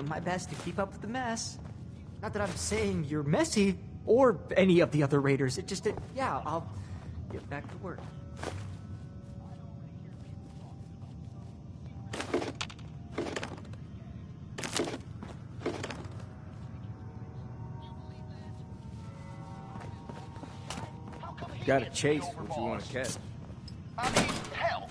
trying my best to keep up with the mess. Not that I'm saying you're messy, or any of the other raiders. Yeah, I'll get back to work. Gotta chase what you want to catch. I mean, hell.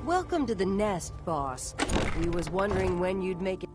Welcome to the nest, boss. We was wondering when you'd make it.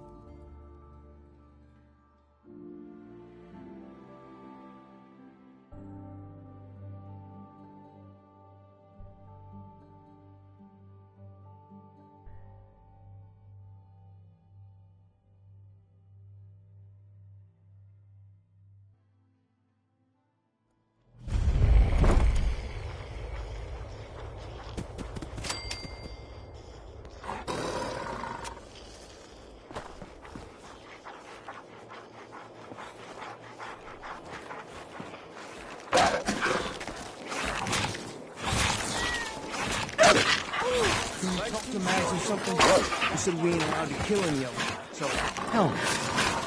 Imagine something. You said we ain't allowed to kill any of them. So, tell me,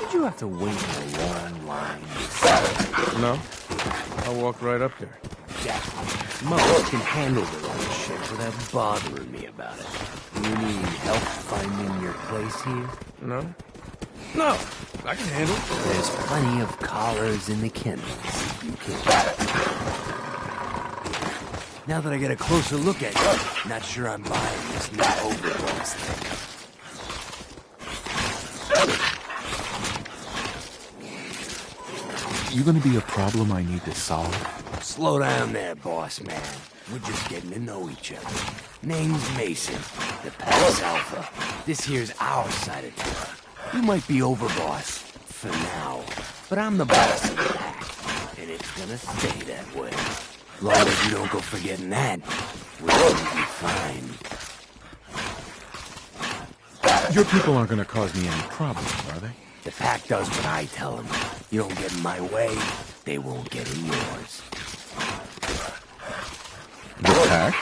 did you have to wait in a long line? No. I walked right up there. Jack, mothers can handle their own shit without bothering me about it. You need help finding your place here? No? No, I can handle it. There's plenty of collars in the kennels. You can. Now that I get a closer look at you, not sure I'm buying this new overboss thing. You gonna be a problem I need to solve? Slow down there, boss man. We're just getting to know each other. Name's Mason, the Pax Alpha. This here's our side of town. You might be overboss, for now, but I'm the boss of the pack, and it's gonna stay that way. Long as you don't go forgetting that, we're gonna be fine. Your people aren't gonna cause me any problems, are they? The pack does what I tell them. You don't get in my way, they won't get in yours. The pack?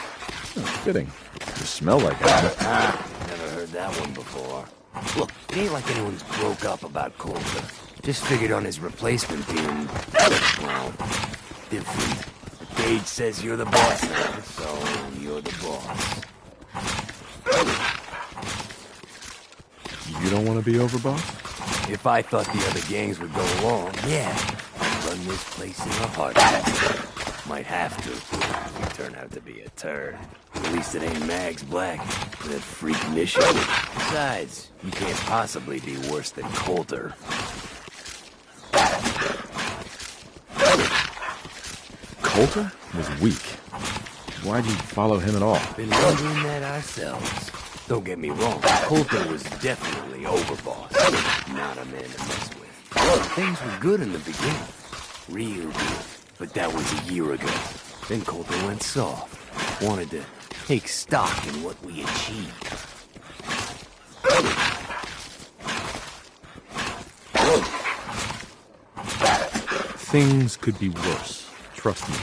Oh, fitting. You smell like that. Never heard that one before. Look, it ain't like anyone's broke up about Coulter. Just figured on his replacement being, well, different. Gage says you're the boss now, so you're the boss. You don't want to be overboss? If I thought the other gangs would go along, yeah, I'd run this place in a heartbeat. Might have to, if you turn out to be a turd. At least it ain't Mags Black, that freak mission. Besides, you can't possibly be worse than Coulter. Coulter was weak. Why'd you follow him at all? Been wondering that ourselves. Don't get me wrong, Coulter was definitely overboss. Not a man to mess with. Things were good in the beginning. Real good. But that was a year ago. Then Coulter went soft. Wanted to take stock in what we achieved. Things could be worse. Trust me.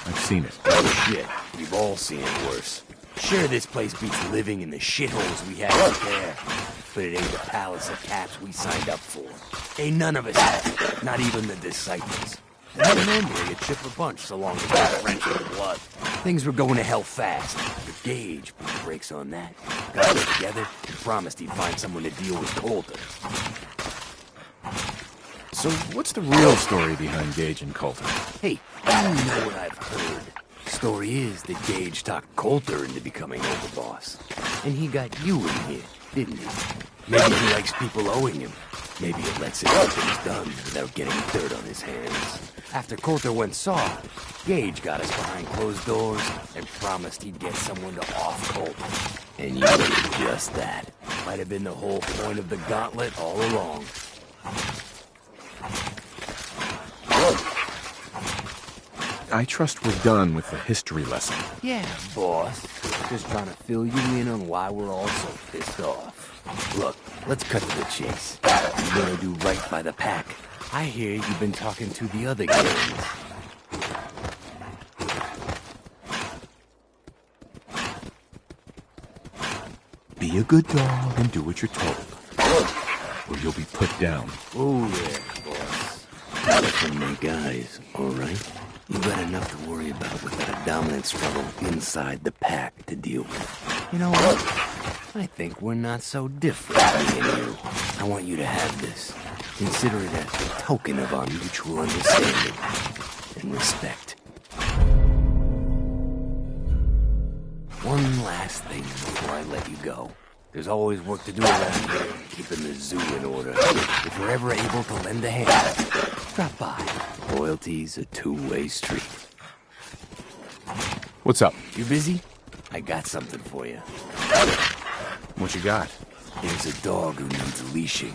I've seen it. Oh shit, we've all seen it worse. Sure, this place beats living in the shitholes we had out there. But it ain't the palace of caps we signed up for. Ain't none of us have, not even the disciples. And remembering a chip a bunch so long as we're French with blood. Things were going to hell fast. But Gage put the brakes on that. Got us together and promised he'd find someone to deal with Coulter. So what's the real story behind Gage and Coulter? Hey, you know what I've heard. story is that Gage talked Coulter into becoming overboss. And he got you in here, didn't he? Maybe he likes people owing him. Maybe it lets him get things done without getting dirt on his hands. After Coulter went soft, Gage got us behind closed doors and promised he'd get someone to off Coulter. And you did just that. Might have been the whole point of the gauntlet all along. I trust we're done with the history lesson. Yeah, boss. Just trying to fill you in on why we're all so pissed off. Look, let's cut to the chase. You're gonna do right by the pack. I hear you've been talking to the other gangs. Be a good dog and do what you're told, or you'll be put down. Oh yeah, boss. Listen, my guys, all right? You got enough to worry about without a dominant struggle inside the pack to deal with. You know what? I think we're not so different, me and you. I want you to have this. Consider it a token of our mutual understanding and respect. One last thing before I let you go. There's always work to do around here, keeping the zoo in order. If you're ever able to lend a hand, drop by. Loyalty's a two-way street. What's up? You busy? I got something for you. What you got? There's a dog who needs leashing.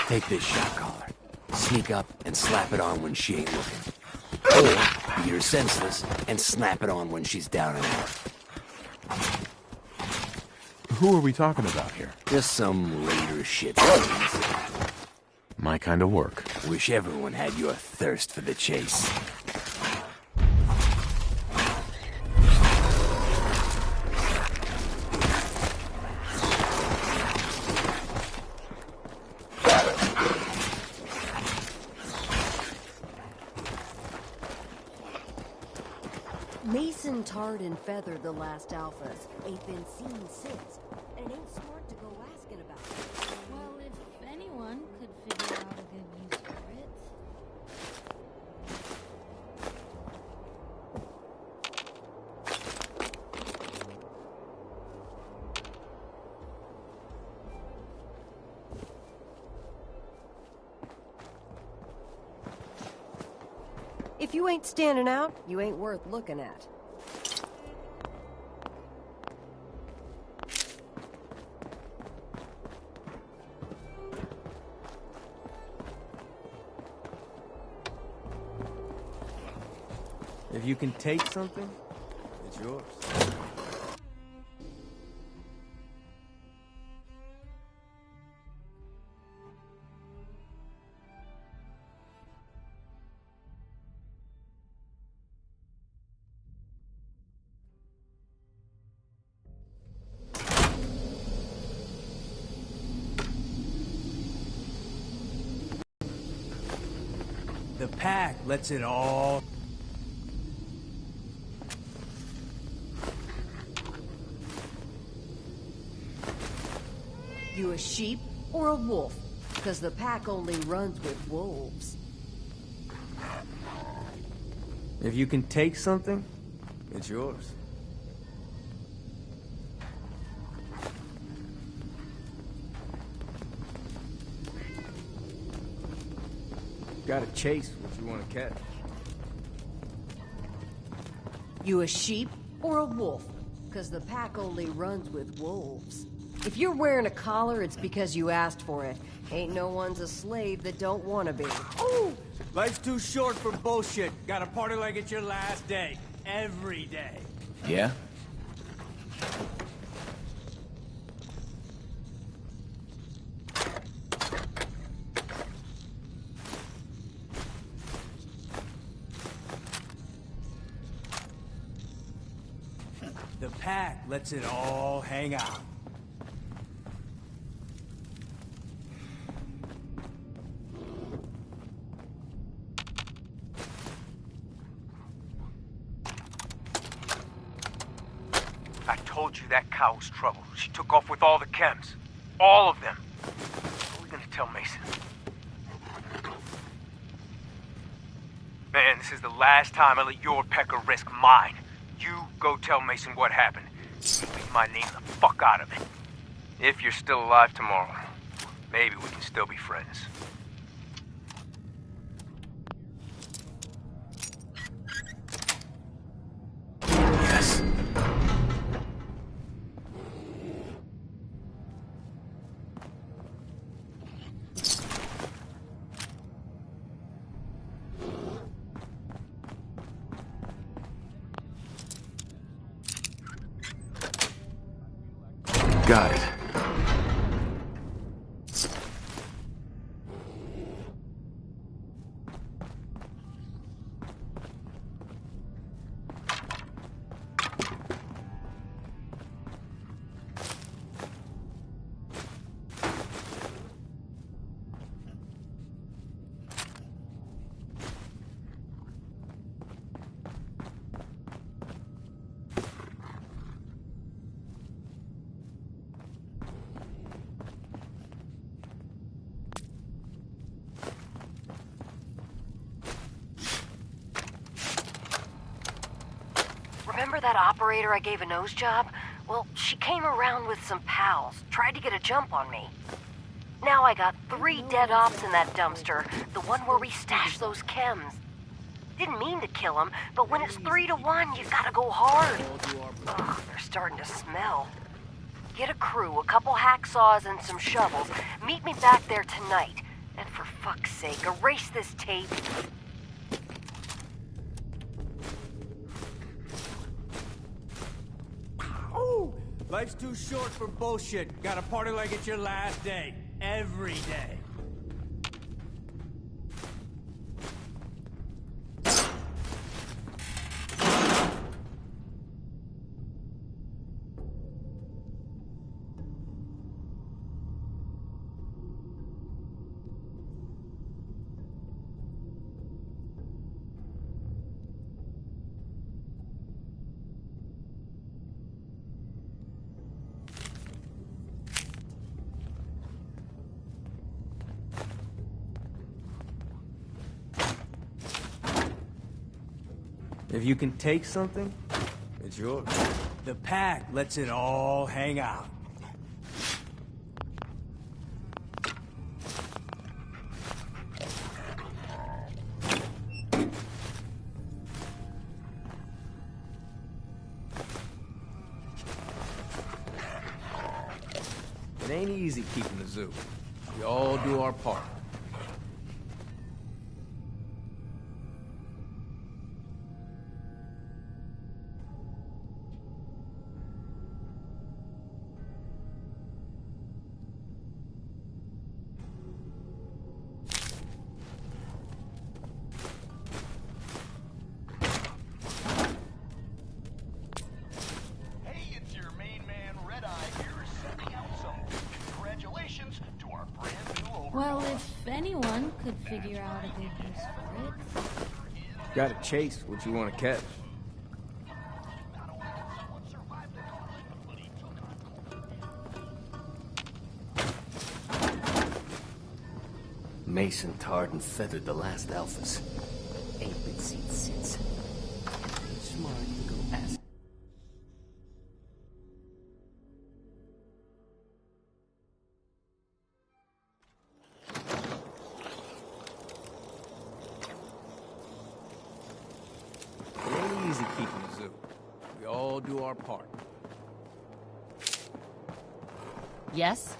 Take this shot collar. Sneak up and slap it on when she ain't looking. Or beat her senseless and snap it on when she's down and out. Who are we talking about here? Just some raider shit. My kind of work. Wish everyone had your thirst for the chase. Mason tarred and feathered the last alphas. Ain't been seen since. And it ain't smart to go asking about it. Well, if anyone could figure out a good use for it. If you ain't standing out, you ain't worth looking at. If you can take something, it's yours. The pack lets it all... You a sheep or a wolf? Because the pack only runs with wolves. If you can take something, it's yours. Gotta chase what you want to catch. You a sheep or a wolf? Because the pack only runs with wolves. If you're wearing a collar, it's because you asked for it. Ain't no one's a slave that don't want to be. Ooh! Life's too short for bullshit. Gotta party like it's your last day. Every day. Yeah? The pack lets it all hang out. I told you that cow was trouble. She took off with all the chems. All of them. What are we gonna tell Mason? Man, this is the last time I let your pecker risk mine. You go tell Mason what happened. Leave my name the fuck out of it. If you're still alive tomorrow, maybe we can still be friends. Yes. Got it. Remember that operator I gave a nose job? Well, she came around with some pals, tried to get a jump on me. Now I got 3 dead ops in that dumpster, the one where we stashed those chems. Didn't mean to kill them, but when it's 3 to 1, you gotta go hard. Ugh, they're starting to smell. Get a crew, a couple hacksaws, and some shovels. Meet me back there tonight. And for fuck's sake, erase this tape. Ooh, life's too short for bullshit. Gotta party like it's your last day. Every day. If you can take something, It's yours. The pack lets it all hang out. It ain't easy keeping the zoo. We all do our part. Hey, it's your main man, Red Eye here, sending out some congratulations to our brand new overlord. Well, if anyone could figure out a good use for it. Gotta chase what you want to catch. Mason tarred and feathered the last alphas. Ain't been seen since. Smart to go ask. It ain't easy keeping the zoo. We all do our part. Yes?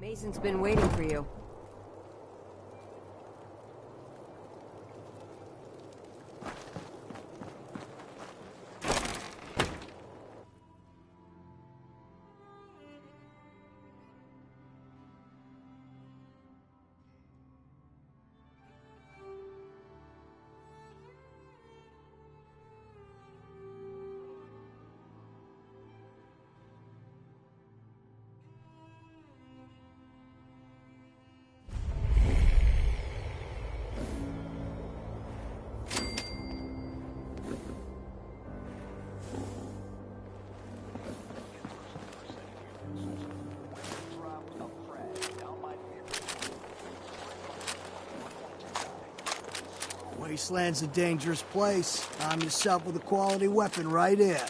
Mason's been waiting for you. Wasteland's a dangerous place. Arm yourself with a quality weapon right here.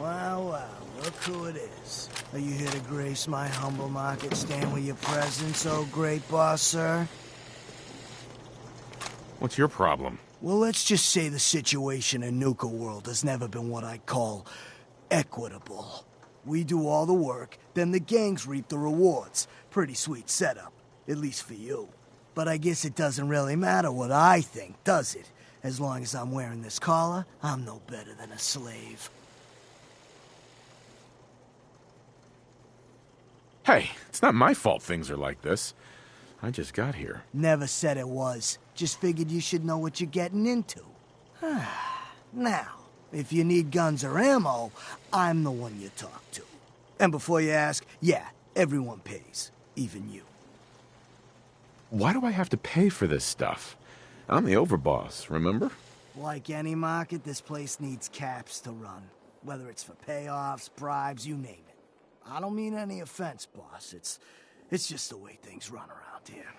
Well, look who it is. Are you here to grace my humble market stand with your presence, oh great boss, sir? What's your problem? Well, let's just say the situation in Nuka world has never been what I call equitable. We do all the work, then the gangs reap the rewards. Pretty sweet setup, at least for you. But I guess it doesn't really matter what I think, does it? As long as I'm wearing this collar, I'm no better than a slave. Hey, it's not my fault things are like this. I just got here. Never said it was. Just figured you should know what you're getting into. Now, if you need guns or ammo, I'm the one you talk to. And before you ask, yeah, everyone pays. Even you. Why do I have to pay for this stuff? I'm the overboss, remember? Like any market, this place needs caps to run. Whether it's for payoffs, bribes, you name it. I don't mean any offense, boss. It's just the way things run around here.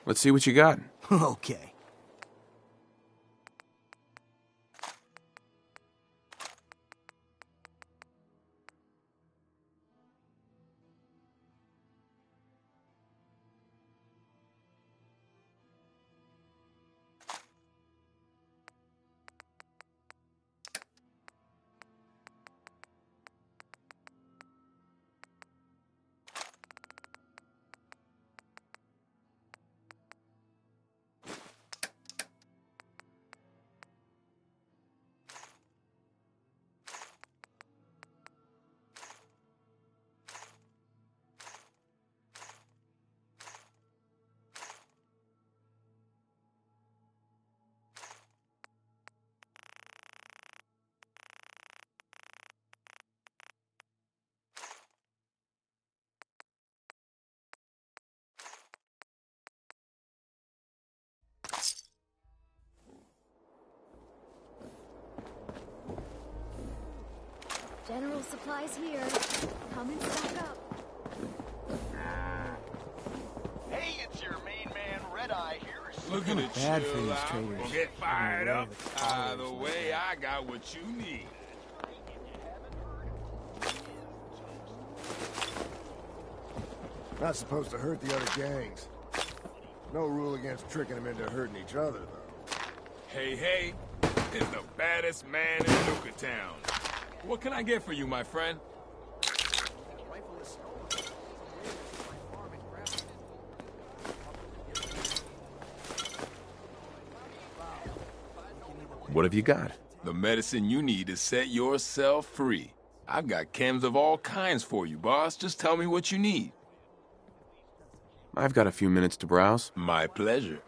Let's see what you got. Okay. General supplies here. Come and stock up. Hey, it's your main man, Red Eye here. Looking at Bad you, for these I'm traders. gonna get fired Aware up. of the collars Either way, I got what you need. Not supposed to hurt the other gangs. No rule against tricking them into hurting each other, though. Hey, it's the baddest man in Nuka Town. What can I get for you, my friend? What have you got? The medicine you need to set yourself free. I've got chems of all kinds for you, boss. Just tell me what you need. I've got a few minutes to browse. My pleasure.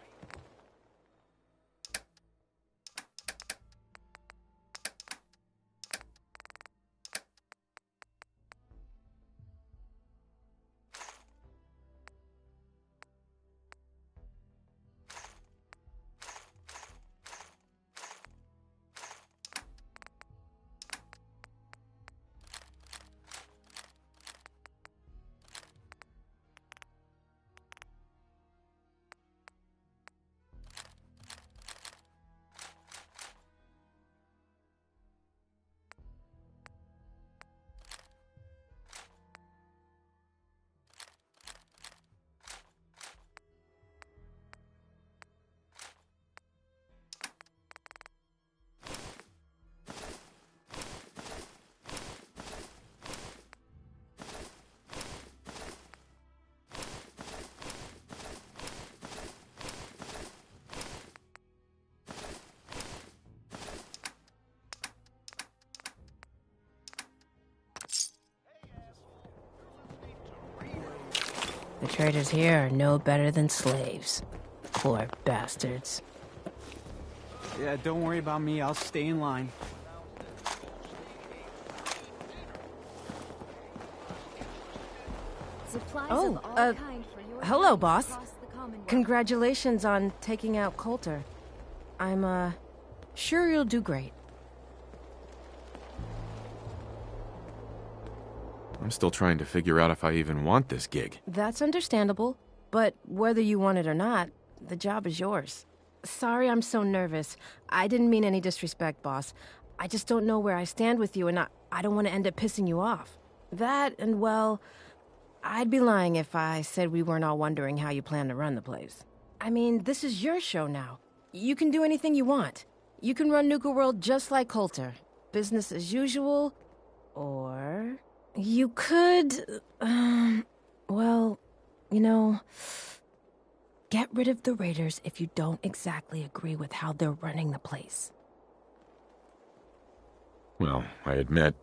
The traders here are no better than slaves. Poor bastards. Yeah, don't worry about me. I'll stay in line. Oh, hello, boss. Congratulations on taking out Coulter. I'm, sure you'll do great. I'm still trying to figure out if I even want this gig. That's understandable, but whether you want it or not, the job is yours. Sorry I'm so nervous. I didn't mean any disrespect, boss. I just don't know where I stand with you, and I don't want to end up pissing you off. That, and well, I'd be lying if I said we weren't all wondering how you plan to run the place. I mean, this is your show now. You can do anything you want. You can run Nuka World just like Coulter. Business as usual, or... You could, well, you know, get rid of the Raiders if you don't exactly agree with how they're running the place. Well, I admit,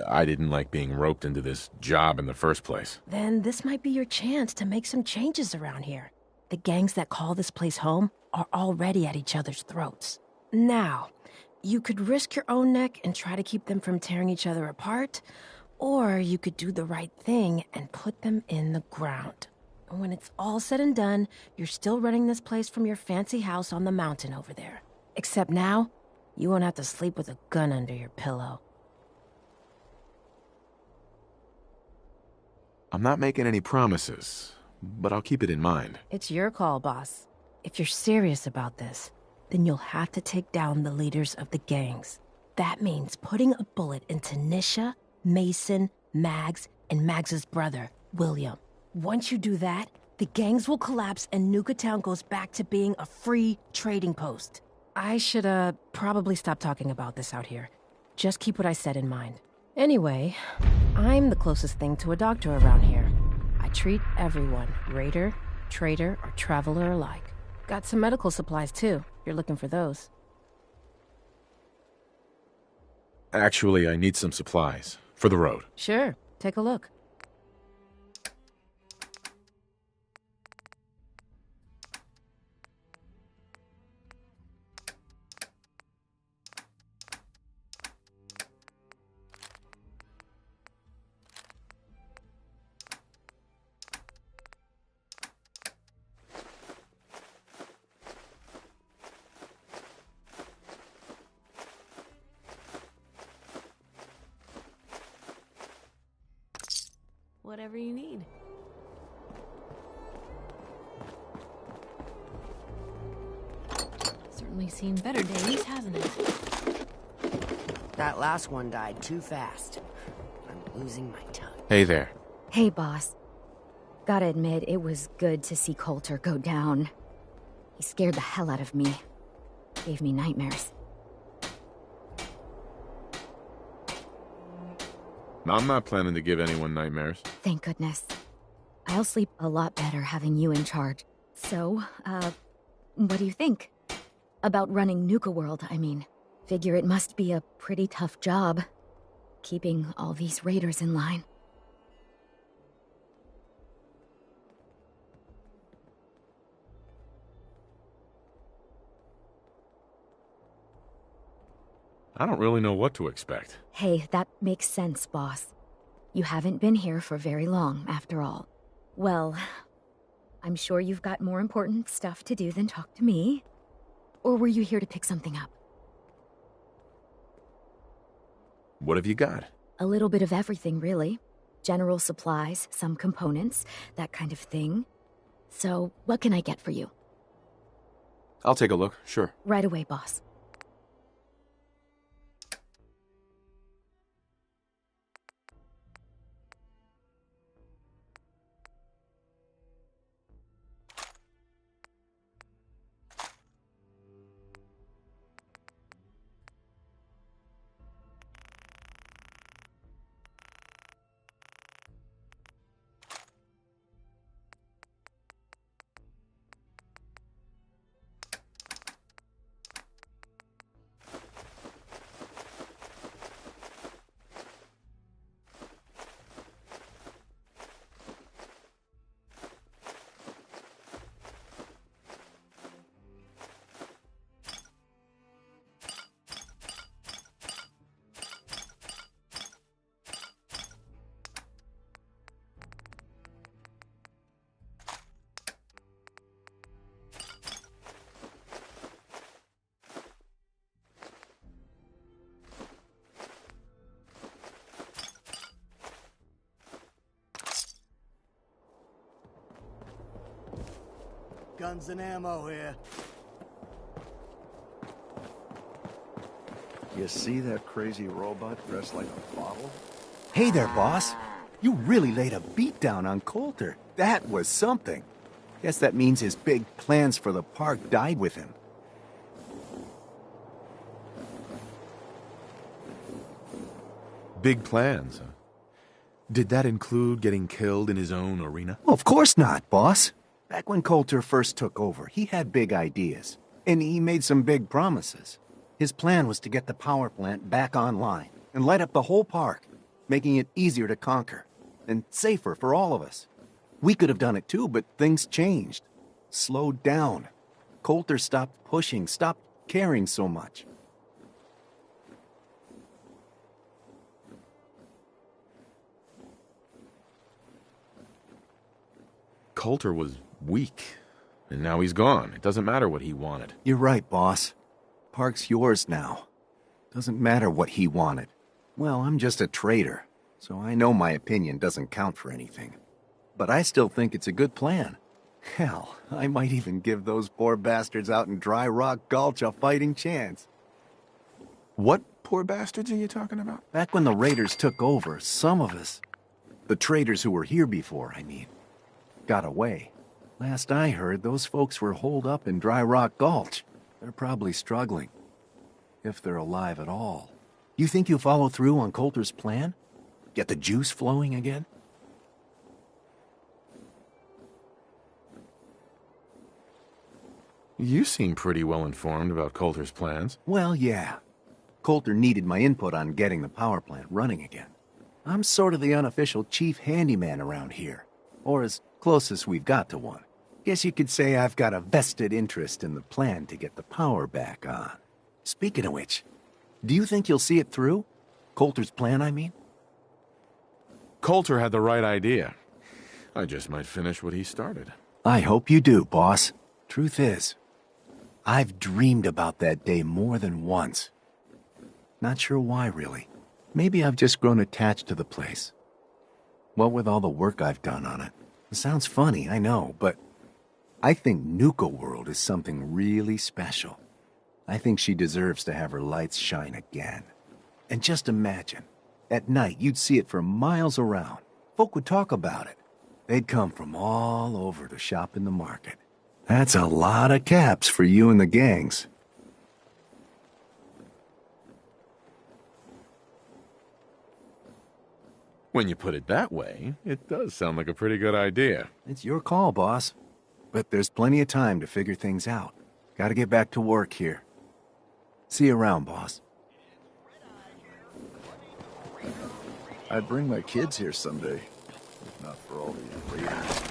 I didn't like being roped into this job in the first place. Then this might be your chance to make some changes around here. The gangs that call this place home are already at each other's throats. Now, you could risk your own neck and try to keep them from tearing each other apart, or you could do the right thing and put them in the ground. When it's all said and done, you're still running this place from your fancy house on the mountain over there. Except now, you won't have to sleep with a gun under your pillow. I'm not making any promises, but I'll keep it in mind. It's your call, boss. If you're serious about this, then you'll have to take down the leaders of the gangs. That means putting a bullet into Nisha, Mason, Mags, and Mags's brother, William. Once you do that, the gangs will collapse and Nuka Town goes back to being a free trading post. I should, probably stop talking about this out here. Just keep what I said in mind. Anyway, I'm the closest thing to a doctor around here. I treat everyone, raider, trader, or traveler alike. Got some medical supplies, too. You're looking for those. Actually, I need some supplies. For the road. Sure. Take a look. Whatever you need. Certainly seen better days, hasn't it? That last one died too fast. I'm losing my tongue. Hey there. Hey, boss. Gotta admit, it was good to see Coulter go down. He scared the hell out of me. Gave me nightmares. I'm not planning to give anyone nightmares. Thank goodness. I'll sleep a lot better having you in charge. So, what do you think? About running Nuka World, I mean. Figure it must be a pretty tough job, keeping all these raiders in line. I don't really know what to expect. Hey, that makes sense, boss. You haven't been here for very long, after all. Well, I'm sure you've got more important stuff to do than talk to me. Or were you here to pick something up? What have you got? A little bit of everything, really. General supplies, some components, that kind of thing. So, what can I get for you? I'll take a look, sure. Right away, boss. Guns and ammo here. You see that crazy robot dressed like a bottle? Hey there, boss. You really laid a beat down on Coulter. That was something. Guess that means his big plans for the park died with him. Big plans, huh? Did that include getting killed in his own arena? Well, of course not, boss. Back when Coulter first took over, he had big ideas. And he made some big promises. His plan was to get the power plant back online and light up the whole park, making it easier to conquer and safer for all of us. We could have done it too, but things changed. Slowed down. Coulter stopped pushing, stopped caring so much. Coulter was weak, and now he's gone. It doesn't matter what he wanted. You're right, boss. Park's yours now. Doesn't matter what he wanted. Well, I'm just a trader, so I know my opinion doesn't count for anything. But I still think it's a good plan. Hell, I might even give those poor bastards out in Dry Rock Gulch a fighting chance. What poor bastards are you talking about? Back when the Raiders took over, some of us, the traders who were here before, I mean, got away. Last I heard, those folks were holed up in Dry Rock Gulch. They're probably struggling. If they're alive at all. You think you'll follow through on Coulter's plan? Get the juice flowing again? You seem pretty well informed about Coulter's plans. Well, yeah. Coulter needed my input on getting the power plant running again. I'm sort of the unofficial chief handyman around here. Or as close as we've got to one. Guess you could say I've got a vested interest in the plan to get the power back on. Speaking of which, do you think you'll see it through? Coulter's plan, I mean? Coulter had the right idea. I just might finish what he started. I hope you do, boss. Truth is, I've dreamed about that day more than once. Not sure why, really. Maybe I've just grown attached to the place. What with all the work I've done on it. It sounds funny, I know, but I think Nuka World is something really special. I think she deserves to have her lights shine again. And just imagine, at night you'd see it for miles around. Folk would talk about it. They'd come from all over to shop in the market. That's a lot of caps for you and the gangs. When you put it that way, it does sound like a pretty good idea. It's your call, boss. But there's plenty of time to figure things out. Gotta get back to work here. See you around, boss. I'd bring my kids here someday, if not for all the raiders.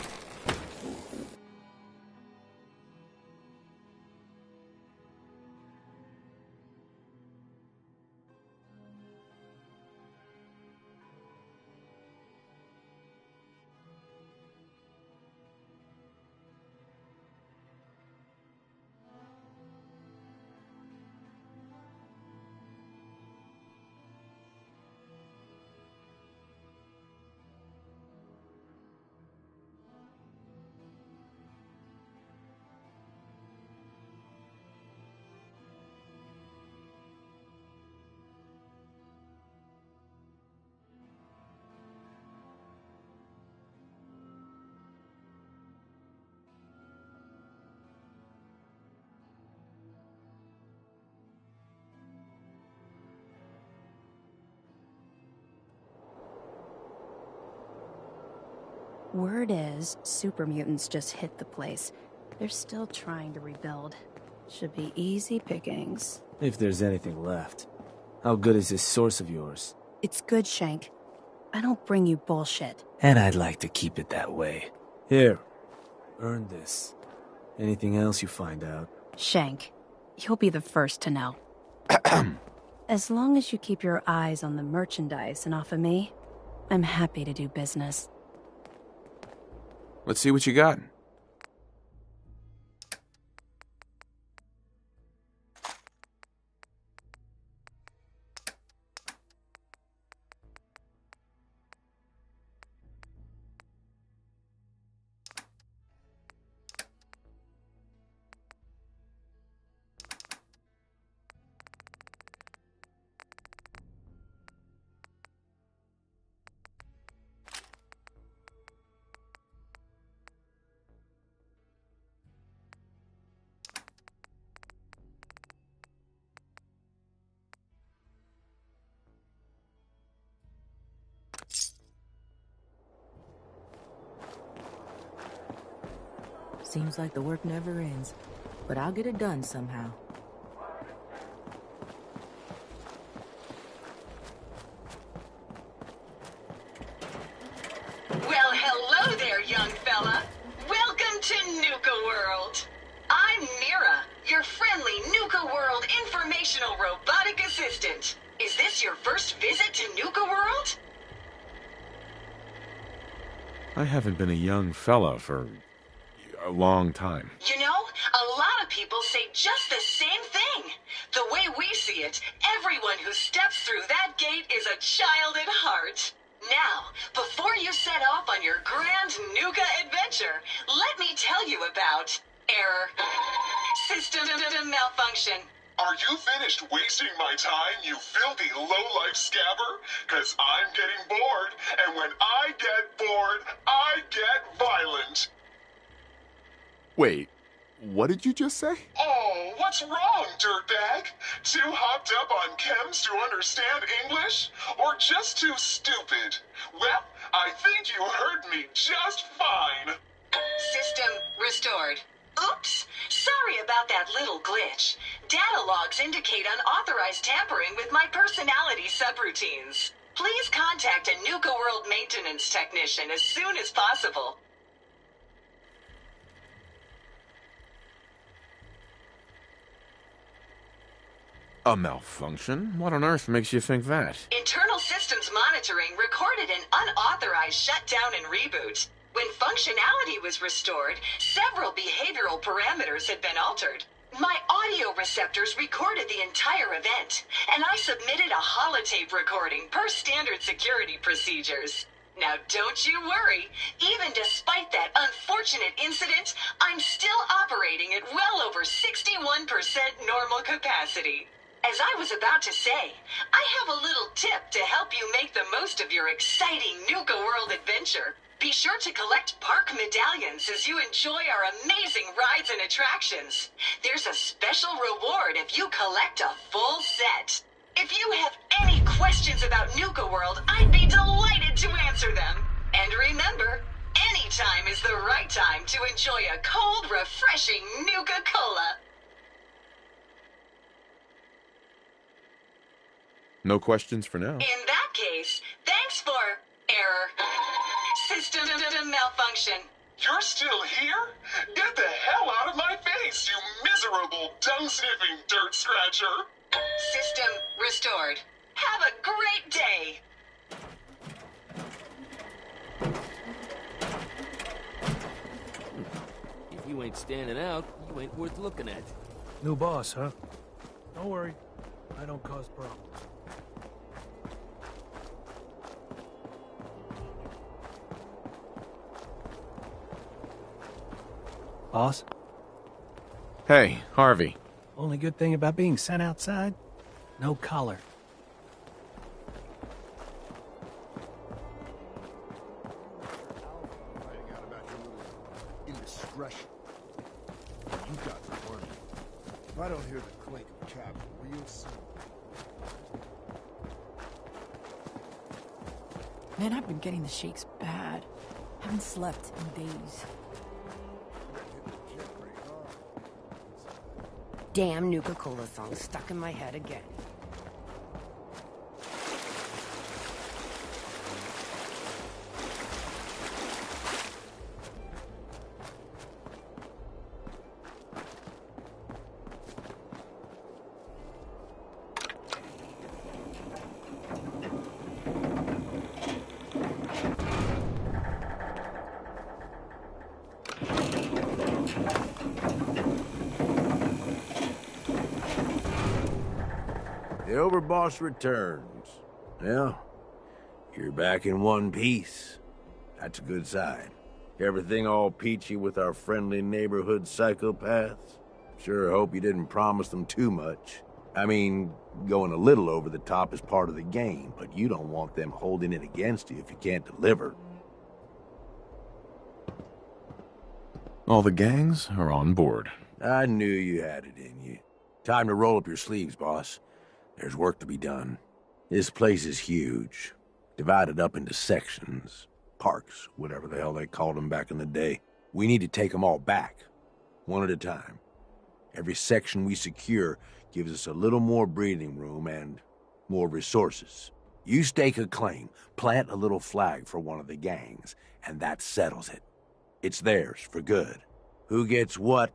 Word is, super mutants just hit the place. They're still trying to rebuild. Should be easy pickings. If there's anything left. How good is this source of yours? It's good, Shank. I don't bring you bullshit. And I'd like to keep it that way. Here, earn this. Anything else you find out? Shank, you'll be the first to know. As long as you keep your eyes on the merchandise and off of me, I'm happy to do business. Let's see what you got. Seems like the work never ends. But I'll get it done somehow. Well, hello there, young fella. Welcome to Nuka World. I'm Mira, your friendly Nuka World informational robotic assistant. Is this your first visit to Nuka World? I haven't been a young fella for a long time. You know, a lot of people say just the same thing. The way we see it, everyone who steps through that gate is a child at heart. Now, before you set off on your grand Nuka adventure, let me tell you about error, system malfunction. Are you finished wasting my time, you filthy low-life scabber? 'Cause I'm getting bored, and when I get bored, I get violent. Wait, what did you just say? Oh, what's wrong, dirtbag? Too hopped up on chems to understand English? Or just too stupid? Well, I think you heard me just fine. System restored. Oops, sorry about that little glitch. Data logs indicate unauthorized tampering with my personality subroutines. Please contact a Nuka World maintenance technician as soon as possible. A malfunction? What on earth makes you think that? Internal systems monitoring recorded an unauthorized shutdown and reboot. When functionality was restored, several behavioral parameters had been altered. My audio receptors recorded the entire event, and I submitted a holotape recording per standard security procedures. Now don't you worry, even despite that unfortunate incident, I'm still operating at well over 61% normal capacity. As I was about to say, I have a little tip to help you make the most of your exciting Nuka World adventure. Be sure to collect park medallions as you enjoy our amazing rides and attractions. There's a special reward if you collect a full set. If you have any questions about Nuka World, I'd be delighted to answer them. And remember, any time is the right time to enjoy a cold, refreshing Nuka-Cola. No questions for now. In that case, thanks for error. System malfunction. You're still here? Get the hell out of my face, you miserable, dung-sniffing dirt scratcher! System restored. Have a great day! If you ain't standing out, you ain't worth looking at. New boss, huh? Don't worry. I don't cause problems. Boss? Hey, Harvey. Only good thing about being sent outside? No collar. Finding out about your little indiscretion. You got to learn. If I don't hear the clink of caps real soon. Man, I've been getting the shakes bad. Haven't slept in days. Damn Nuka-Cola song stuck in my head again. The overboss returns. Well, you're back in one piece. That's a good sign. Everything all peachy with our friendly neighborhood psychopaths? Sure hope you didn't promise them too much. I mean, going a little over the top is part of the game, but you don't want them holding it against you if you can't deliver. All the gangs are on board. I knew you had it in you. Time to roll up your sleeves, boss. There's work to be done. This place is huge. Divided up into sections. Parks, whatever the hell they called them back in the day. We need to take them all back, one at a time. Every section we secure gives us a little more breathing room and more resources. You stake a claim, plant a little flag for one of the gangs, and that settles it. It's theirs for good. Who gets what,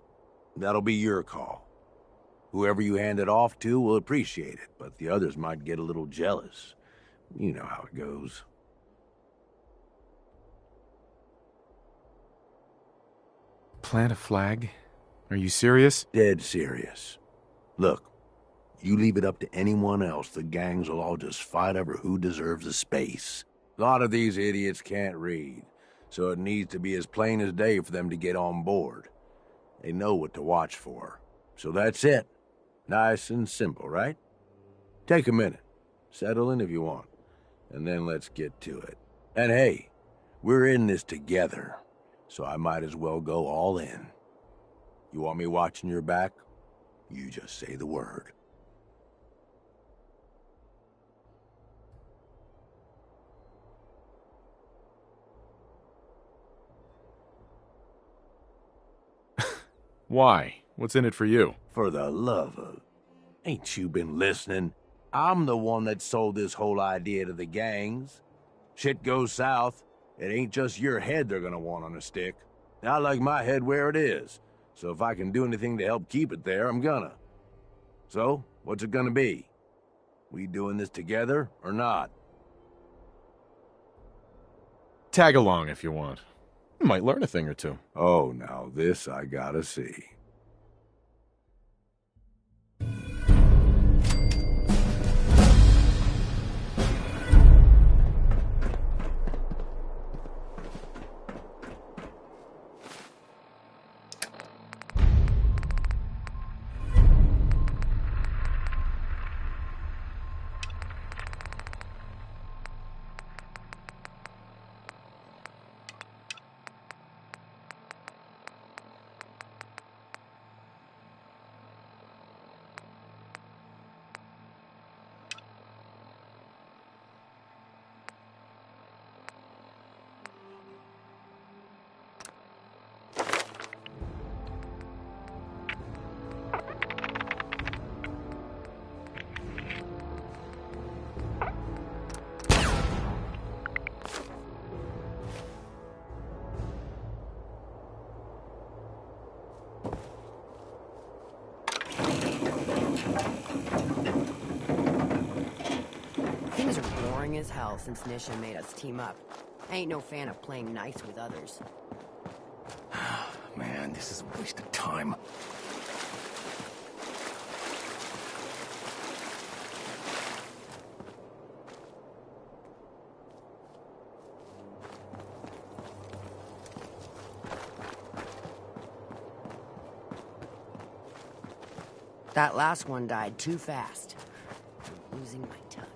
that'll be your call. Whoever you hand it off to will appreciate it, but the others might get a little jealous. You know how it goes. Plant a flag? Are you serious? Dead serious. Look, you leave it up to anyone else, the gangs will all just fight over who deserves the space. A lot of these idiots can't read, so it needs to be as plain as day for them to get on board. They know what to watch for. So that's it. Nice and simple, right? Take a minute. Settle in if you want. And then let's get to it. And hey, we're in this together, so I might as well go all in. You want me watching your back? You just say the word. Why? What's in it for you? For the love of... Ain't you been listening? I'm the one that sold this whole idea to the gangs. Shit goes south, it ain't just your head they're gonna want on a stick. I like my head where it is, so if I can do anything to help keep it there, I'm gonna. So, what's it gonna be? We doing this together or not? Tag along if you want. You might learn a thing or two. Oh, now this I gotta see. Things are boring as hell since Nisha made us team up. I ain't no fan of playing nice with others. Man, this is a waste of time. That last one died too fast. I'm losing my touch.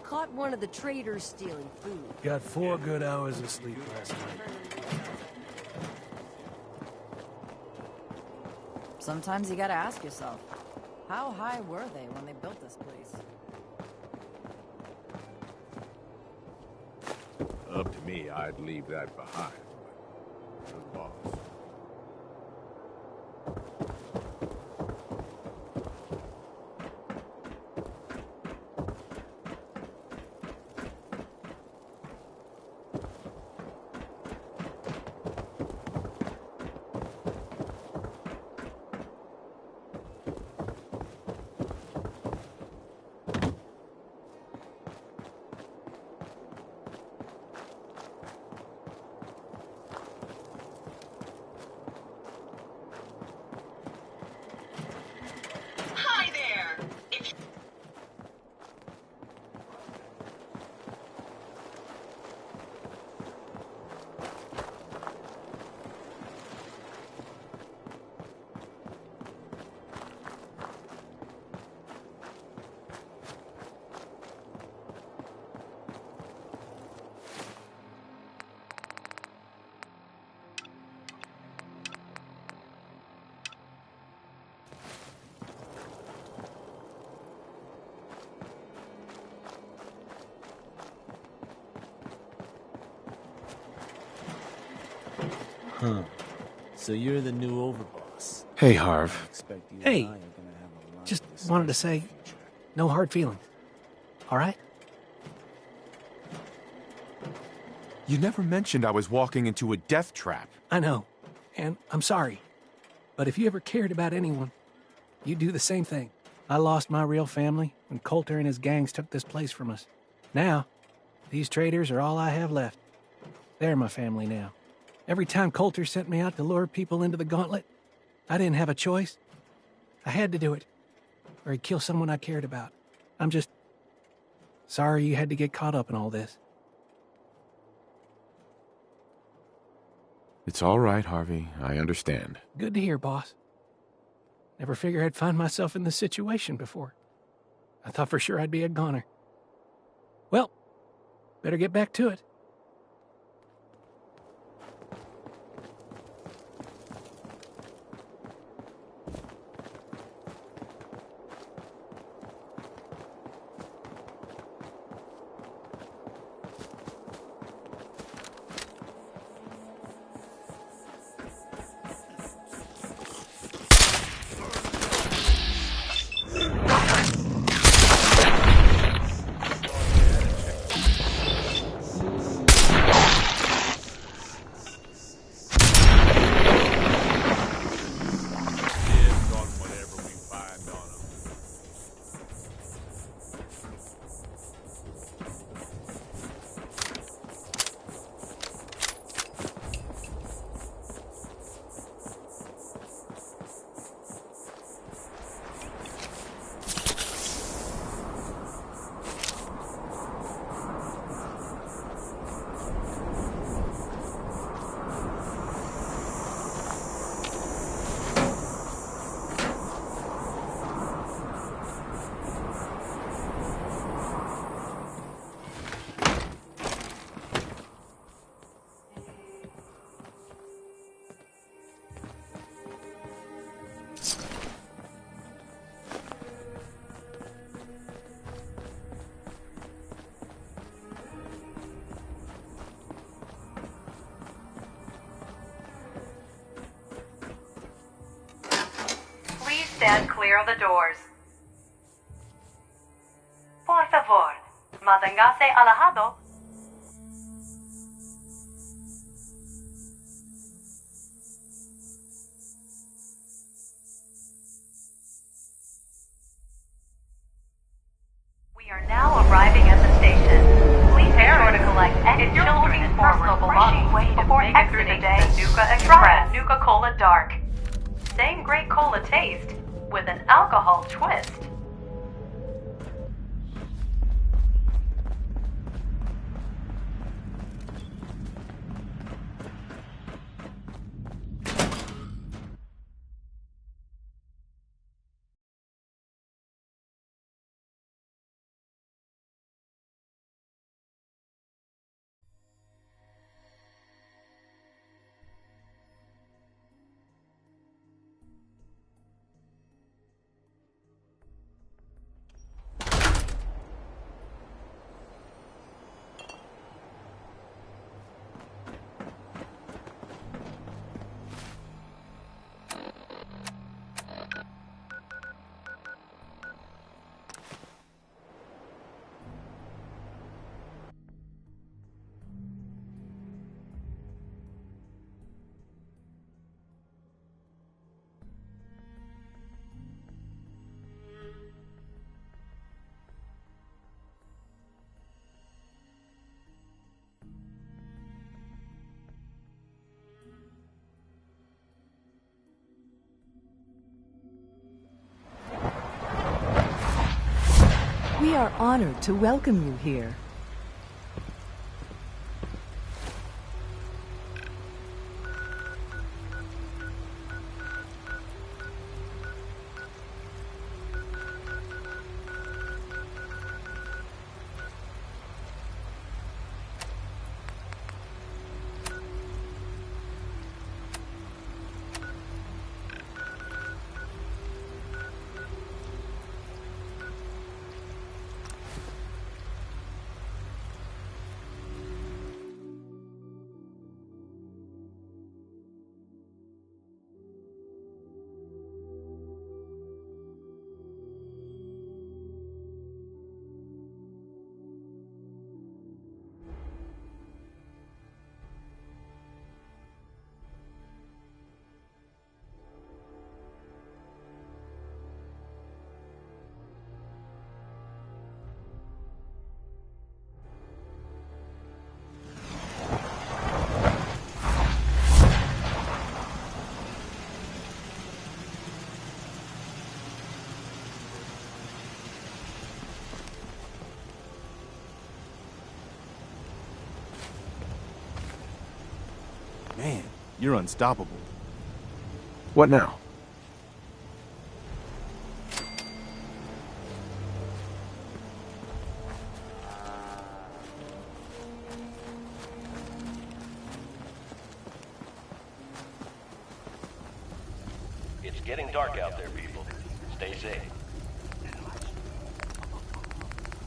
Caught one of the traders stealing food. Got 4 good hours of sleep last night. Sometimes you gotta ask yourself, how high were they when they built this place? Up to me, I'd leave that behind. You're the boss. Huh. So you're the new overboss. Hey, Harv. Hey, just wanted to say, no hard feelings. All right? You never mentioned I was walking into a death trap. I know, and I'm sorry. But if you ever cared about anyone, you'd do the same thing. I lost my real family when Coulter and his gangs took this place from us. Now, these traitors are all I have left. They're my family now. Every time Coulter sent me out to lure people into the gauntlet, I didn't have a choice. I had to do it, or he'd kill someone I cared about. I'm just sorry you had to get caught up in all this. It's all right, Harvey. I understand. Good to hear, boss. Never figured I'd find myself in this situation before. I thought for sure I'd be a goner. Well, better get back to it. Stand clear of the doors. Por favor, manténgase alejado. We are now arriving at the station. Please be sure to collect any children's personal belongings before exiting the Nuka Express. Try Nuka Cola Dark. Same great cola taste with an alcohol twist. We are honored to welcome you here. You're unstoppable. What now? It's getting dark out there, people. Stay safe.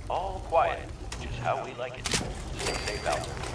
All quiet, which is how we like it. Stay safe out there.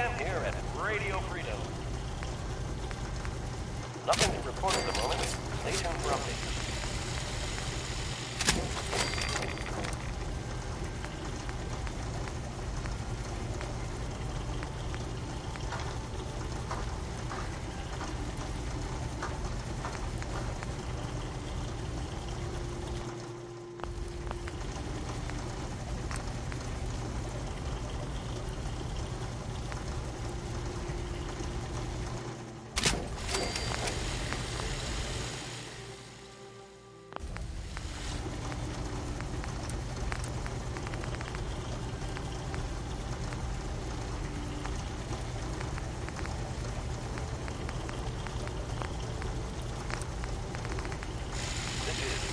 PM here at Radio Freedom. Nothing to report at the moment. Stay tuned for updates.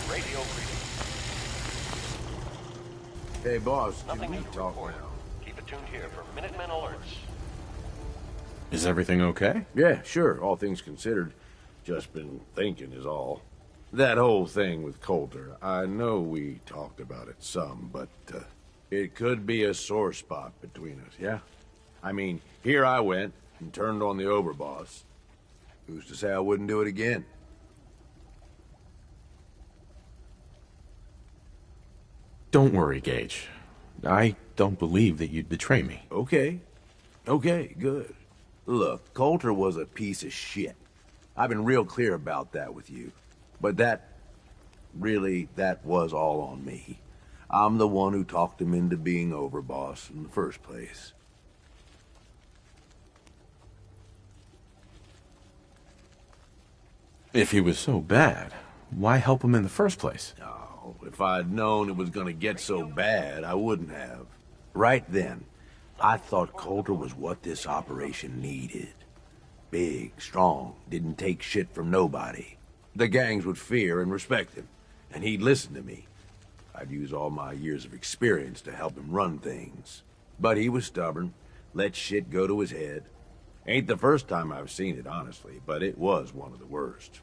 Radio Freedom. Hey, boss, Nothing can we new to talk report. now? Keep it tuned here for Minutemen alerts. Is everything okay? Yeah, sure, all things considered. Just been thinking is all. That whole thing with Coulter, I know we talked about it some, but it could be a sore spot between us, yeah? I mean, here I went and turned on the overboss. Who's to say I wouldn't do it again? Don't worry, Gage. I don't believe that you'd betray me. Okay. Okay, good. Look, Coulter was a piece of shit. I've been real clear about that with you. But that was all on me. I'm the one who talked him into being overboss in the first place. If he was so bad, why help him in the first place? Oh, if I'd known it was gonna get so bad, I wouldn't have. Right then, I thought Coulter was what this operation needed. Big, strong, didn't take shit from nobody. The gangs would fear and respect him, and he'd listen to me. I'd use all my years of experience to help him run things. But he was stubborn, let shit go to his head. Ain't the first time I've seen it, honestly, but it was one of the worst.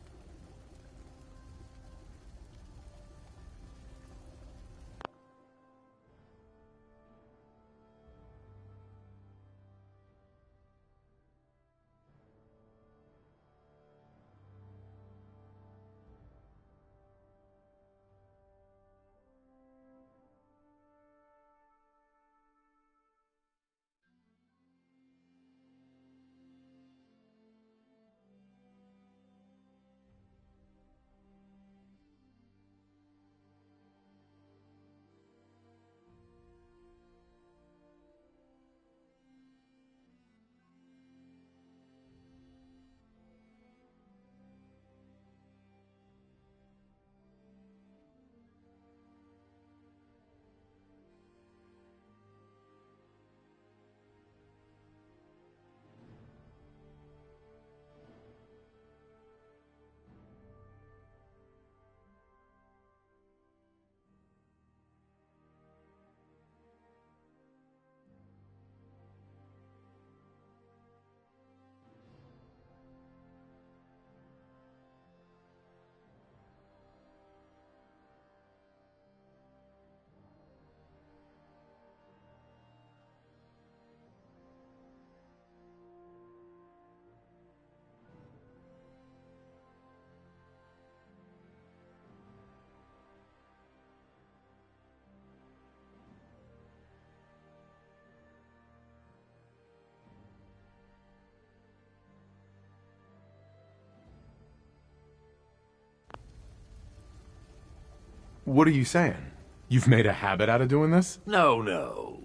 What are you saying? You've made a habit out of doing this? No.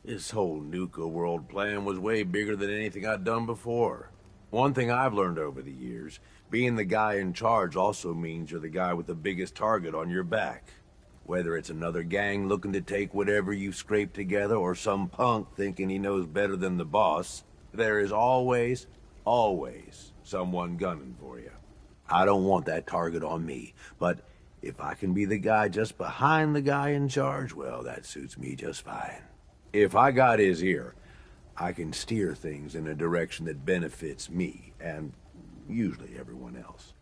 This whole Nuka world plan was way bigger than anything I'd done before. One thing I've learned over the years, being the guy in charge also means you're the guy with the biggest target on your back. Whether it's another gang looking to take whatever you scraped together or some punk thinking he knows better than the boss, there is always someone gunning for you. I don't want that target on me, but if I can be the guy just behind the guy in charge, well, that suits me just fine. If I got his ear, I can steer things in a direction that benefits me, and usually everyone else.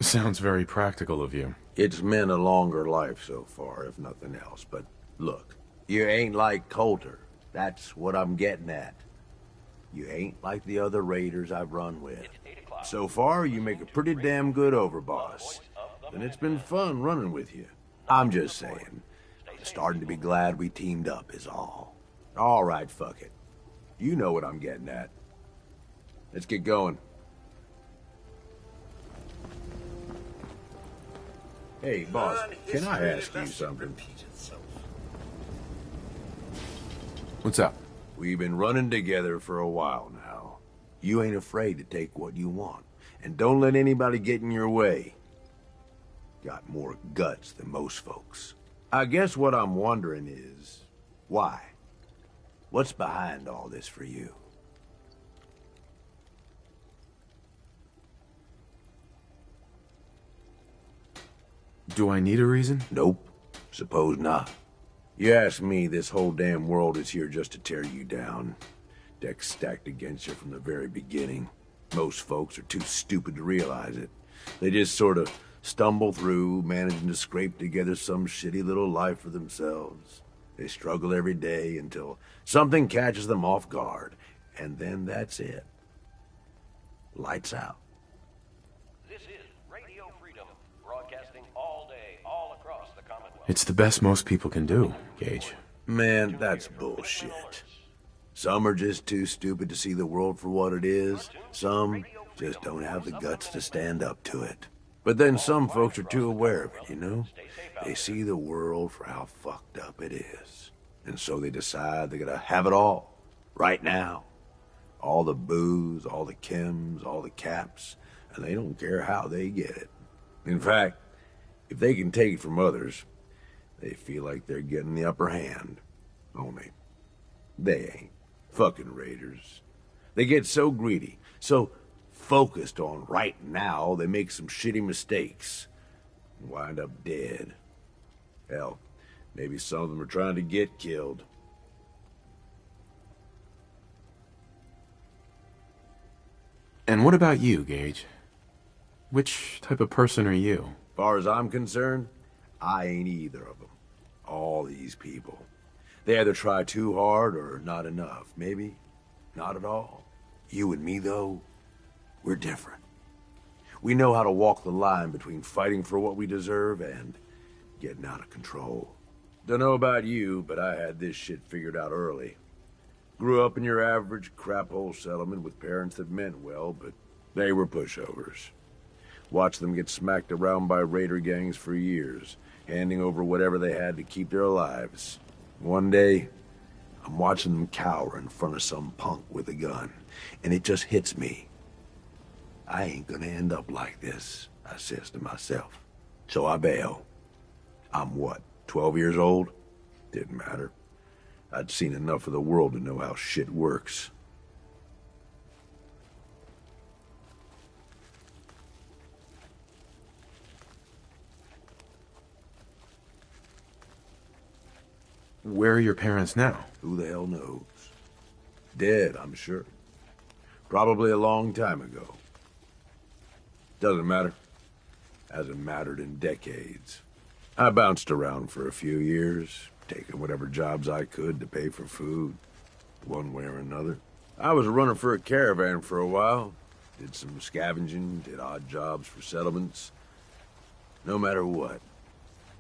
Sounds very practical of you. It's meant a longer life so far, if nothing else, but look, you ain't like Coulter. That's what I'm getting at. You ain't like the other raiders I've run with. So far, you make a pretty damn good overboss. And it's been fun running with you. I'm just saying, I'm starting to be glad we teamed up is all. All right, fuck it. You know what I'm getting at. Let's get going. Hey, boss, can I ask you something? What's up? We've been running together for a while now. You ain't afraid to take what you want, and don't let anybody get in your way. Got more guts than most folks. I guess what I'm wondering is, why? What's behind all this for you? Do I need a reason? Nope. Suppose not. You ask me, this whole damn world is here just to tear you down. Decks stacked against you from the very beginning. Most folks are too stupid to realize it. They just sort of stumble through, managing to scrape together some shitty little life for themselves. They struggle every day until something catches them off guard, and then that's it. Lights out. This is Radio Freedom, broadcasting all day, all across the Commonwealth. It's the best most people can do, Gage. Man, that's bullshit. Some are just too stupid to see the world for what it is. Some just don't have the guts to stand up to it. But then some folks are too aware of it, you know? They see the world for how fucked up it is. And so they decide they're gonna have it all. Right now. All the booze, all the chems, all the caps. And they don't care how they get it. In fact, if they can take it from others, they feel like they're getting the upper hand. Only, they ain't. Fucking raiders. They get so greedy, so focused on right now, they make some shitty mistakes and wind up dead. Hell, maybe some of them are trying to get killed. And what about you, Gage? Which type of person are you? As far as I'm concerned, I ain't either of them. All these people. They either try too hard or not enough. Maybe not at all. You and me, though, we're different. We know how to walk the line between fighting for what we deserve and getting out of control. Don't know about you, but I had this shit figured out early. Grew up in your average crap-hole settlement with parents that meant well, but they were pushovers. Watched them get smacked around by raider gangs for years, handing over whatever they had to keep their lives. One day, I'm watching them cower in front of some punk with a gun, and it just hits me. I ain't gonna end up like this, I says to myself. So I bail. I'm what, 12 years old? Didn't matter. I'd seen enough of the world to know how shit works. Where are your parents now? Who the hell knows? Dead, I'm sure. Probably a long time ago. Doesn't matter. Hasn't mattered in decades. I bounced around for a few years, taking whatever jobs I could to pay for food, one way or another. I was running for a caravan for a while. Did some scavenging, did odd jobs for settlements. No matter what,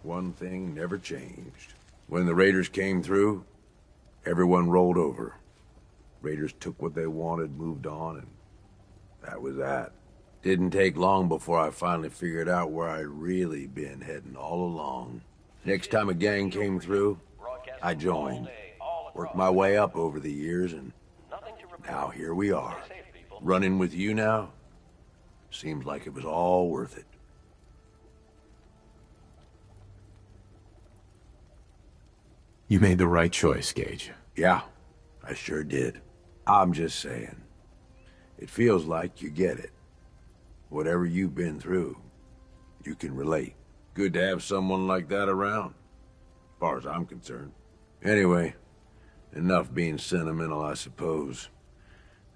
one thing never changed. When the raiders came through, everyone rolled over. Raiders took what they wanted, moved on, and that was that. Didn't take long before I finally figured out where I'd really been heading all along. Next time a gang came through, I joined. Worked my way up over the years, and now here we are. Running with you now? Seems like it was all worth it. You made the right choice, Gage. Yeah, I sure did. I'm just saying. It feels like you get it. Whatever you've been through, you can relate. Good to have someone like that around, as far as I'm concerned. Anyway, enough being sentimental, I suppose.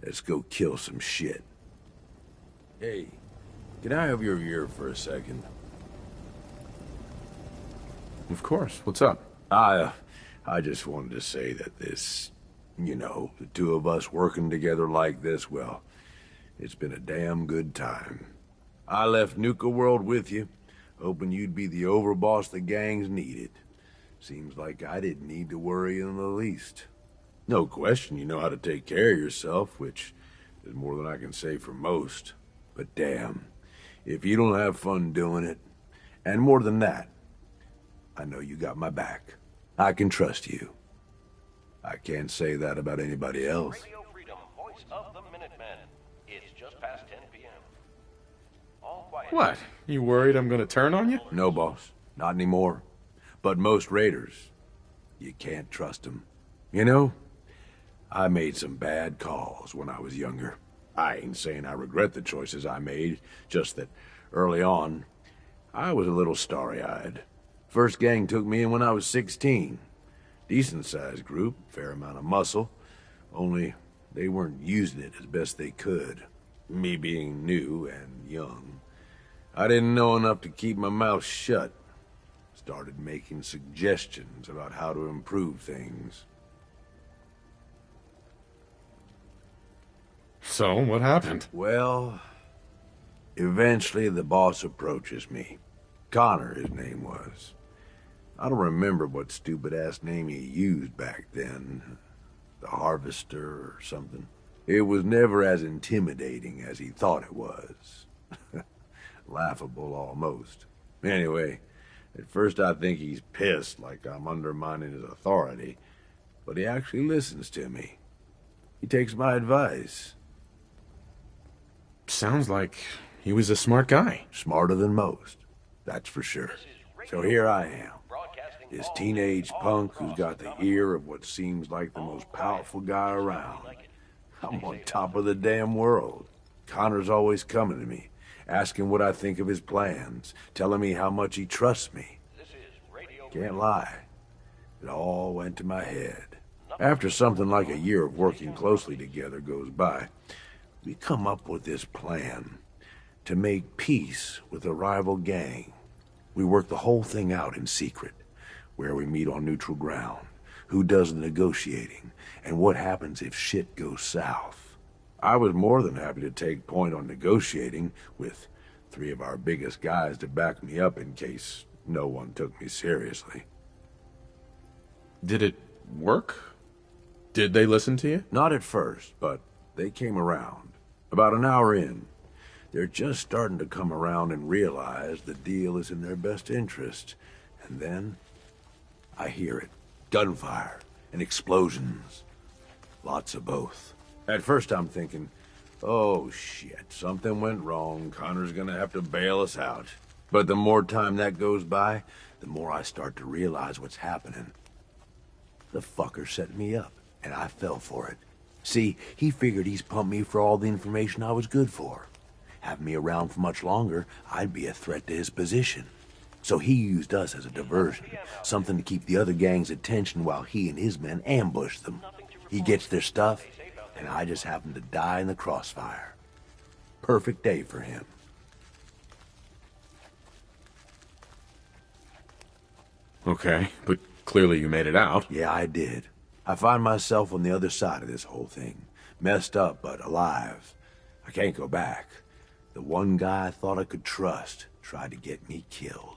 Let's go kill some shit. Hey, can I have your ear for a second? Of course. What's up? I just wanted to say that this, the two of us working together like this, well, it's been a damn good time. I left Nuka World with you, hoping you'd be the overboss the gangs needed. Seems like I didn't need to worry in the least. No question you know how to take care of yourself, which is more than I can say for most. But damn, if you don't have fun doing it, and more than that, I know you got my back. I can trust you. I can't say that about anybody else. Radio Freedom, voice of the Minutemen. It's just past 10 p.m. All quiet. What? You worried I'm gonna turn on you? No, boss. Not anymore. But most raiders, you can't trust them. I made some bad calls when I was younger. I ain't saying I regret the choices I made, just that early on, I was a little starry-eyed. First gang took me in when I was 16. Decent-sized group, fair amount of muscle, only they weren't using it as best they could. Me being new and young, I didn't know enough to keep my mouth shut. Started making suggestions about how to improve things. So, what happened? Well, eventually the boss approaches me. Connor, his name was. I don't remember what stupid-ass name he used back then. The Harvester or something. It was never as intimidating as he thought it was. Laughable almost. Anyway, at first I think he's pissed, like I'm undermining his authority. But he actually listens to me. He takes my advice. Sounds like he was a smart guy. Smarter than most, that's for sure. So here I am, this teenage punk who's got the ear of what seems like the most powerful guy around. I'm on top of the damn world. Connor's always coming to me, asking what I think of his plans, telling me how much he trusts me. Can't lie, it all went to my head. After something like a year of working closely together goes by, we come up with this plan to make peace with a rival gang. We work the whole thing out in secret, where we meet on neutral ground, who does the negotiating, and what happens if shit goes south. I was more than happy to take point on negotiating, with 3 of our biggest guys to back me up in case no one took me seriously. Did it work? Did they listen to you? Not at first, but they came around. About an hour in, they're just starting to come around and realize the deal is in their best interest. And then, I hear it. Gunfire and explosions. Lots of both. At first I'm thinking, oh shit, something went wrong. Connor's gonna have to bail us out. But the more time that goes by, the more I start to realize what's happening. The fucker set me up, and I fell for it. See, he figured he's pumped me for all the information I was good for. Having me around for much longer, I'd be a threat to his position. So he used us as a diversion, something to keep the other gang's attention while he and his men ambushed them. He gets their stuff, and I just happen to die in the crossfire. Perfect day for him. Okay, but clearly you made it out. Yeah, I did. I find myself on the other side of this whole thing. Messed up, but alive. I can't go back. The one guy I thought I could trust tried to get me killed.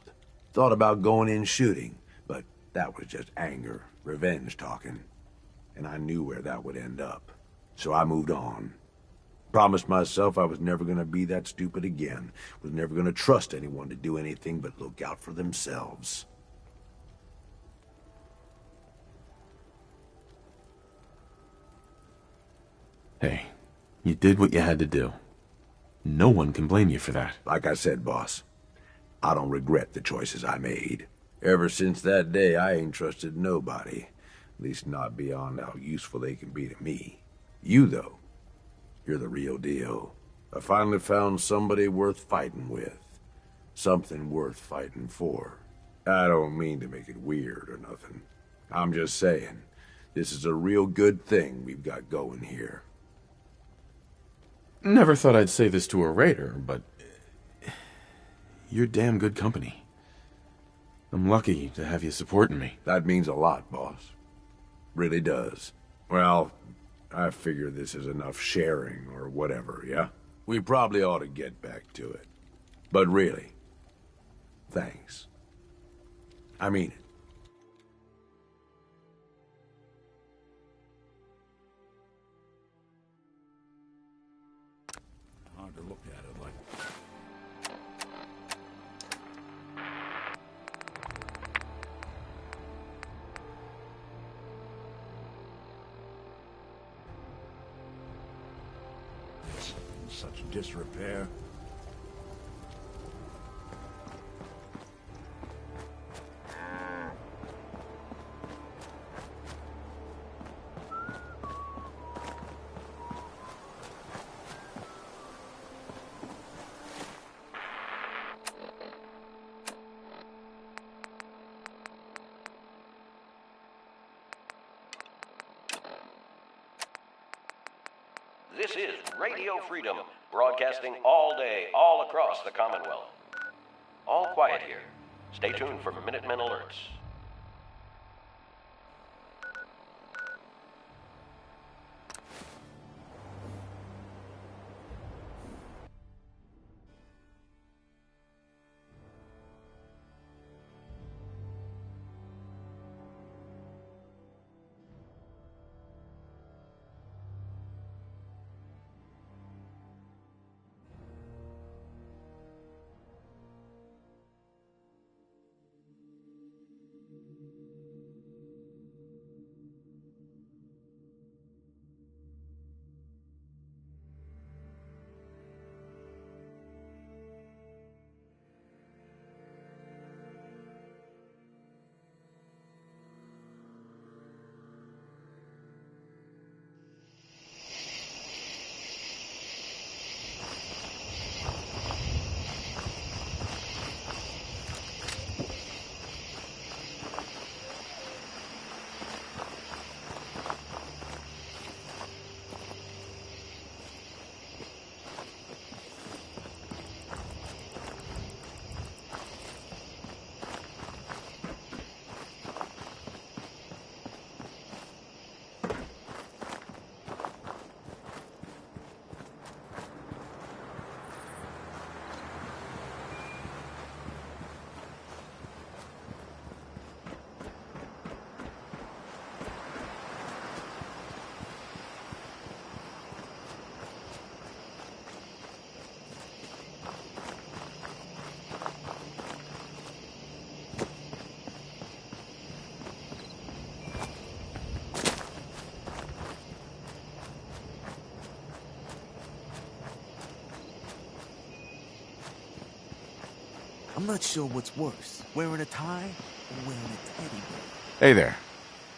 Thought about going in shooting, but that was just anger, revenge talking. And I knew where that would end up. So I moved on. Promised myself I was never gonna be that stupid again. Was never gonna trust anyone to do anything but look out for themselves. Hey, you did what you had to do. No one can blame you for that. Like I said, boss, I don't regret the choices I made. Ever since that day, I ain't trusted nobody. At least not beyond how useful they can be to me. You, though, you're the real deal. I finally found somebody worth fighting with. Something worth fighting for. I don't mean to make it weird or nothing. I'm just saying, this is a real good thing we've got going here. Never thought I'd say this to a raider, but you're damn good company. I'm lucky to have you supporting me. That means a lot, boss. Really does. Well, I figure this is enough sharing or whatever, yeah? We probably ought to get back to it. But really, thanks. I mean it. Hard to look at it like... Such disrepair. This is Radio Freedom, broadcasting all day, all across the Commonwealth. All quiet here. Stay tuned for Minutemen alerts. I'm not sure what's worse, wearing a tie or wearing a teddy bear. Hey there.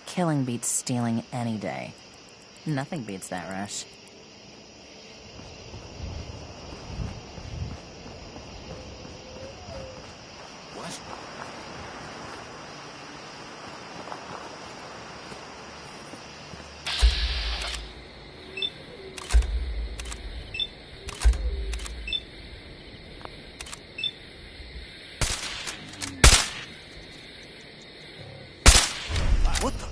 Killing beats stealing any day. Nothing beats that rush. What? What the?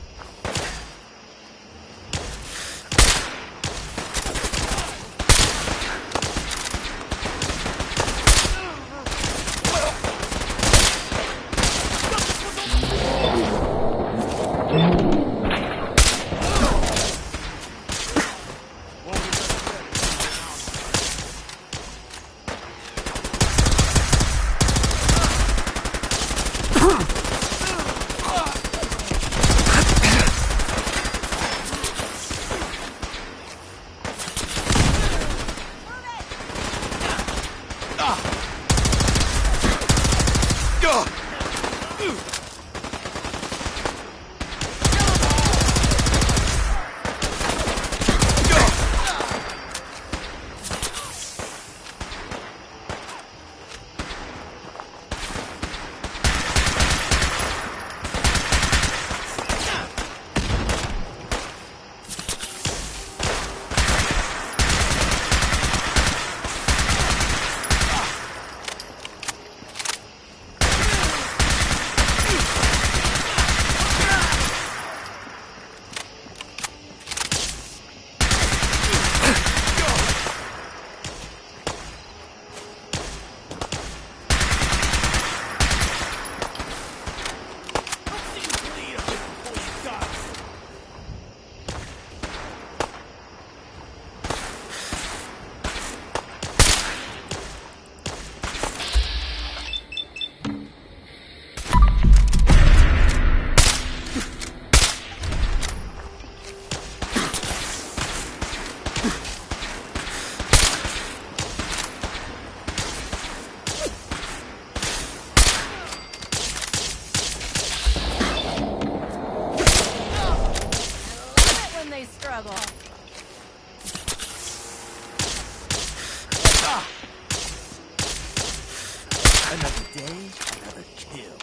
Another day, another kill.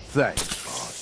Thanks, boss.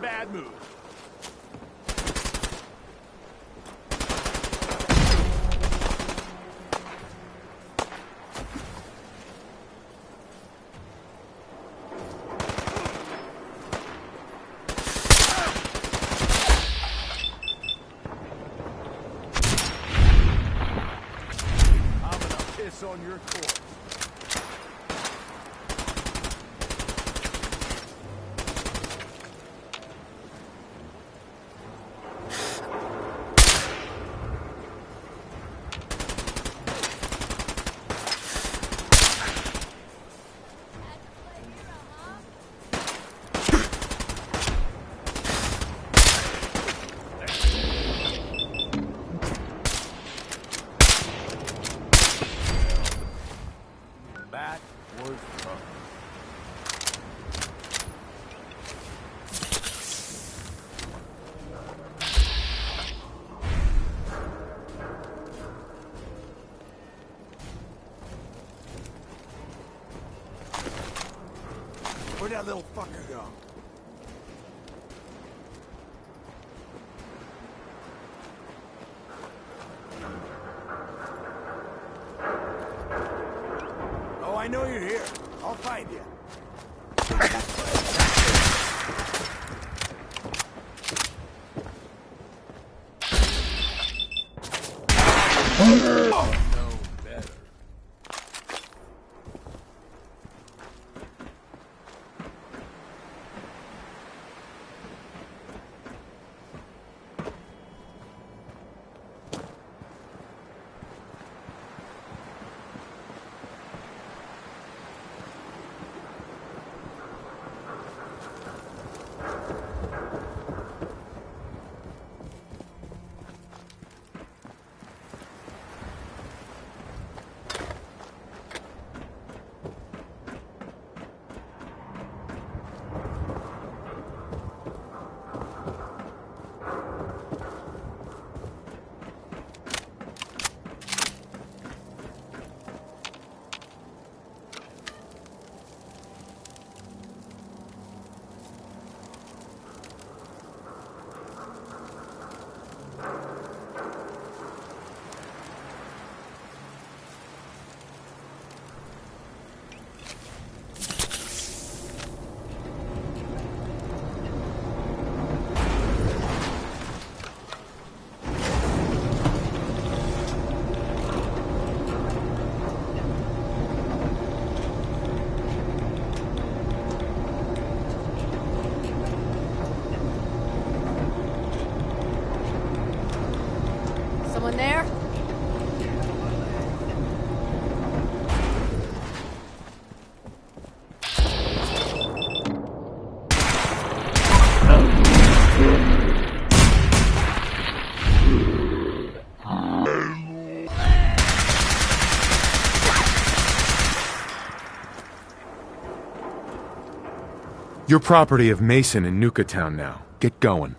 bad move. I'm gonna piss on your corpse. That was rough. Where'd that little fucker go? Oh, I know you're here. I'll find you. No better. Someone there? You're property of Mason in Nuka Town now. Get going.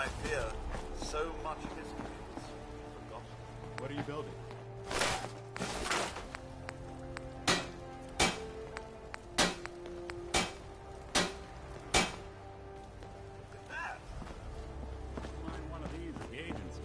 I fear so much history is forgotten. What are you building? One of these at the agency.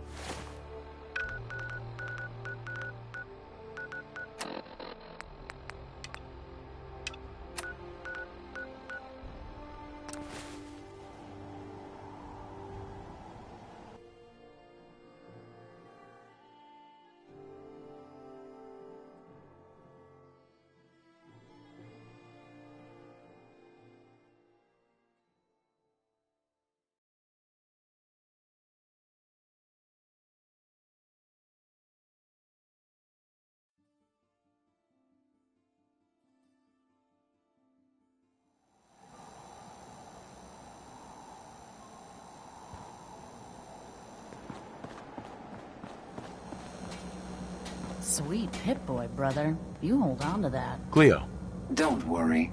Sweet Pip-Boy, brother. You hold on to that. Cleo. Don't worry.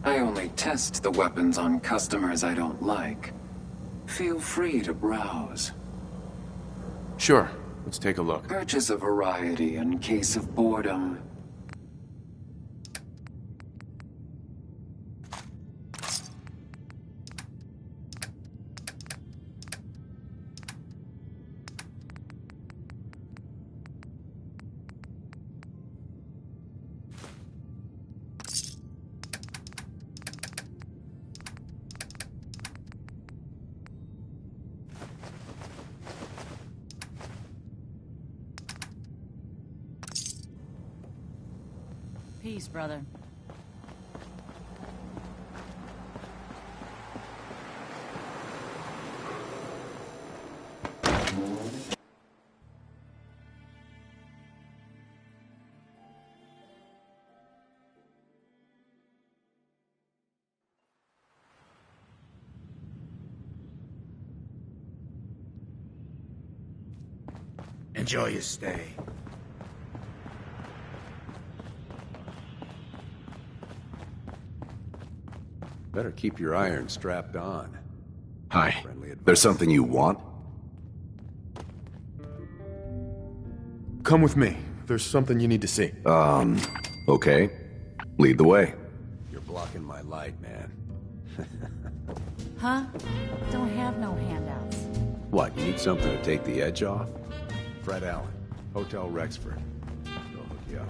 I only test the weapons on customers I don't like. Feel free to browse. Sure. Let's take a look. Purchase a variety in case of boredom. Peace, brother. Enjoy your stay. Better keep your iron strapped on. Hi. There's something you want? Come with me. There's something you need to see. Okay. Lead the way. You're blocking my light, man. Huh? Don't have no handouts. What, you need something to take the edge off? Fred Allen, Hotel Rexford. They'll hook you up.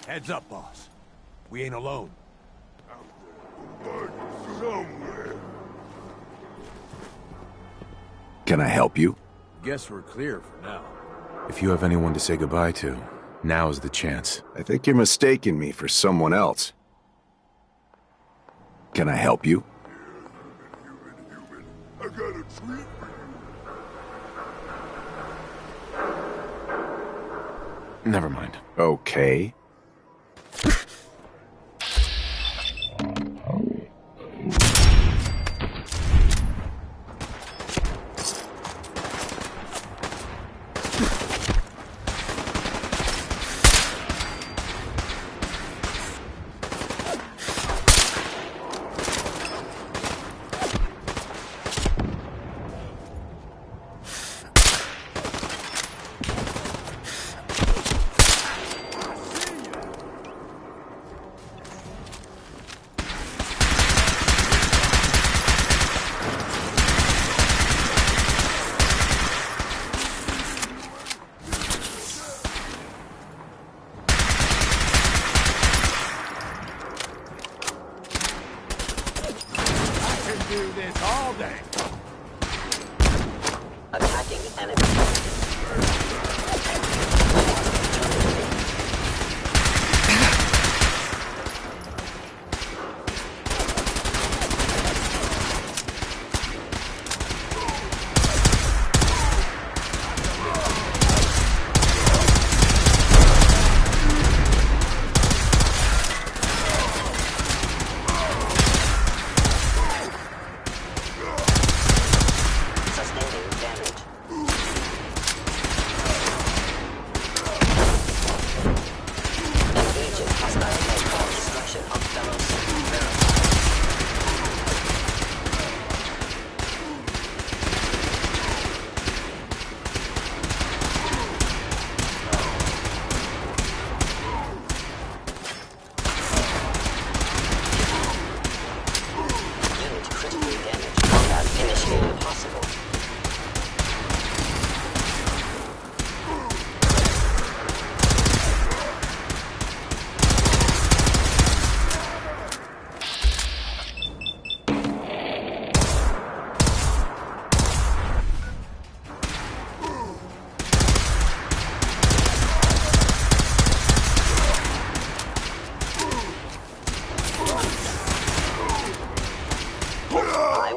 Heads up, boss. We ain't alone. Can I help you? Guess we're clear for now. If you have anyone to say goodbye to, Now's the chance. I think you're mistaking me for someone else. Can I help you? I got a treat for you. Never mind. Okay. Do this all day. Attacking enemy.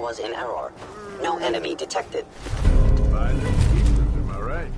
Was in error. No enemy detected. Am I right?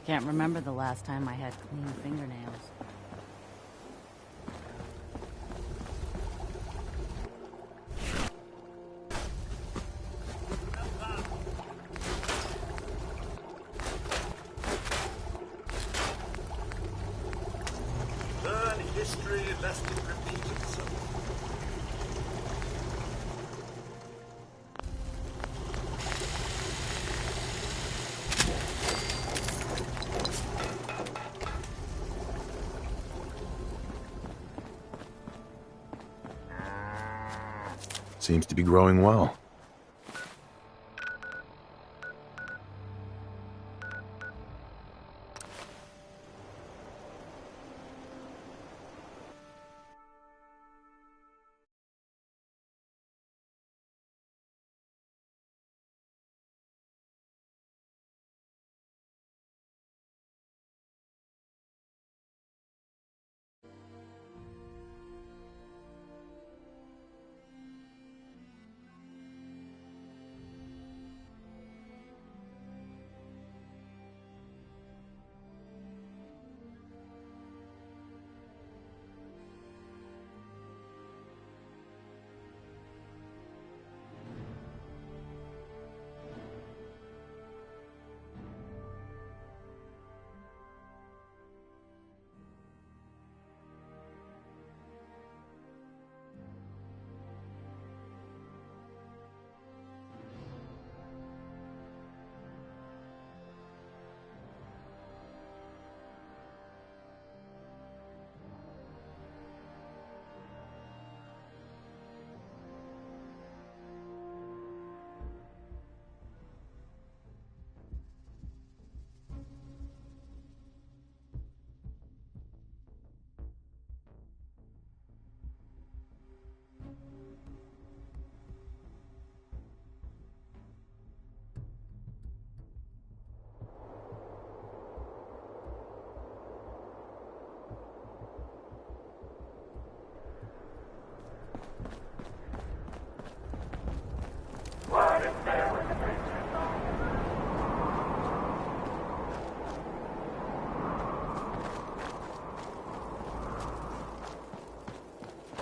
Can't remember the last time I had clean fingernails. Learn history lest it repeat itself. Seems to be growing well.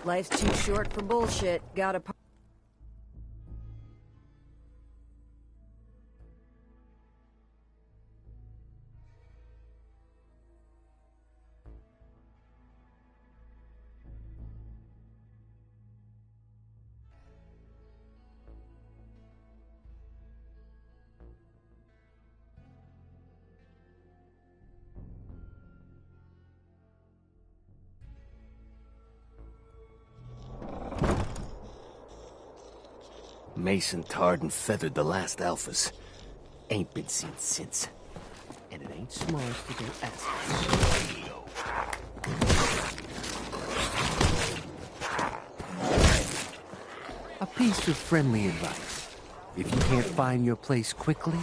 Life's too short for bullshit. Gotta... Mason tarred and feathered the last alphas. Ain't been seen since. And it ain't smart to go asking. A piece of friendly advice. If you can't find your place quickly,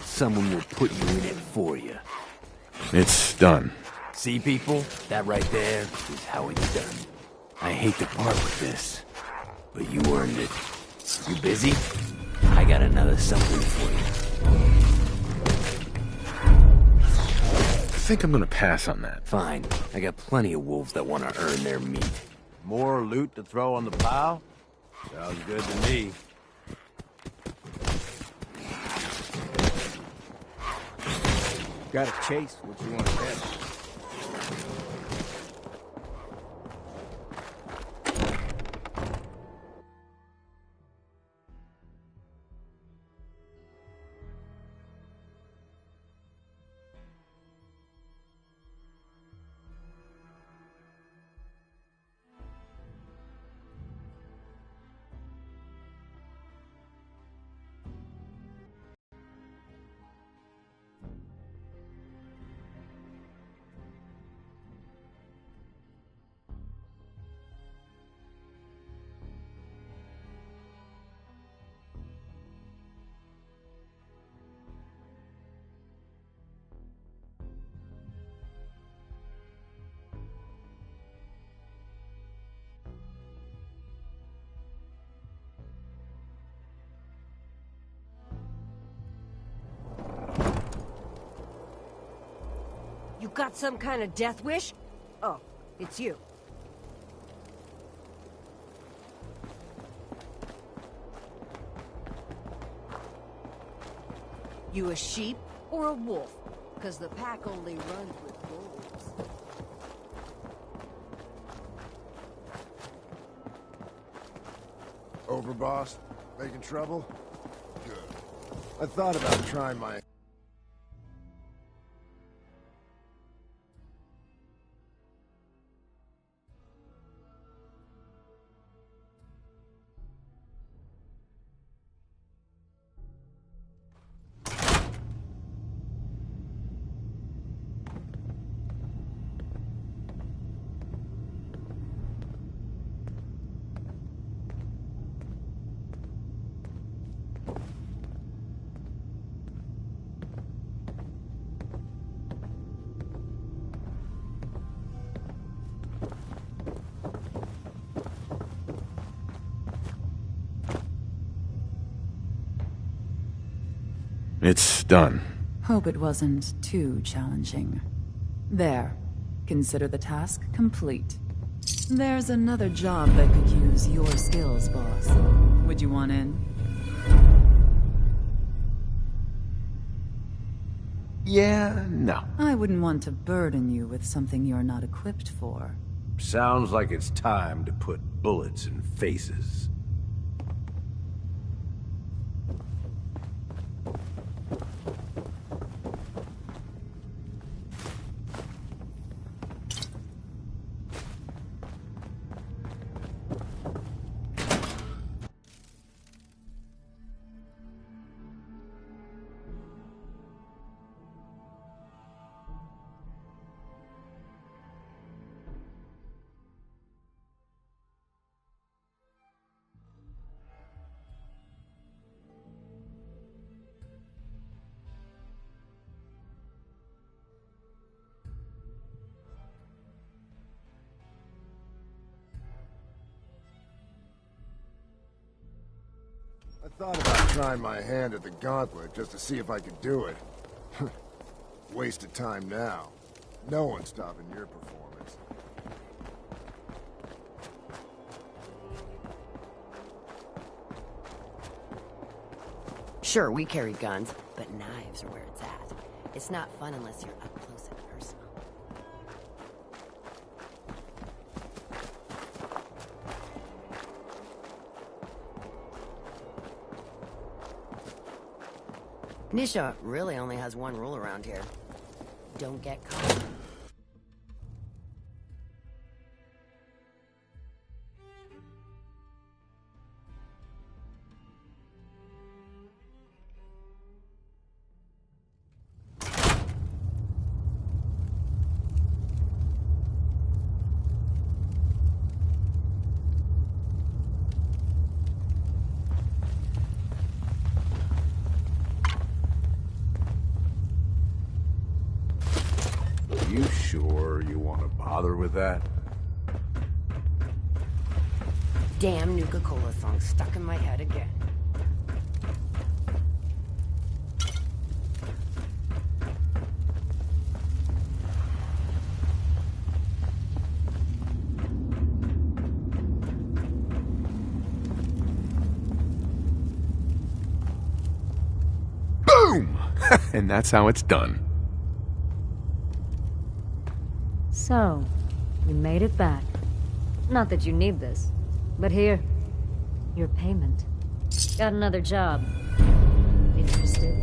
someone will put you in it for you. It's done. See, people? That right there is how it's done. I hate to part with this, but you earned it. You busy? I got another something for you. I think I'm gonna pass on that. Fine. I got plenty of wolves that want to earn their meat. More loot to throw on the pile? Sounds good to me. Gotta chase what you want to get. You got some kind of death wish? Oh, it's you. You a sheep or a wolf? Because the pack only runs with wolves. Over, boss? Making trouble? Good. I thought about trying my... It's done. Hope it wasn't too challenging. There. Consider the task complete. There's another job that could use your skills, boss. Would you want in? Yeah, no. I wouldn't want to burden you with something you're not equipped for. Sounds like it's time to put bullets in faces. I thought about trying my hand at the gauntlet just to see if I could do it. Waste of time now. No one's stopping your performance. Sure, we carry guns, but knives are where it's at. It's not fun unless you're up close and personal. Nisha really only has one rule around here. Don't get caught. You sure you want to bother with that? Damn Nuka-Cola song stuck in my head again. Boom! And that's how it's done. So, you made it back. Not that you need this, but here, your payment. Got another job. Interested?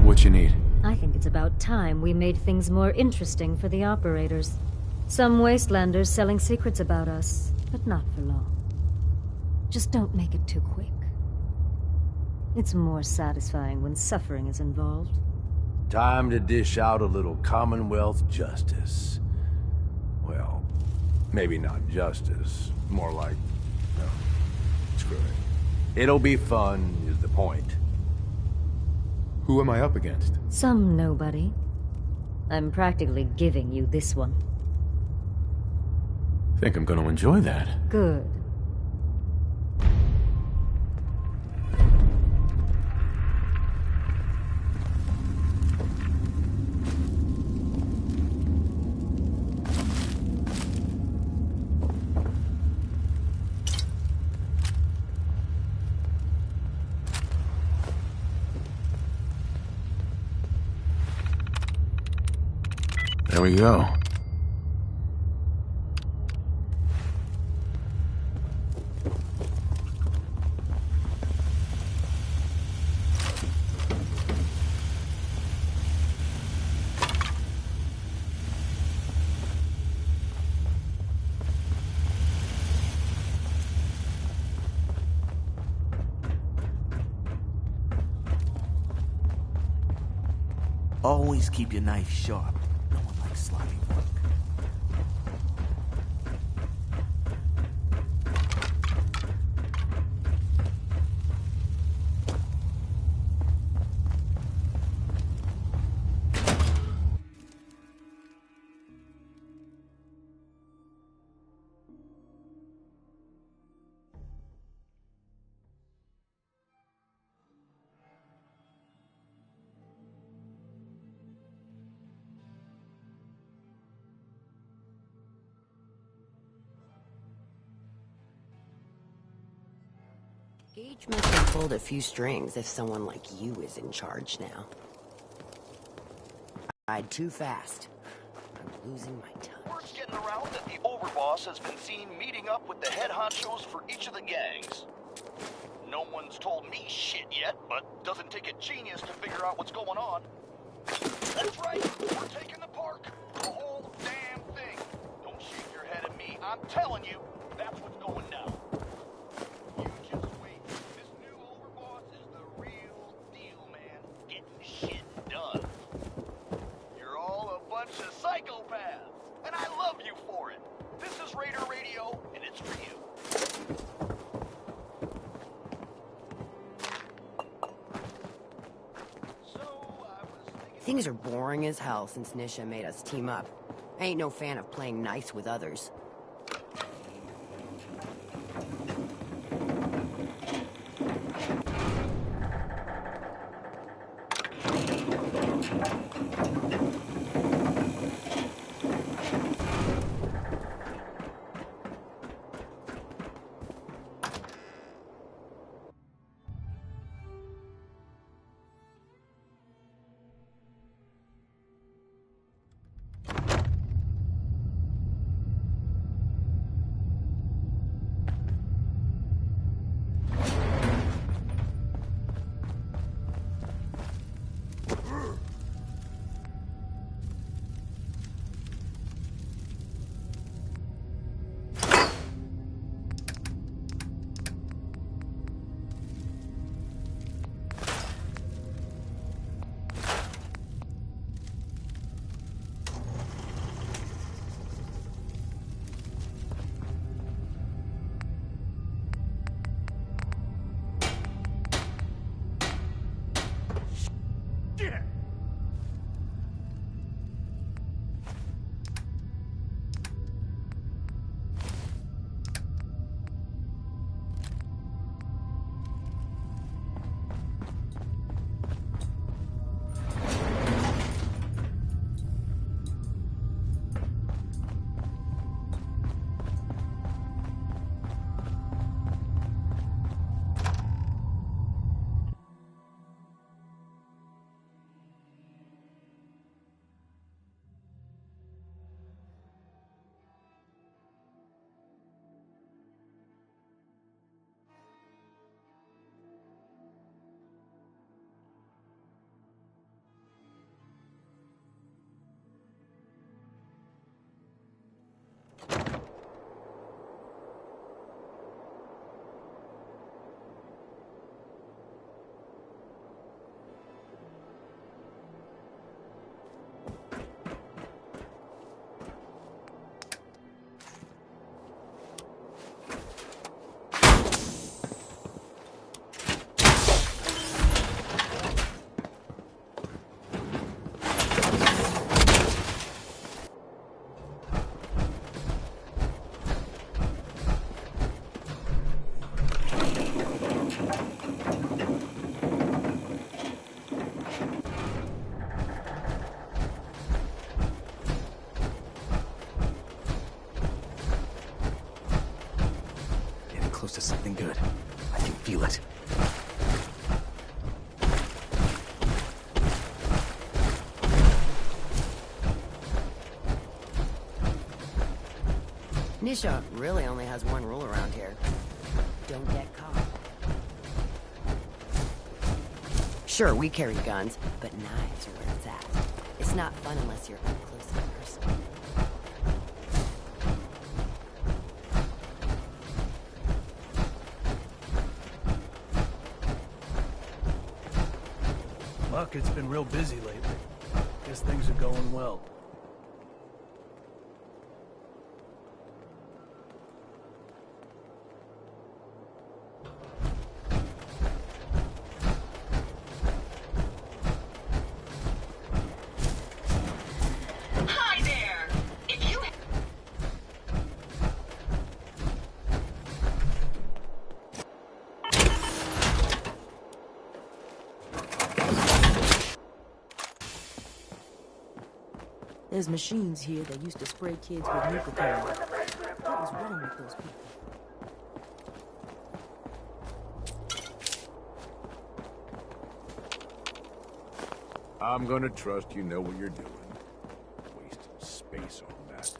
What you need? I think it's about time we made things more interesting for the operators. Some wastelanders selling secrets about us, but not for long. Just don't make it too quick. It's more satisfying when suffering is involved. Time to dish out a little Commonwealth justice. Well, maybe not justice. More like, no, screw it. It'll be fun, is the point. Who am I up against? Some nobody. I'm practically giving you this one. Think I'm gonna enjoy that. Good. There we go. Always keep your knife sharp. No one likes sloppy work. Gage must have pulled a few strings if someone like you is in charge now. I'd too fast. I'm losing my touch. Word's getting around that the overboss has been seen meeting up with the head honchos for each of the gangs. No one's told me shit yet, but doesn't take a genius to figure out what's going on. That's right, we're taking the park. The whole damn thing. Don't shake your head at me. I'm telling you, that's what's going down. You just wait. This new overboss is the real deal, man. Getting shit done. You're all a bunch of psychopaths, and I love you for it. This is Raider Radio, and it's for you. Things are boring as hell since Nisha made us team up. I ain't no fan of playing nice with others. close to something good. I can feel it. Nisha really only has one rule around here. Don't get caught. Sure, we carry guns, but knives are where it's at. It's not fun unless you're up close and personal. Market's been real busy lately. Guess things are going well. Hi there! If you... There's machines here that used to spray kids with Nuka. What was wrong with those people? I'm gonna trust you know what you're doing. Wasting space on that.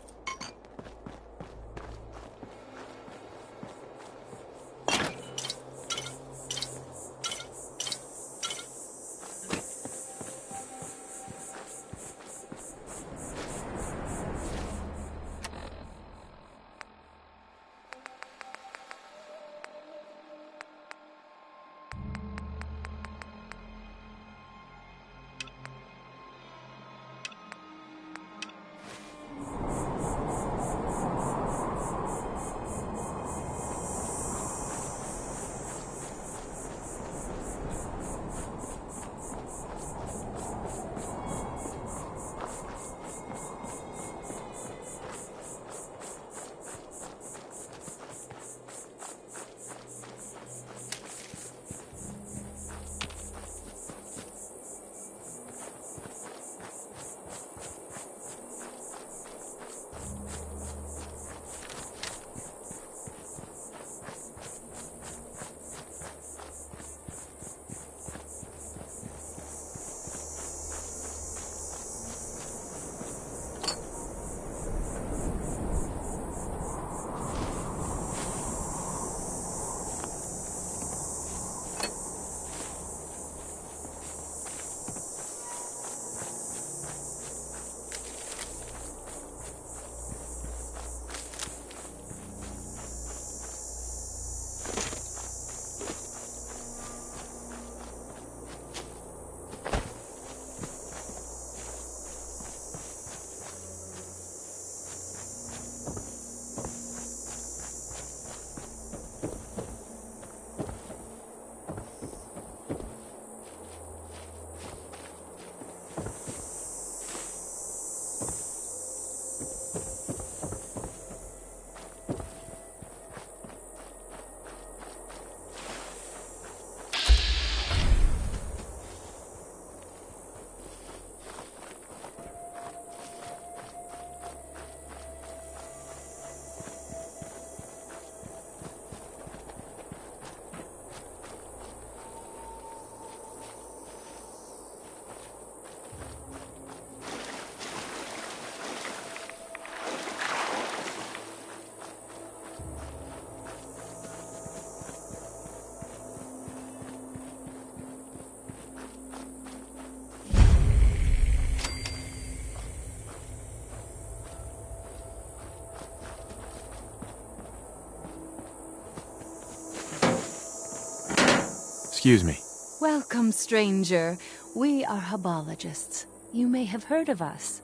Excuse me. Welcome, stranger. We are Hubologists. You may have heard of us.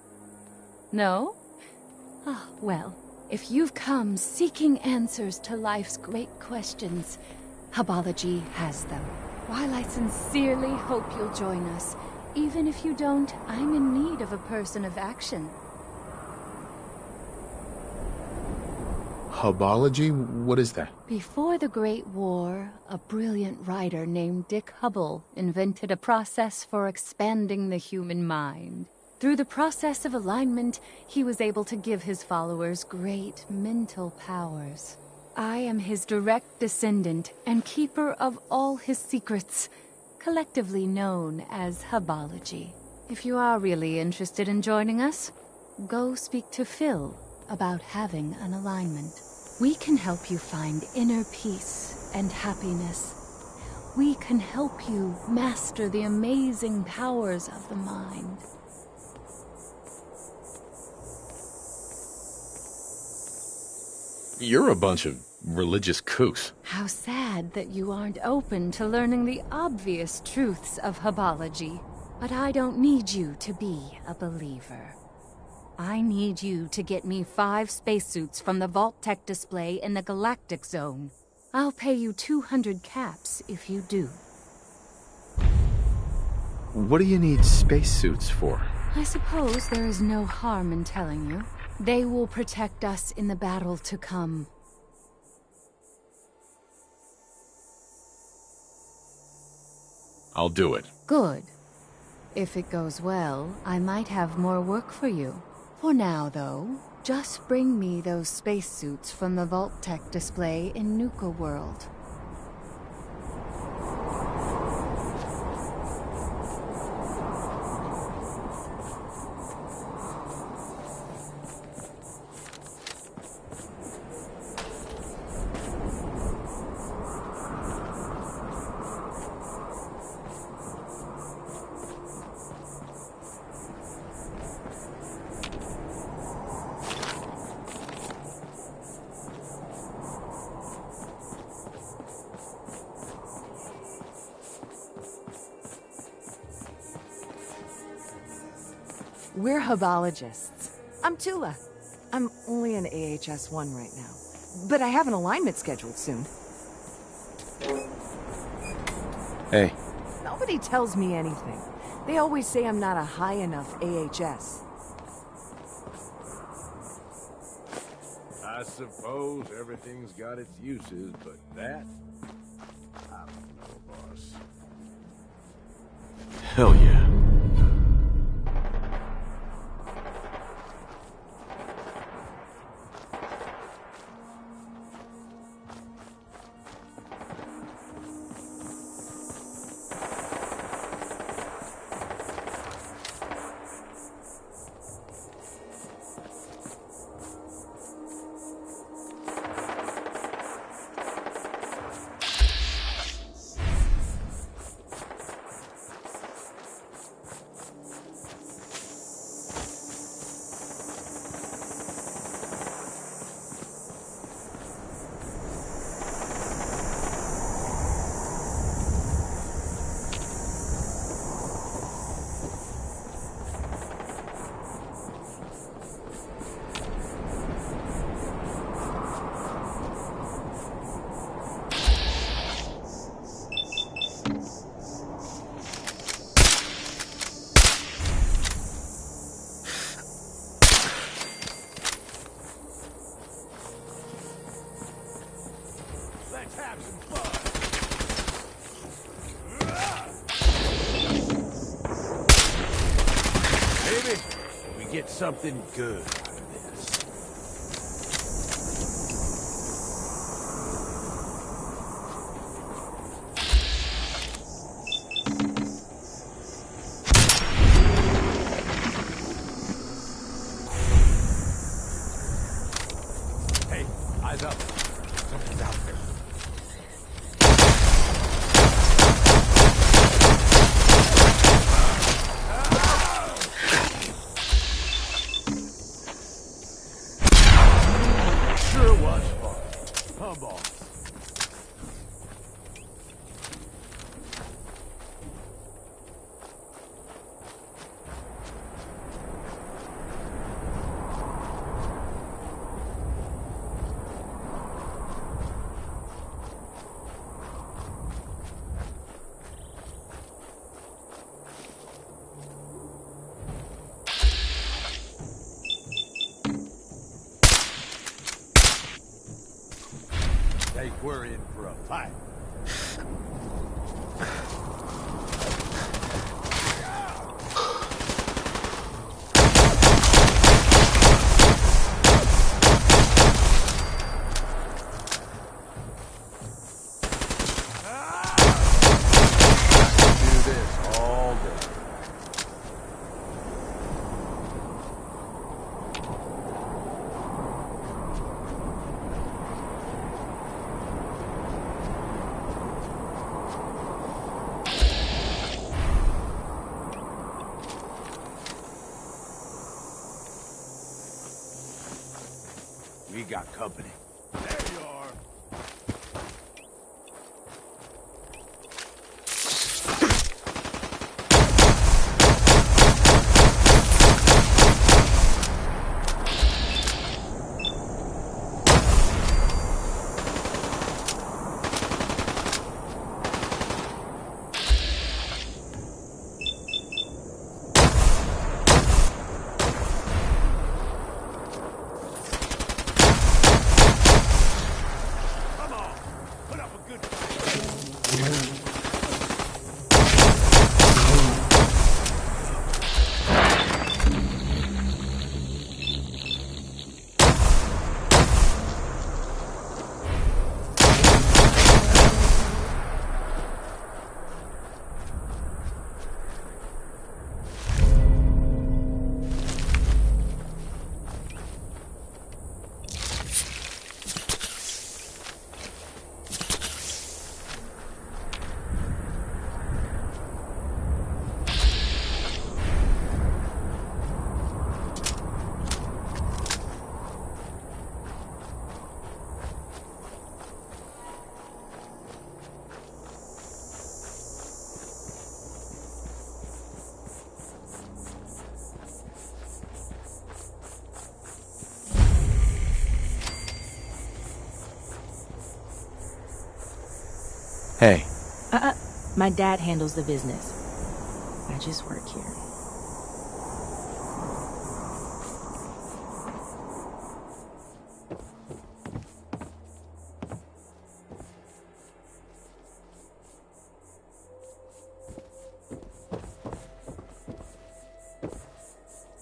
No? Ah, well, if you've come seeking answers to life's great questions, Hubology has them. While I sincerely hope you'll join us, even if you don't, I'm in need of a person of action. Hubology? What is that? Before the Great War, a brilliant writer named Dick Hubble invented a process for expanding the human mind. Through the process of alignment, he was able to give his followers great mental powers. I am his direct descendant and keeper of all his secrets, collectively known as Habology. If you are really interested in joining us, go speak to Phil about having an alignment. We can help you find inner peace and happiness. We can help you master the amazing powers of the mind. You're a bunch of religious kooks. How sad that you aren't open to learning the obvious truths of Habology. But I don't need you to be a believer. I need you to get me 5 spacesuits from the Vault Tech display in the Galactic Zone. I'll pay you 200 caps if you do. What do you need spacesuits for? I suppose there is no harm in telling you. They will protect us in the battle to come. I'll do it. Good. If it goes well, I might have more work for you. For now, though, just bring me those spacesuits from the Vault Tech display in Nuka World. We're Habologists. I'm Tula. I'm only an AHS-1 right now. But I have an alignment scheduled soon. Hey. Nobody tells me anything. They always say I'm not a high enough AHS. I suppose everything's got its uses, but that... I don't know, boss. Hell yeah. Get something good out of this. Hey, eyes up. Something's out there. Think we're in for a fight. We got company. There you are. Hey. My dad handles the business. I just work here.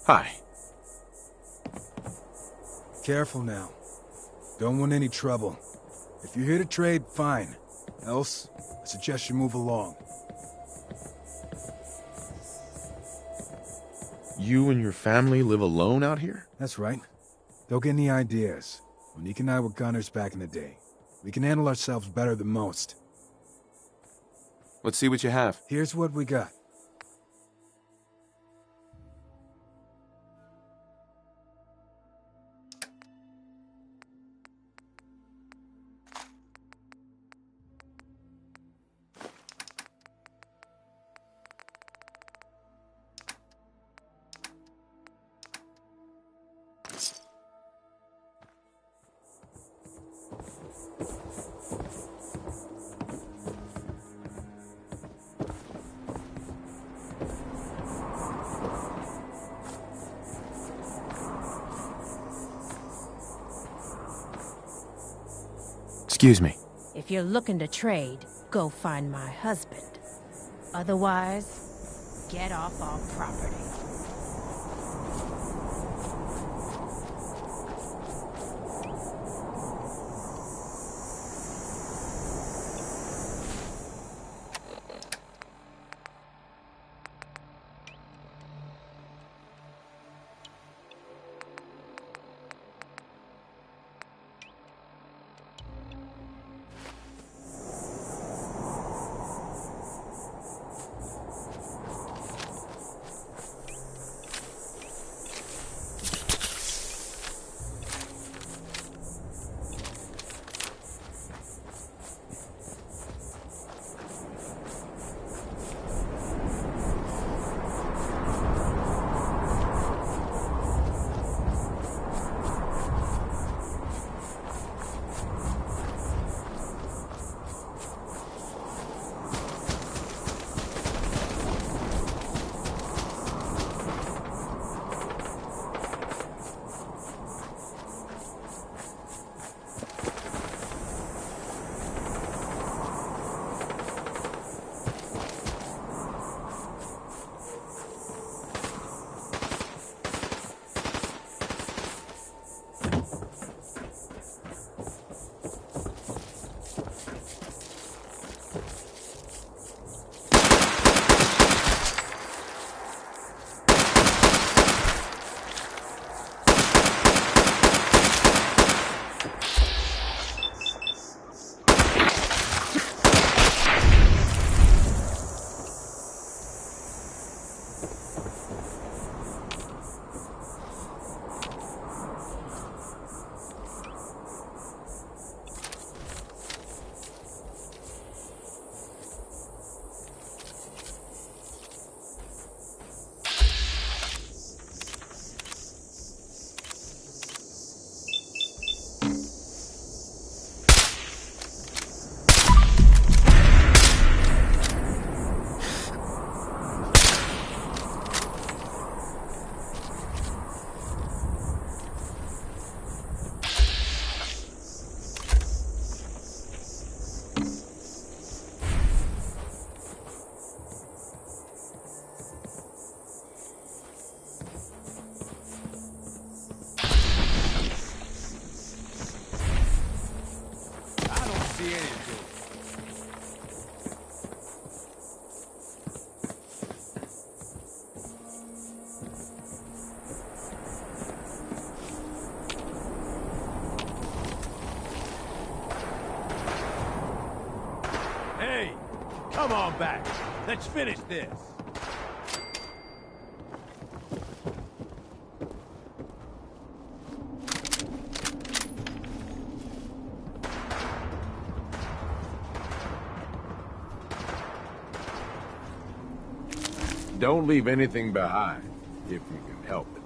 Hi. Careful now. Don't want any trouble. If you're here to trade, fine. Else, I suggest you move along. You and your family live alone out here? That's right. Don't get any ideas. Monique and I were gunners back in the day. We can handle ourselves better than most. Let's see what you have. Here's what we got. Excuse me. If you're looking to trade, go find my husband. Otherwise, get off our property. Come on back. Let's finish this. Don't leave anything behind, if you can help it.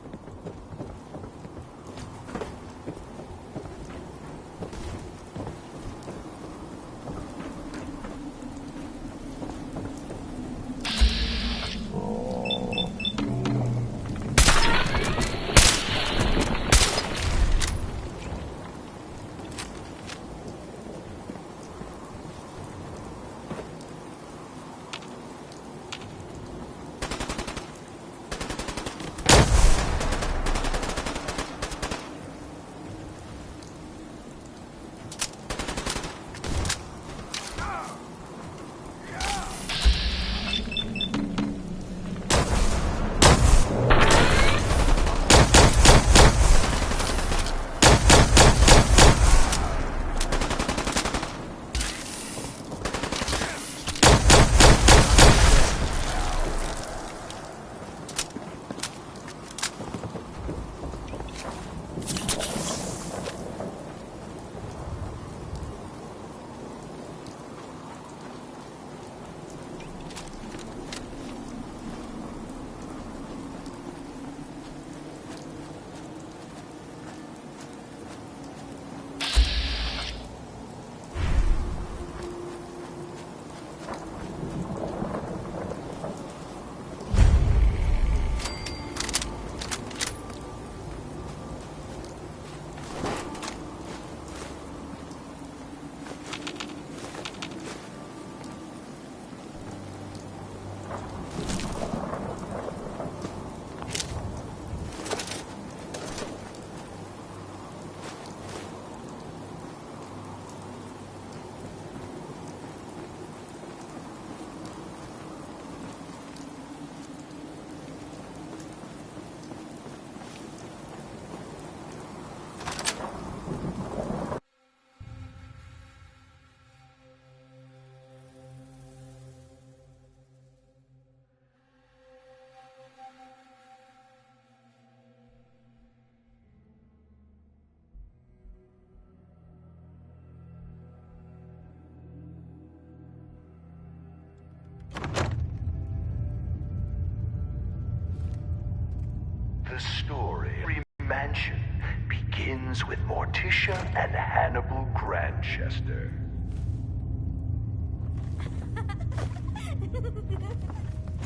The story Mansion begins with Morticia and Hannibal Grantchester.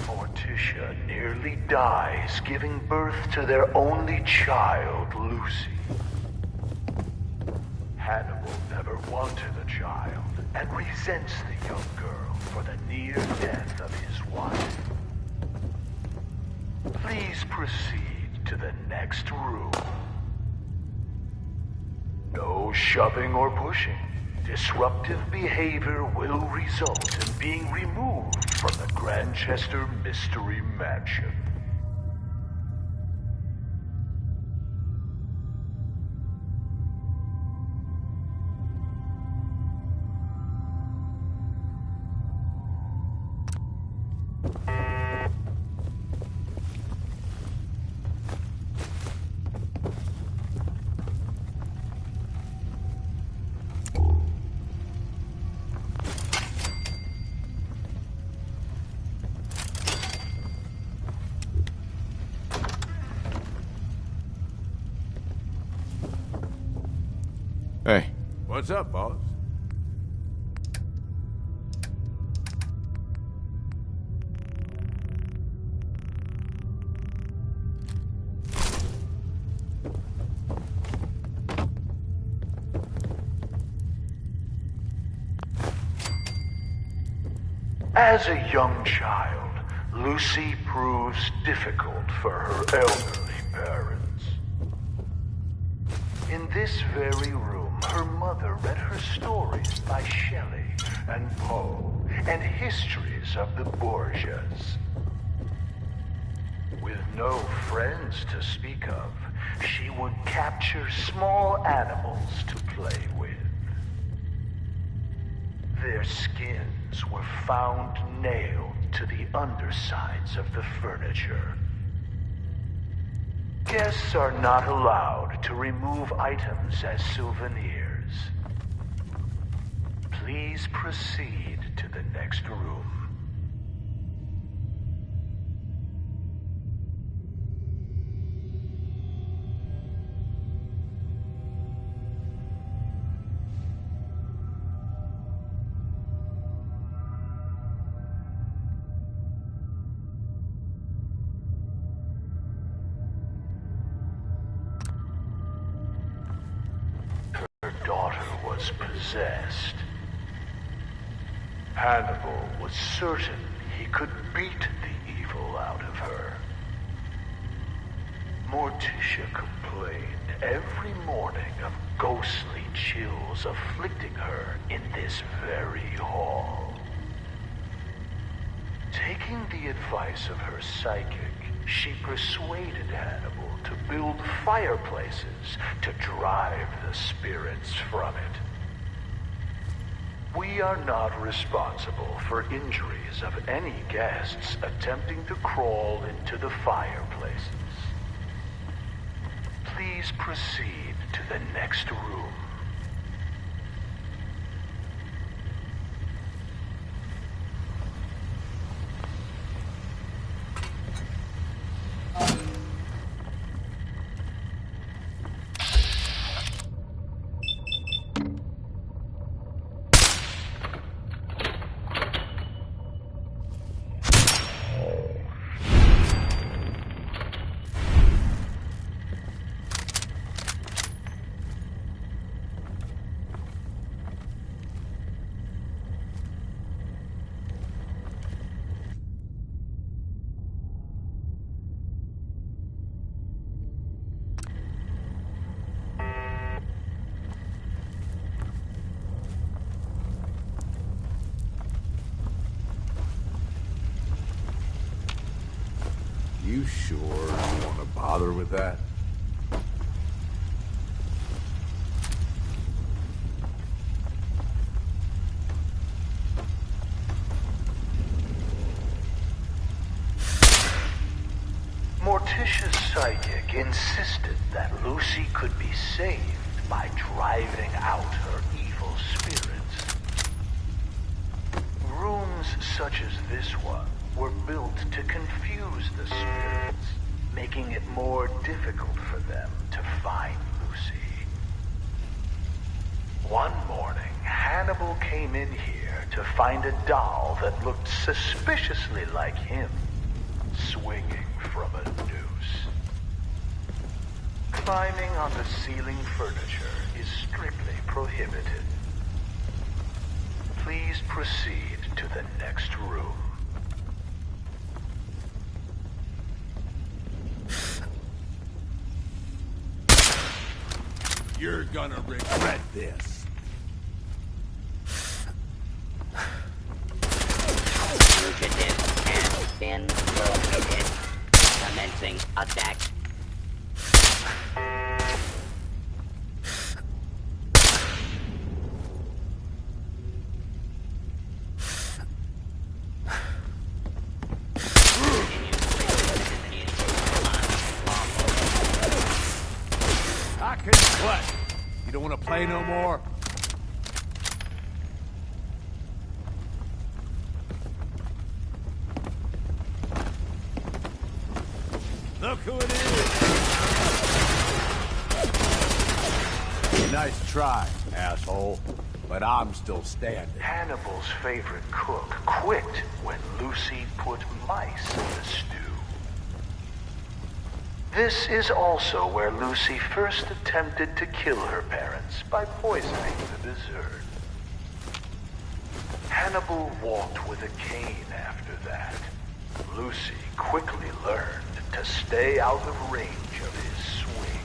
Morticia nearly dies giving birth to their only child, Lucy. Hannibal never wanted a child and resents the young girl for the near death of his wife. Please proceed to the next room. No shoving or pushing. Disruptive behavior will result in being removed from the Grantchester Mystery Mansion. Hey. What's up, boss? As a young child, Lucy proves difficult for her elderly parents. In this very room, her mother read her stories by Shelley and Poe and histories of the Borgias. With no friends to speak of, she would capture small animals to play with. Their skins were found nailed to the undersides of the furniture. Guests are not allowed to remove items as souvenirs. Please proceed to the next room. Her daughter was possessed. Hannibal was certain he could beat the evil out of her. Morticia complained every morning of ghostly chills afflicting her in this very hall. Taking the advice of her psychic, she persuaded Hannibal to build fireplaces to drive the spirits from it. We are not responsible for injuries of any guests attempting to crawl into the fireplaces. Please proceed to the next room. You sure you want to bother with that? Morticia's psychic insisted that Lucy could be saved by driving out her evil spirits. Rooms such as this one were built to confuse the spirits, making it more difficult for them to find Lucy. One morning, Hannibal came in here to find a doll that looked suspiciously like him, swinging from a noose. Climbing on the ceiling furniture is strictly prohibited. Please proceed to the next room. You're gonna regret this. Fugitive has been located. Commencing attack. I can what? You don't want to play no more? Look who it is! Nice try, asshole. But I'm still standing. Hannibal's favorite cook quit when Lucy put mice in the stew. This is also where Lucy first attempted to kill her parents by poisoning the dessert. Hannibal walked with a cane after that. Lucy quickly learned to stay out of range of his swing.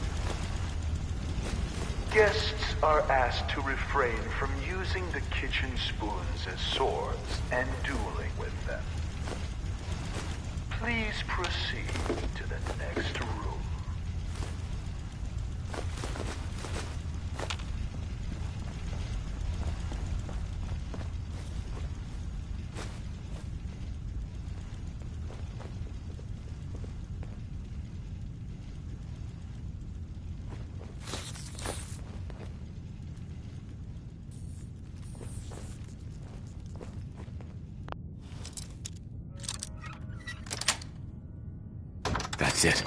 Guests are asked to refrain from using the kitchen spoons as swords and dueling with them. Please proceed to the next room. exit.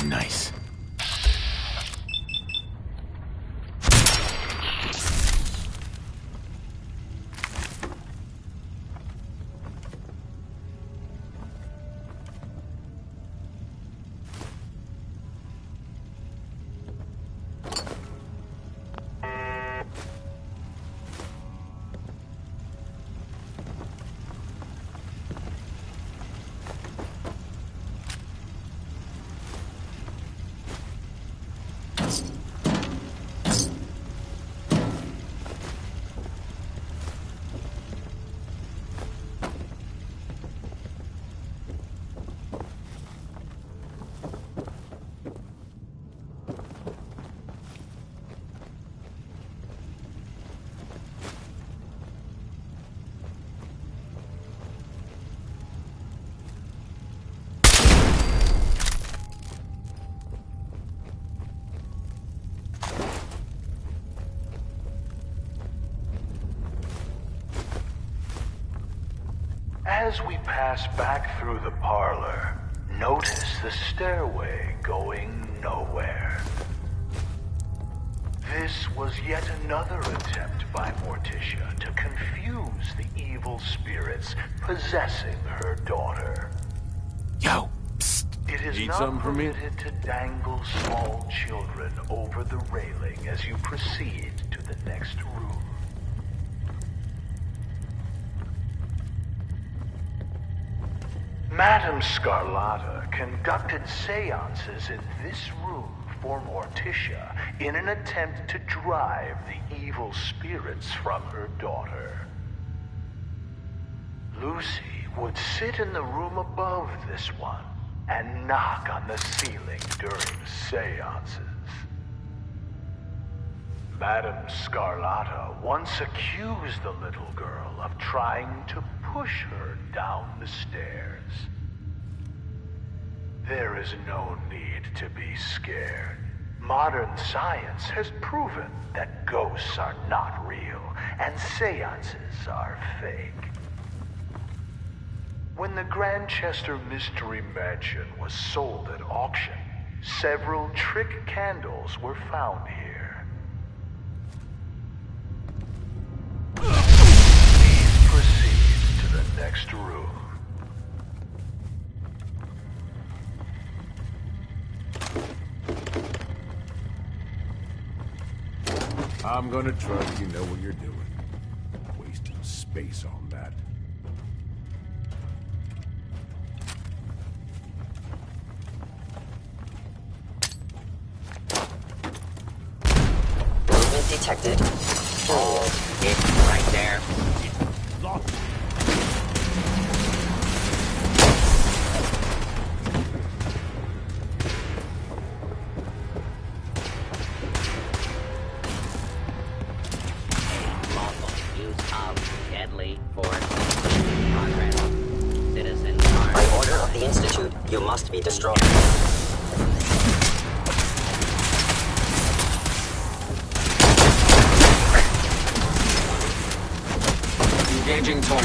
Nice. As we pass back through the parlor, notice the stairway going nowhere. This was yet another attempt by Morticia to confuse the evil spirits possessing her daughter. Yo, It is need not something from me? permitted to dangle small children over the railing as you proceed to the next room. Madame Scarlata conducted seances in this room for Morticia in an attempt to drive the evil spirits from her daughter. Lucy would sit in the room above this one and knock on the ceiling during seances. Madame Scarlata once accused the little girl of trying to push her down the stairs. There is no need to be scared. Modern science has proven that ghosts are not real and seances are fake. When the Grandchester Mystery Mansion was sold at auction, several trick candles were found here. Please proceed to the next room. I'm gonna trust you know what you're doing. Wasting space on that. Movement detected. It's right there. Locked. Lawful use of deadly force. Progress. Citizens are... By order of the Institute, you must be destroyed. Engaging Tom.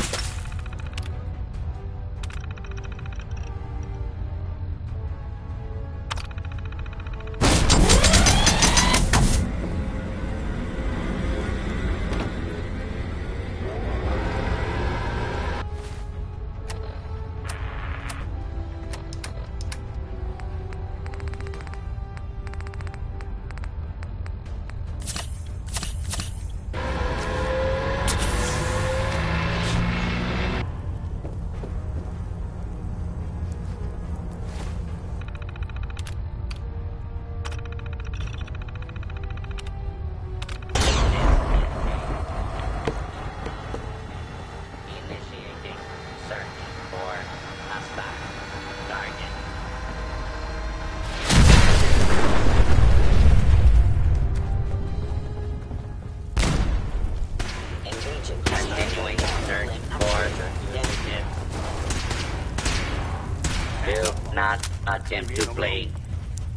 attempt to flee,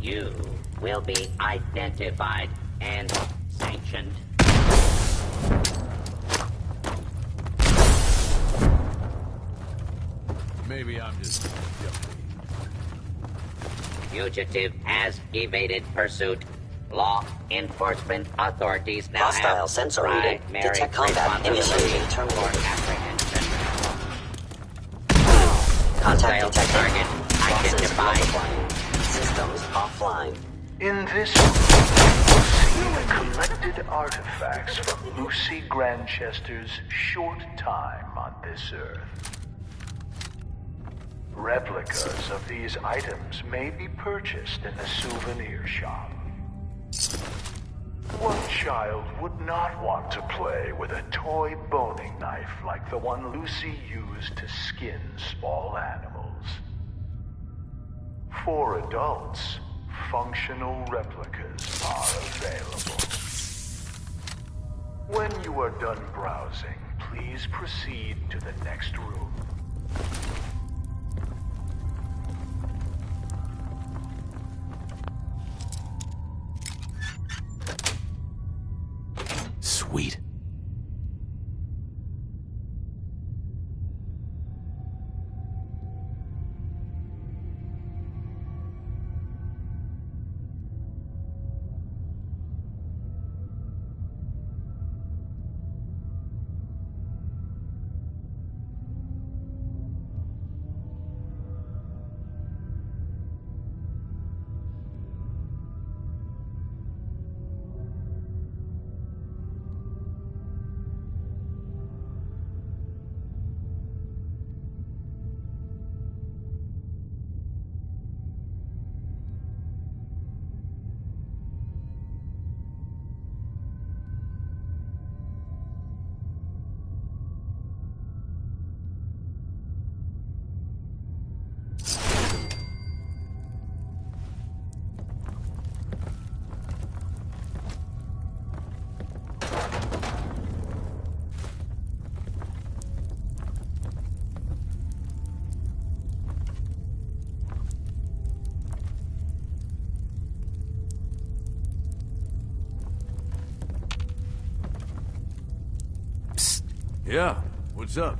you will be identified and sanctioned. Maybe I'm just guilty. Fugitive has evaded pursuit. Law enforcement authorities now Hostile have sensor reading. primary Detect combat. responsibility Initiating for terminating. apprehension. Contact Hostile detected. target Bosses identified. multiplying. Systems offline. In this room, you'll see the collected artifacts from Lucy Grantchester's short time on this earth. Replicas of these items may be purchased in the souvenir shop. What child would not want to play with a toy boning knife like the one Lucy used to skin small animals? For adults, functional replicas are available. When you are done browsing, please proceed to the next room. Sweet. Yeah, what's up?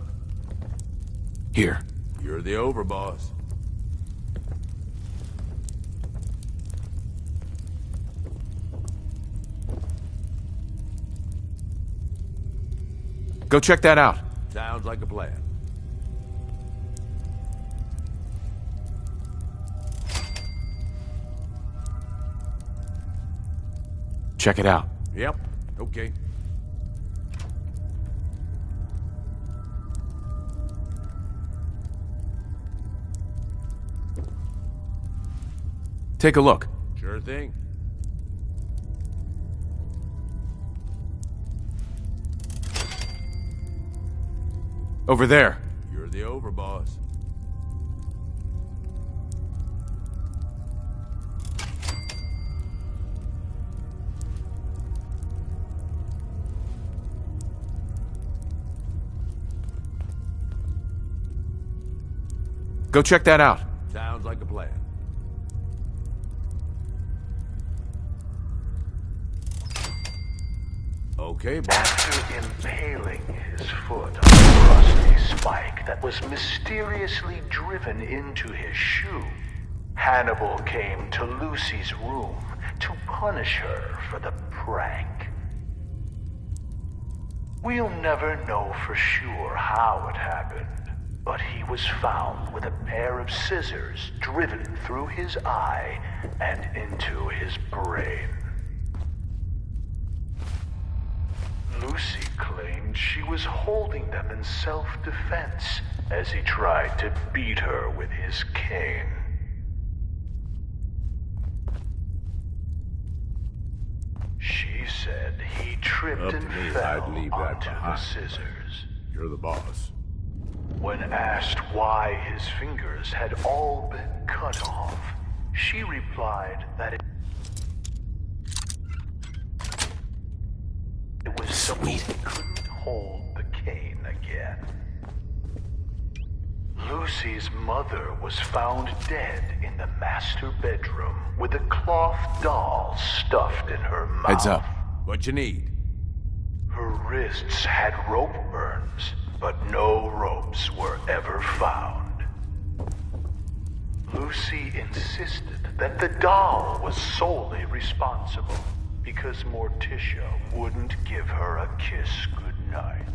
Here. You're the overboss. Go check that out. Sounds like a plan. Check it out. Yep, okay. Take a look. Sure thing. Over there. You're the overboss. Go check that out. Sounds like a plan. Okay, boss. After impaling his foot on a rusty spike that was mysteriously driven into his shoe, Hannibal came to Lucy's room to punish her for the prank. We'll never know for sure how it happened, but he was found with a pair of scissors driven through his eye and into his brain. Lucy claimed she was holding them in self-defense as he tried to beat her with his cane. She said he tripped Up to and me, fell I'd leave that onto the behind. scissors. You're the boss. When asked why his fingers had all been cut off, she replied that it was so he couldn't hold the cane again. Lucy's mother was found dead in the master bedroom with a cloth doll stuffed in her mouth. Heads up. What you need? Her wrists had rope burns, but no ropes were ever found. Lucy insisted that the doll was solely responsible because Morticia wouldn't give her a kiss goodnight.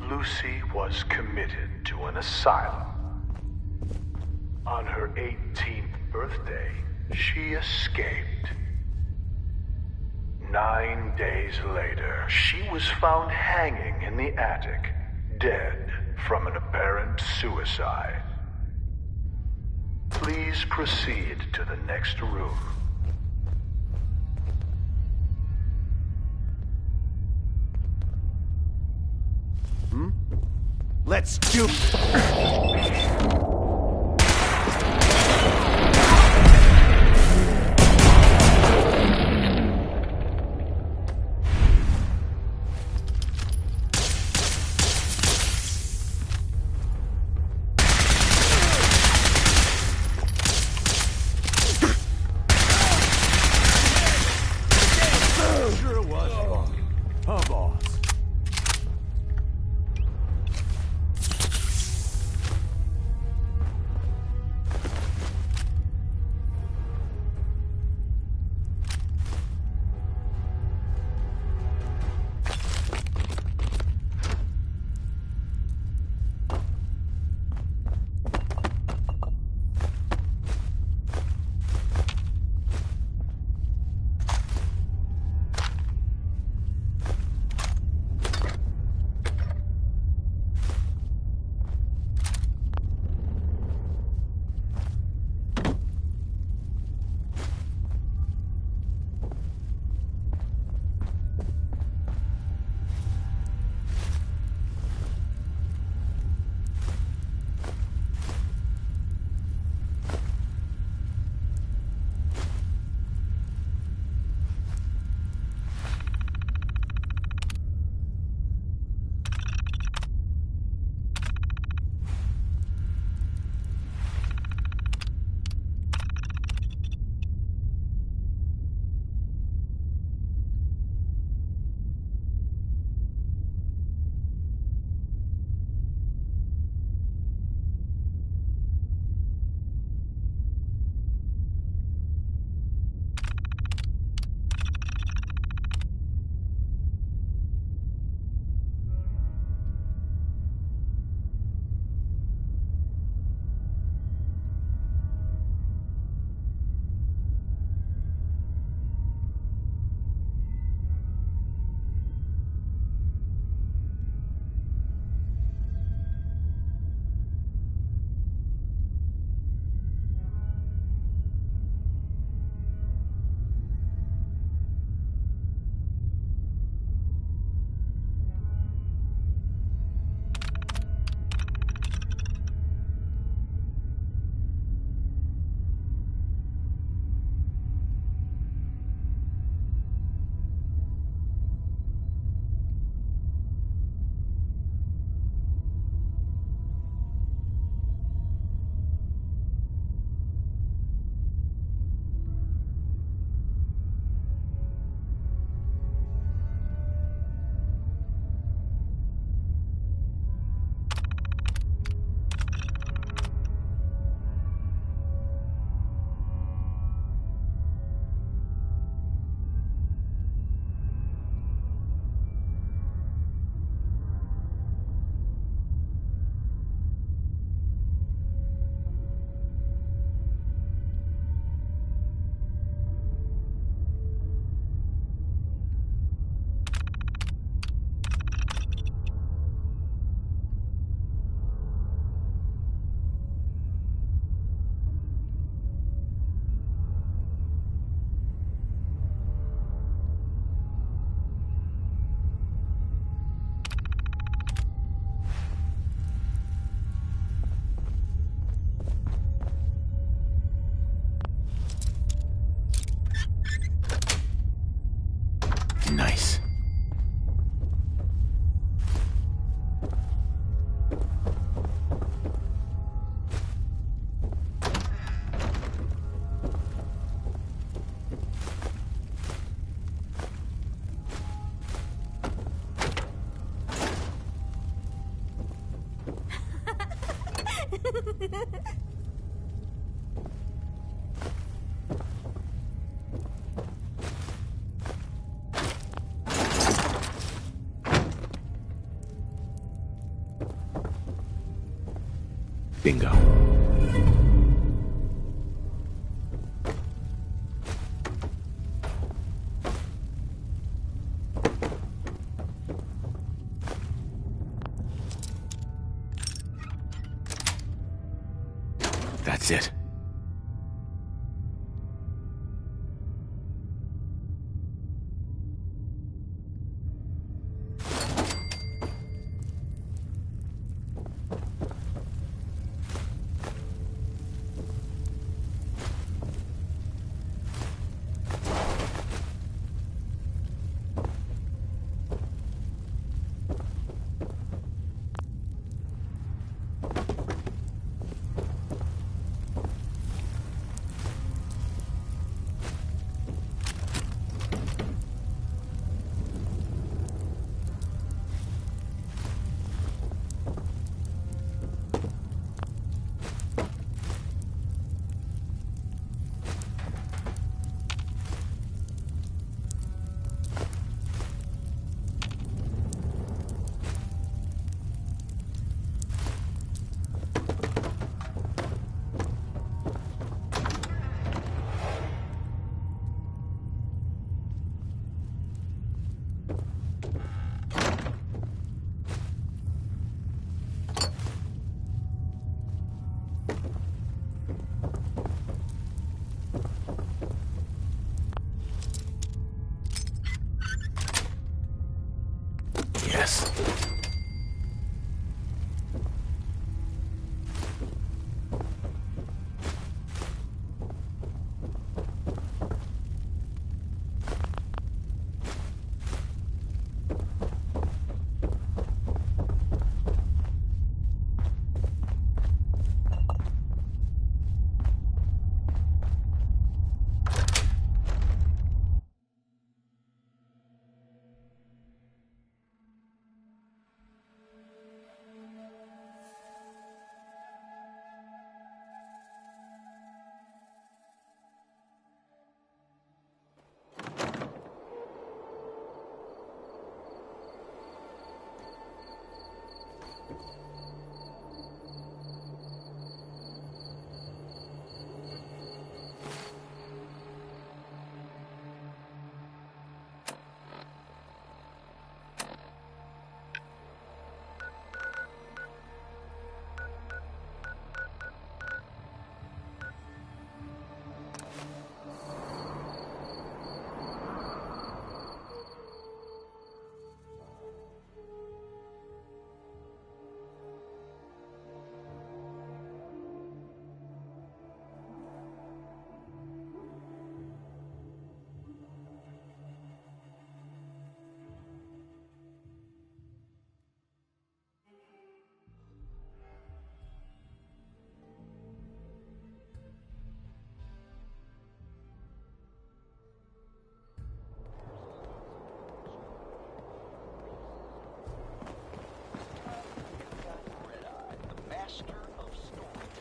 Lucy was committed to an asylum. On her 18th birthday, she escaped. 9 days later, she was found hanging in the attic, dead from an apparent suicide. Please proceed to the next room. Let's do... Sure was fun. Huh, boss? Nice. Bingo. That's it. Yes.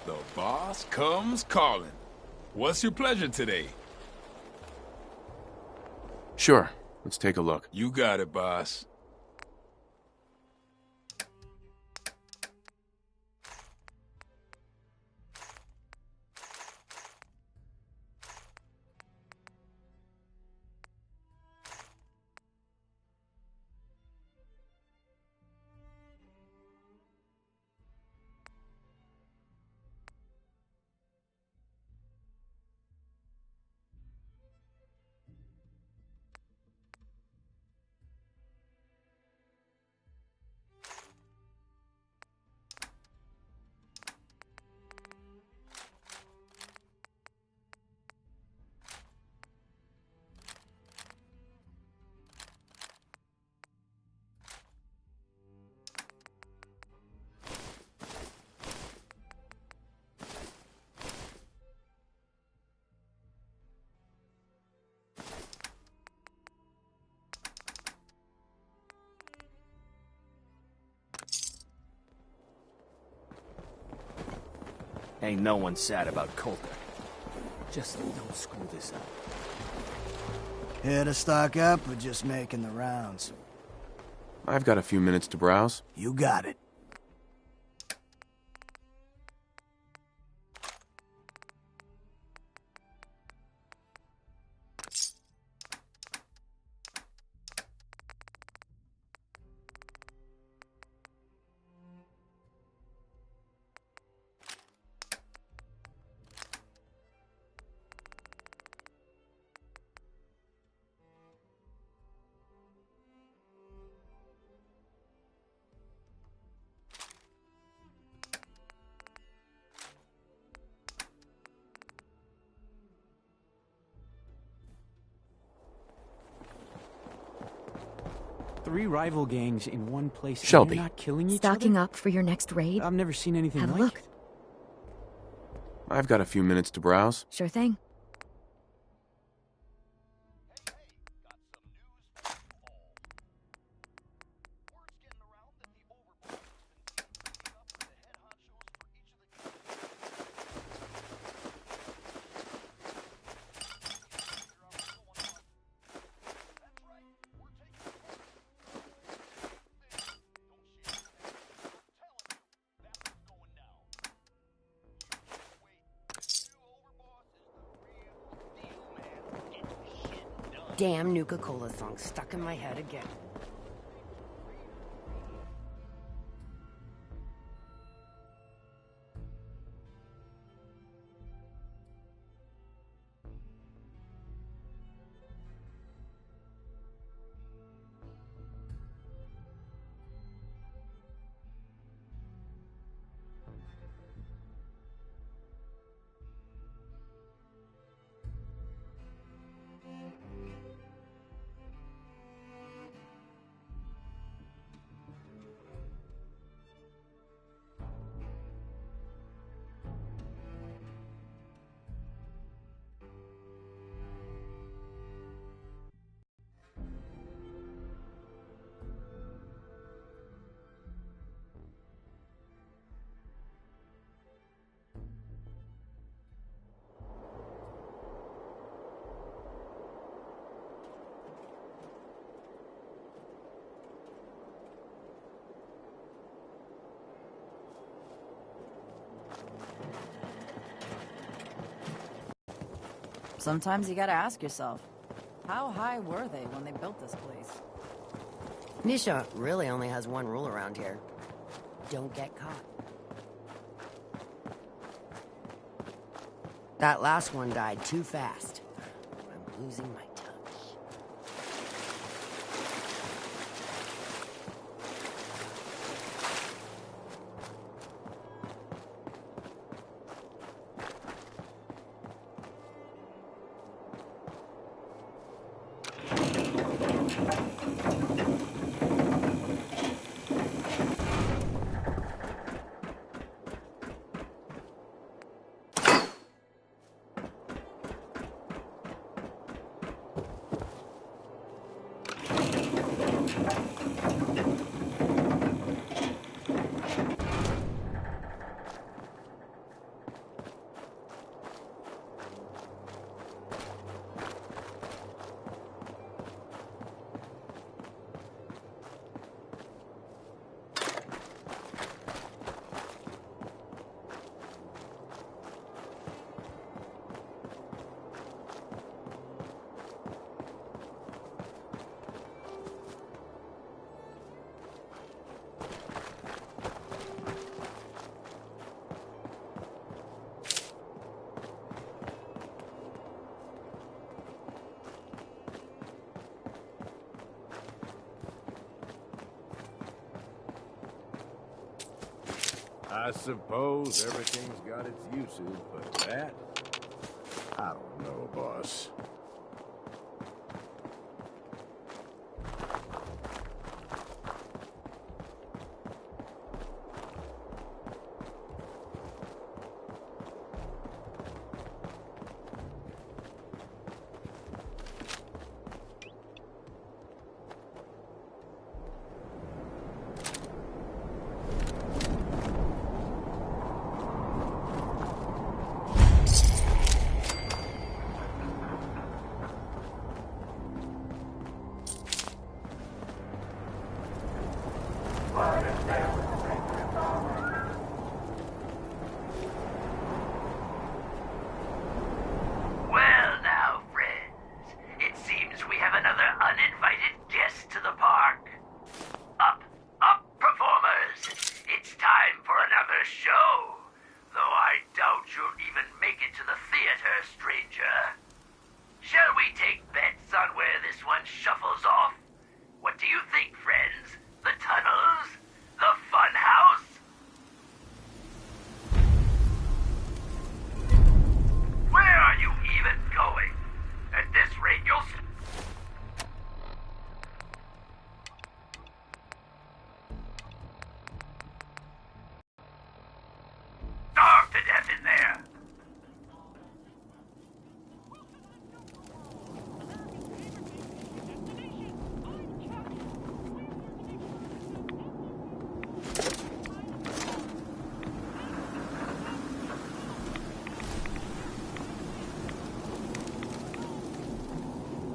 The boss comes calling. What's your pleasure today? Sure. Let's take a look. You got it, boss. Ain't no one sad about Coulter. Just don't screw this up. Here to stock up or just making the rounds? I've got a few minutes to browse. You got it. Three rival gangs in one place. Shelby. And they're not killing each Stocking other? up for your next raid? I've never seen anything Have a like look. it. I've got a few minutes to browse. Sure thing. Damn Nuka Cola song stuck in my head again. Sometimes you gotta ask yourself, how high were they when they built this place? Nisha really only has one rule around here. Don't get caught. That last one died too fast. I'm losing my touch. I suppose everything's got its uses, but that? I don't know, boss. one shuffles off. What do you think, friends? The tunnels? The fun house? Where are you even going? At this rate, you'll... starve to death in there!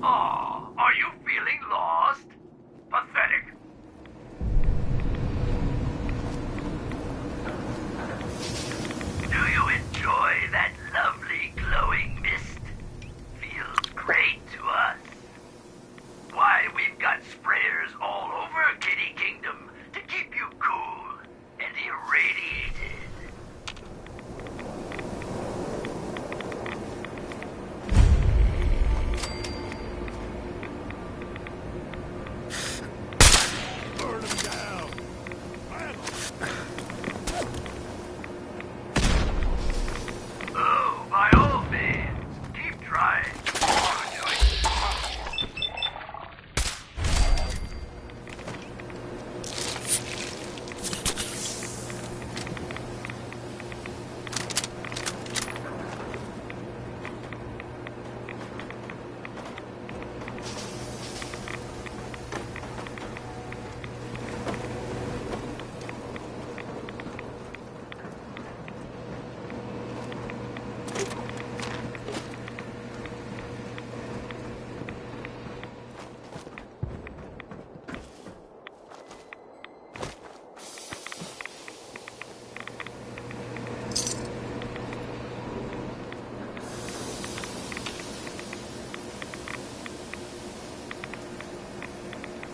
Aw, are you feeling lost? Pathetic. Do you enjoy that lovely glowing mist? Feels great to us. Why, we've got sprayers all over Kitty Kingdom to keep you cool and irradiated. Burn him down! Oh, by all means, keep trying.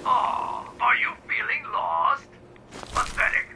Aw, are you feeling lost? Pathetic.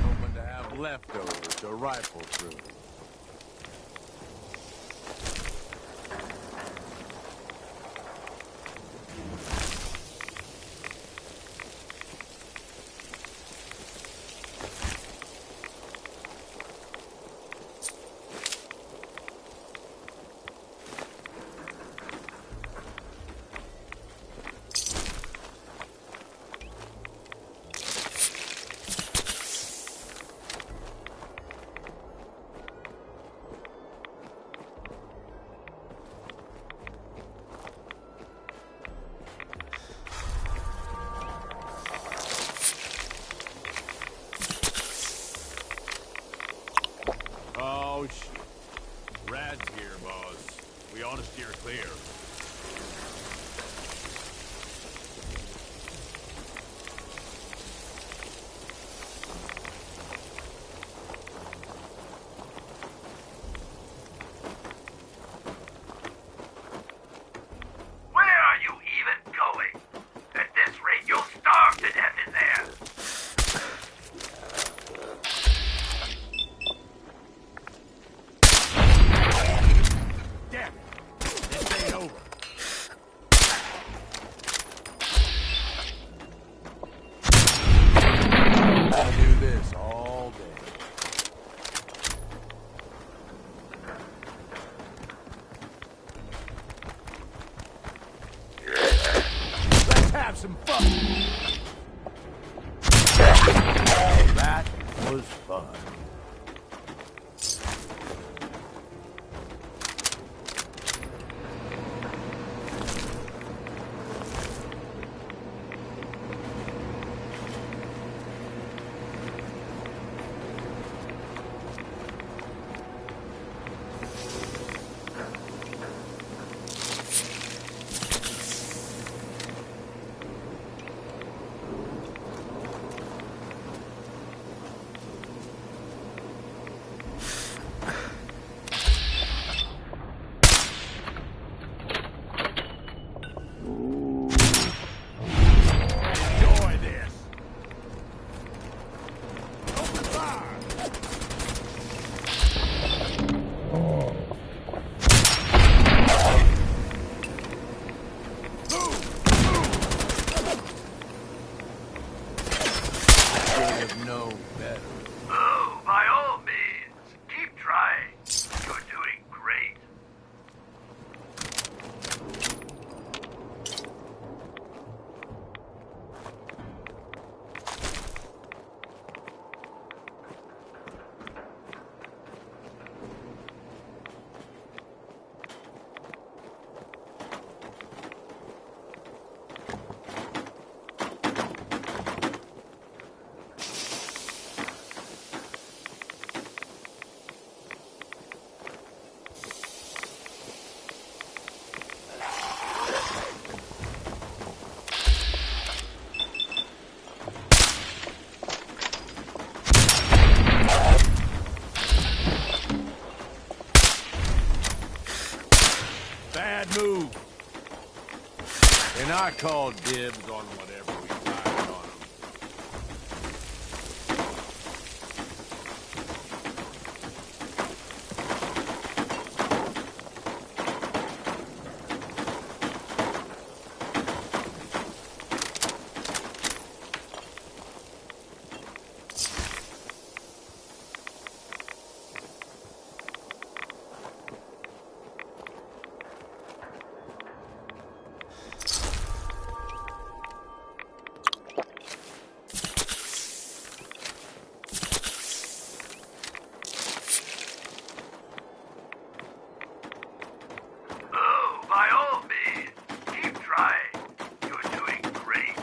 Hoping to have leftovers to rifle through. Oh, shit. Rad's here, boss. We ought to steer clear. Where are you even going? At this rate, you'll starve to death in there. Damn it! This ain't over. some fun. That was fun. Oh, by all means, keep trying. You're doing great. Bad move. And I call dibs on whatever we find on them. Oh, by all means, keep trying. You're doing great.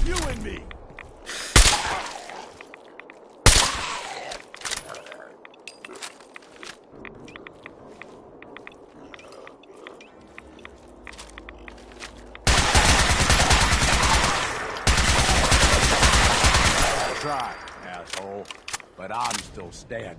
You and me. Try, asshole. But I'm still standing.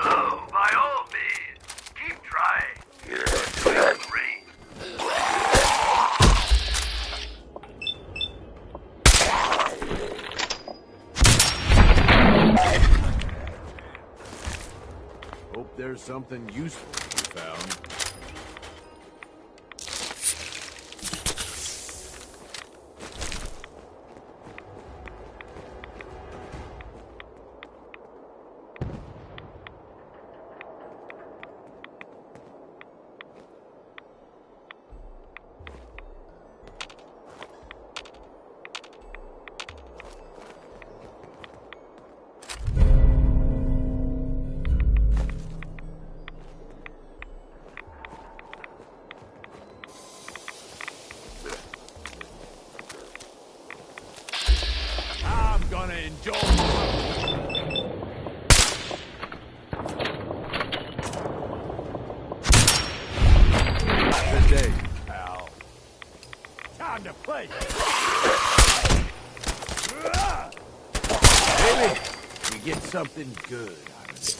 Oh, by all means, keep trying. You're doing great. Hope there's something useful to be found. something good out of this.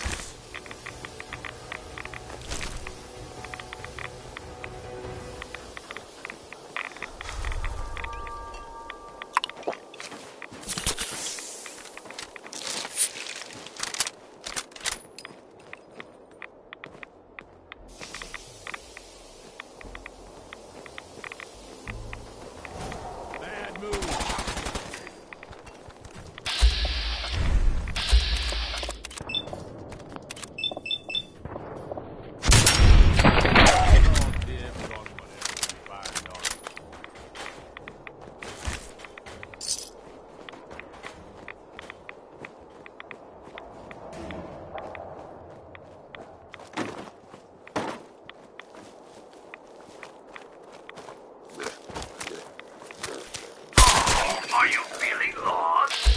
Are you feeling lost?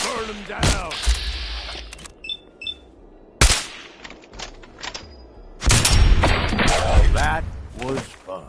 Burn them down! Well, that was fun.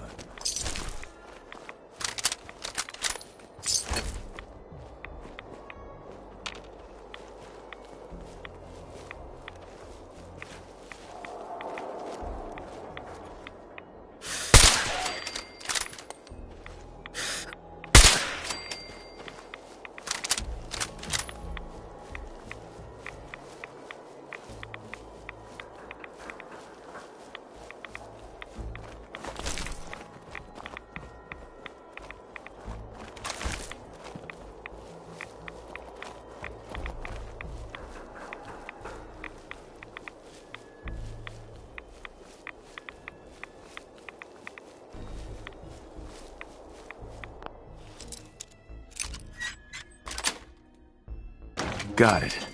Got it.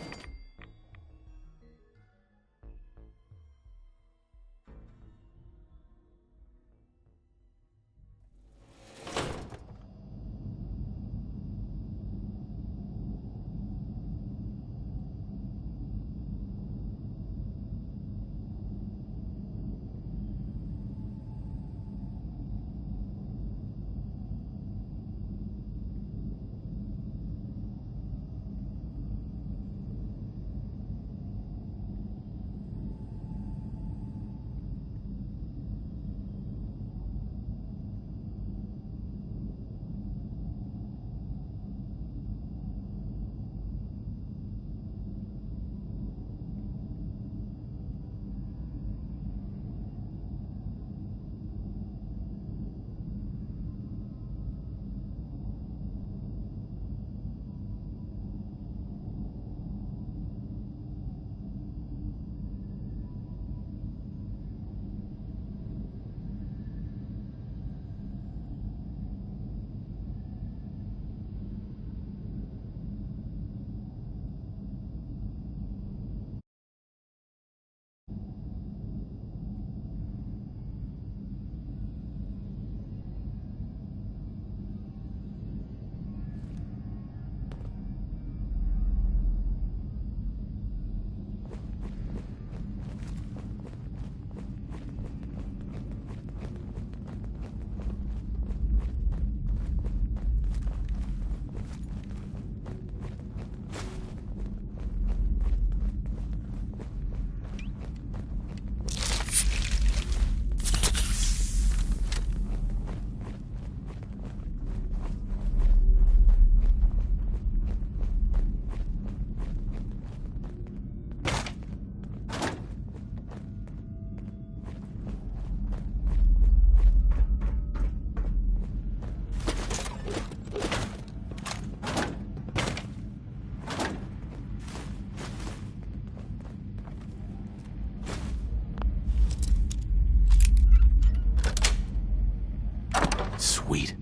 Sweet.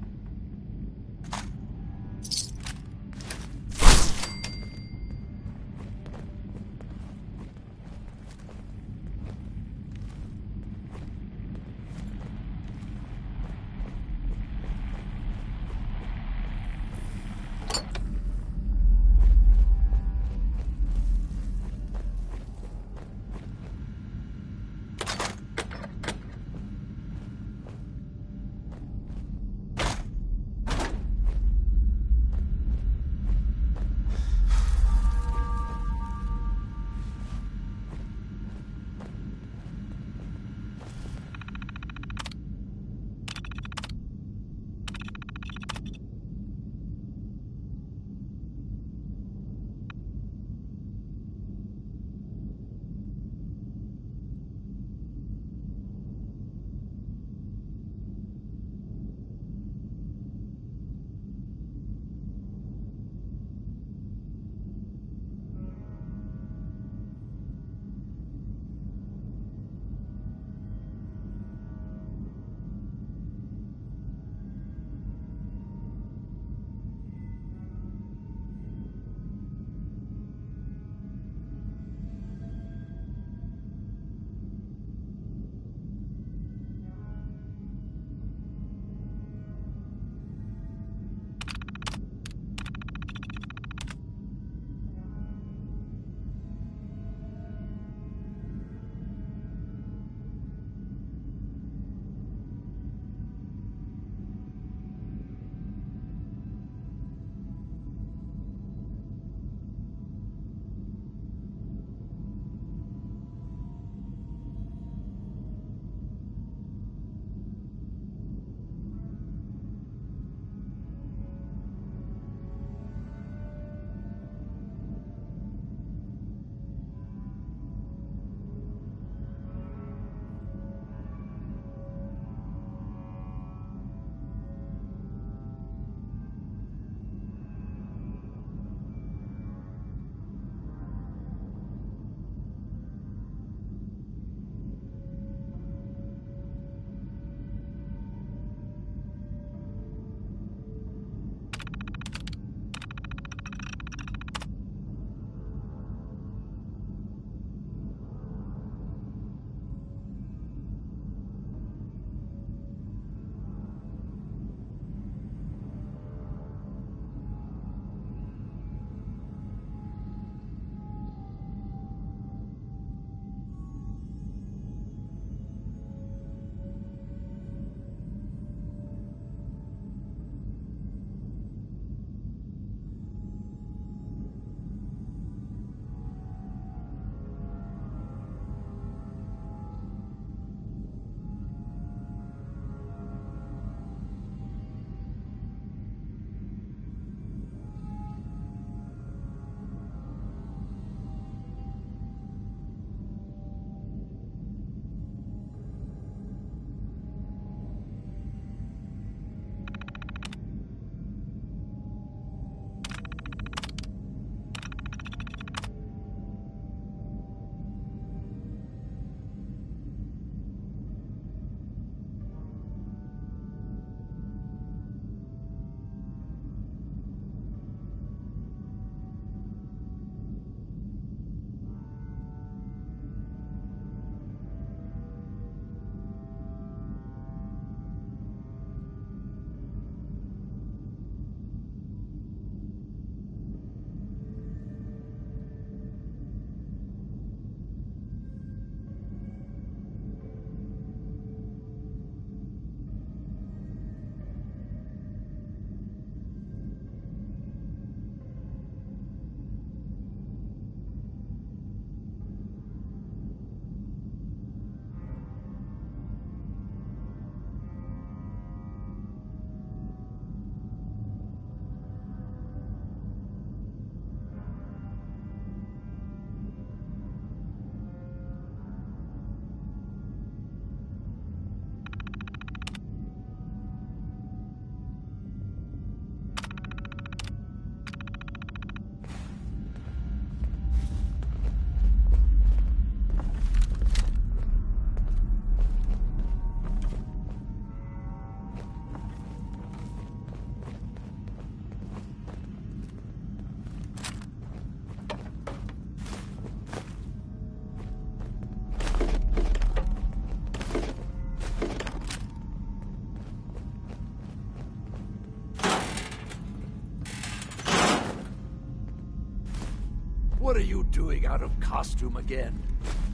What are you doing out of costume again?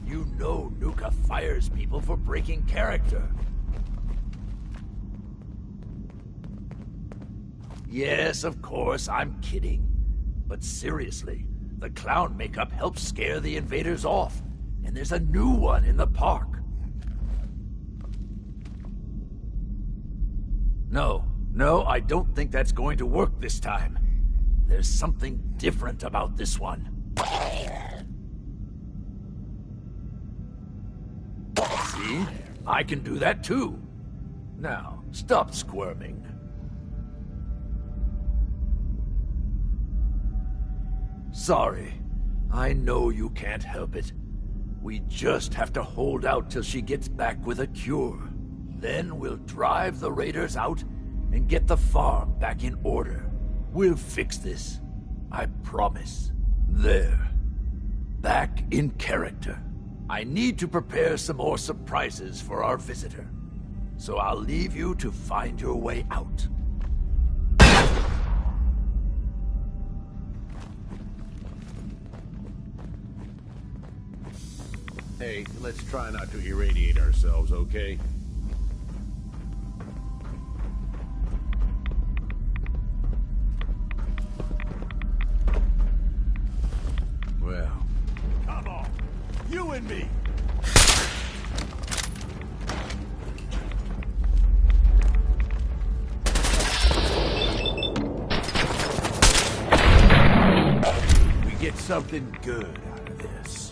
You know Nuka fires people for breaking character. Yes, of course, I'm kidding. But seriously, the clown makeup helps scare the invaders off. And there's a new one in the park. No, I don't think that's going to work this time. There's something different about this one. See? I can do that too. Now, stop squirming. Sorry. I know you can't help it. We just have to hold out till she gets back with a cure. Then we'll drive the raiders out and get the farm back in order. We'll fix this. I promise. There. Back in character. I need to prepare some more surprises for our visitor. So I'll leave you to find your way out. Hey, let's try not to irradiate ourselves, okay? Well, come on, you and me. We get something good out of this.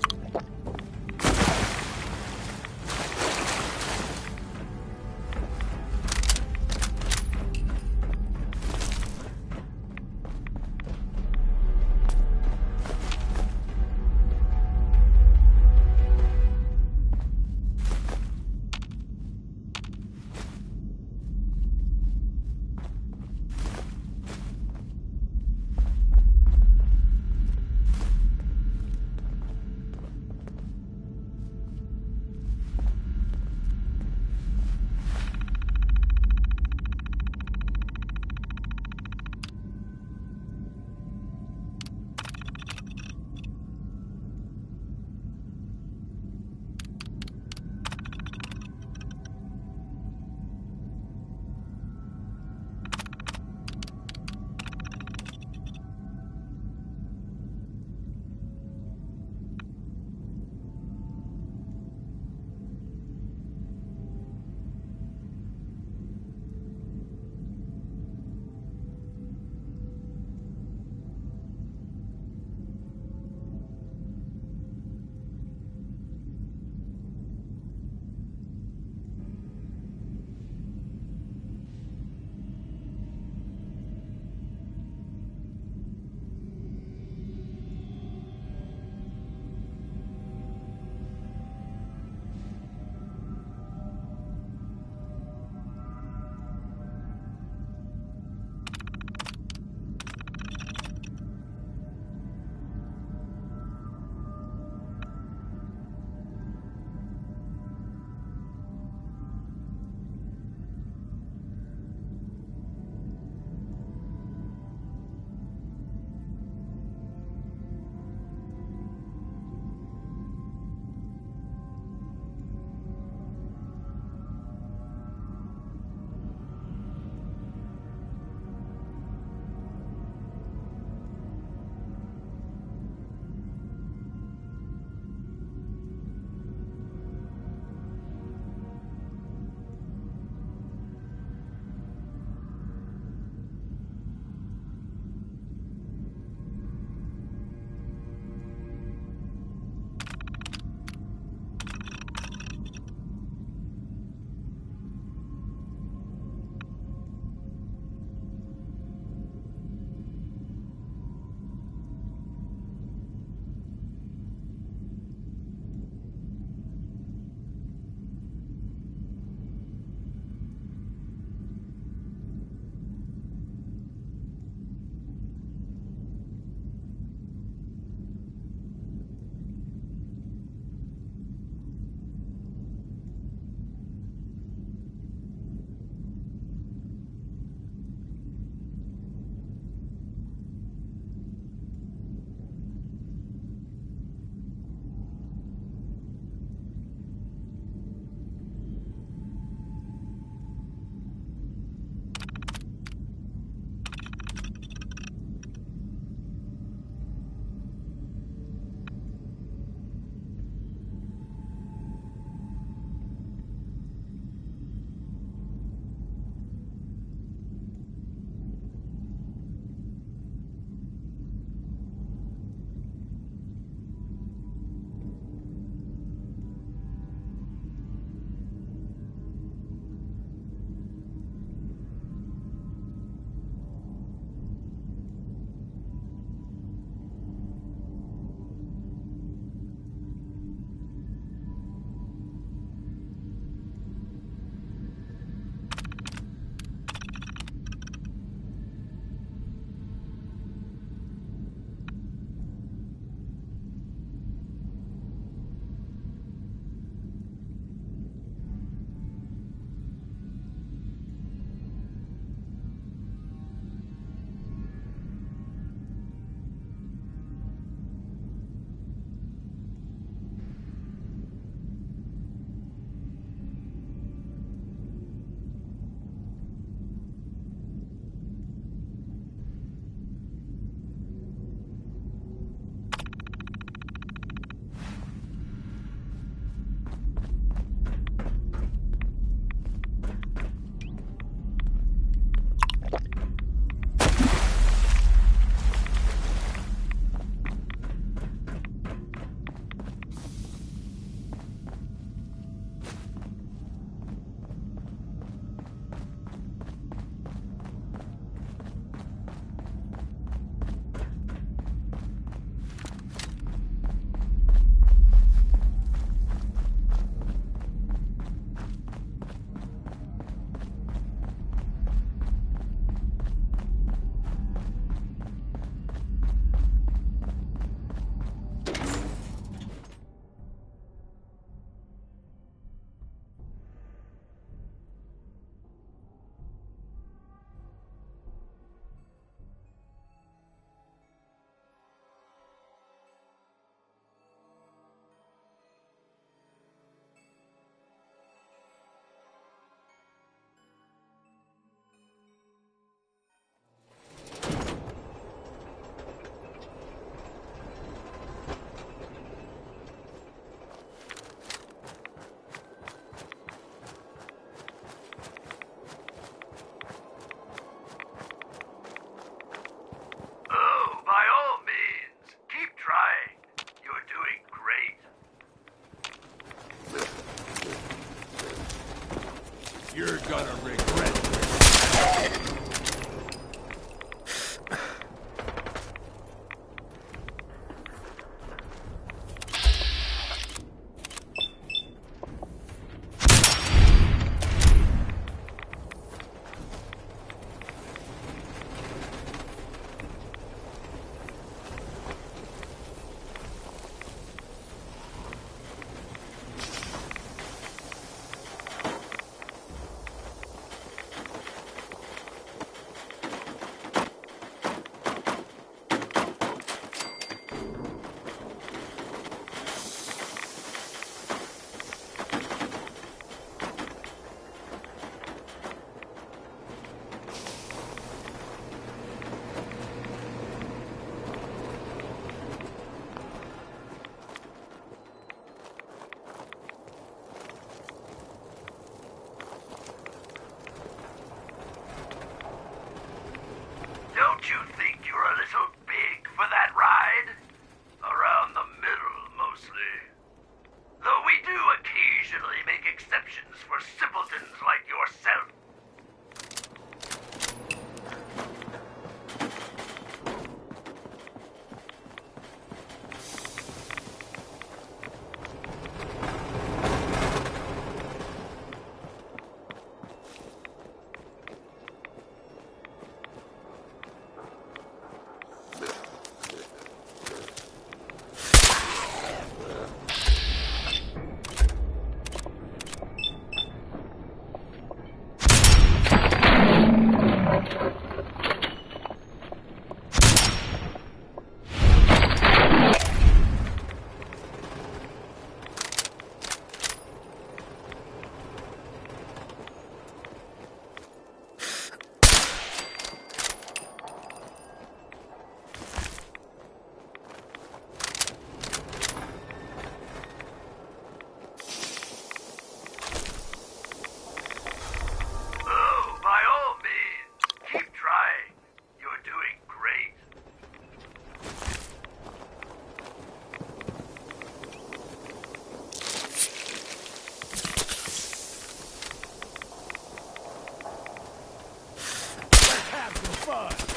fun!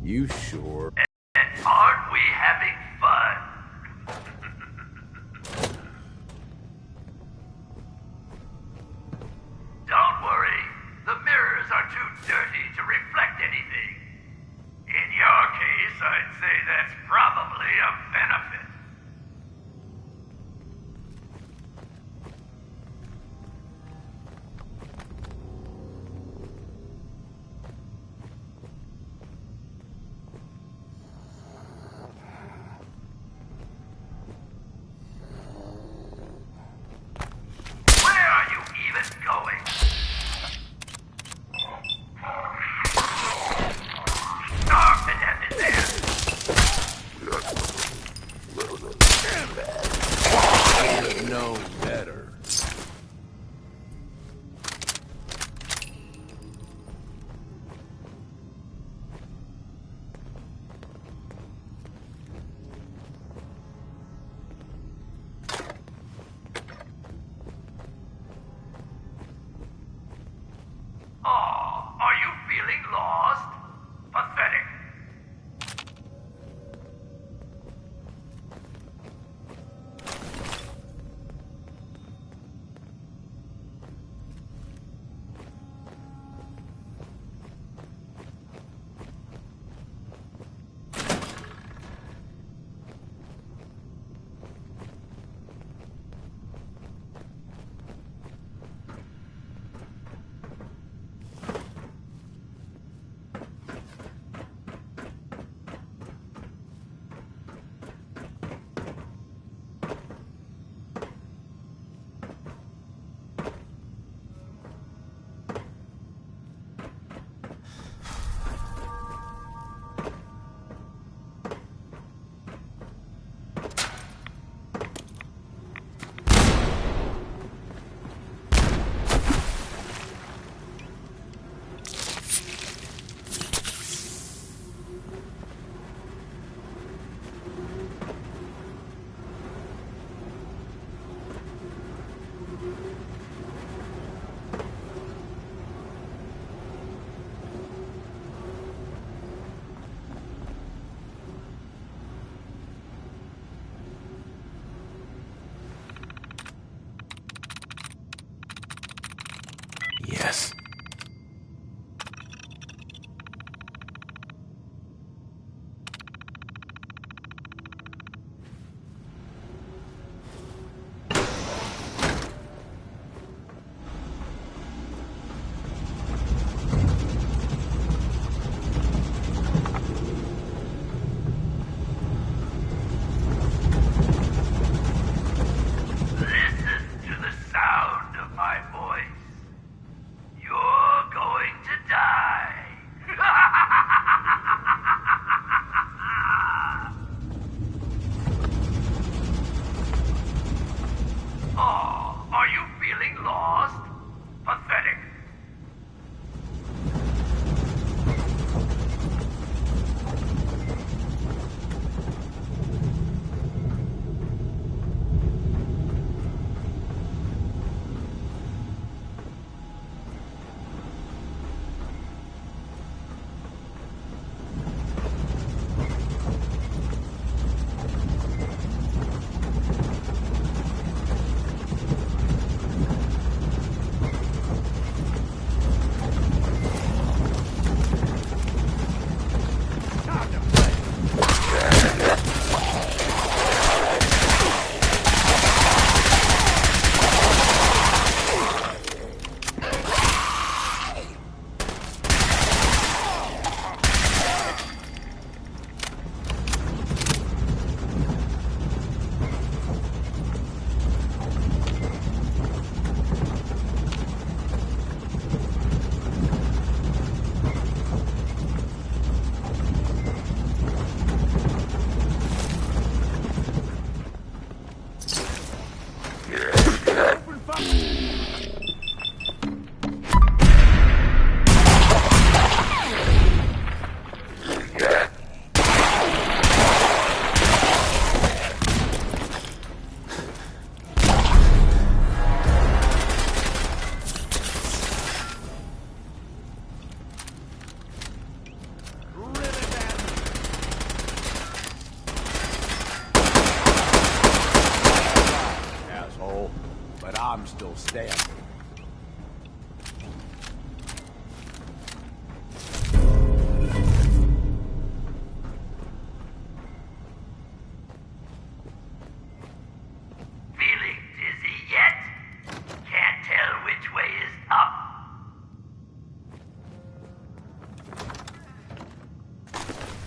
You sure? Aren't we having fun? Don't worry. The mirrors are too dirty to reflect anything. In your case, I'd say that's probably a benefit. Know better. Oh, are you feeling lost? Pathetic. Yes. Listen to the sound of my voice. You're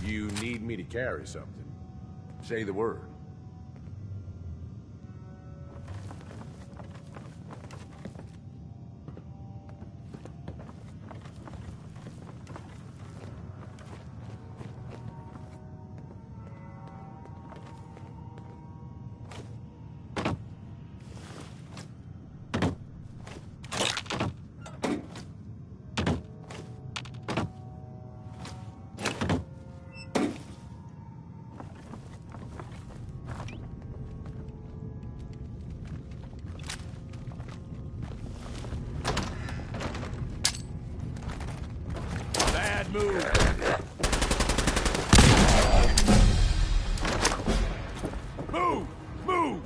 You need me to carry something. Say the word. Bad move. Move! Move!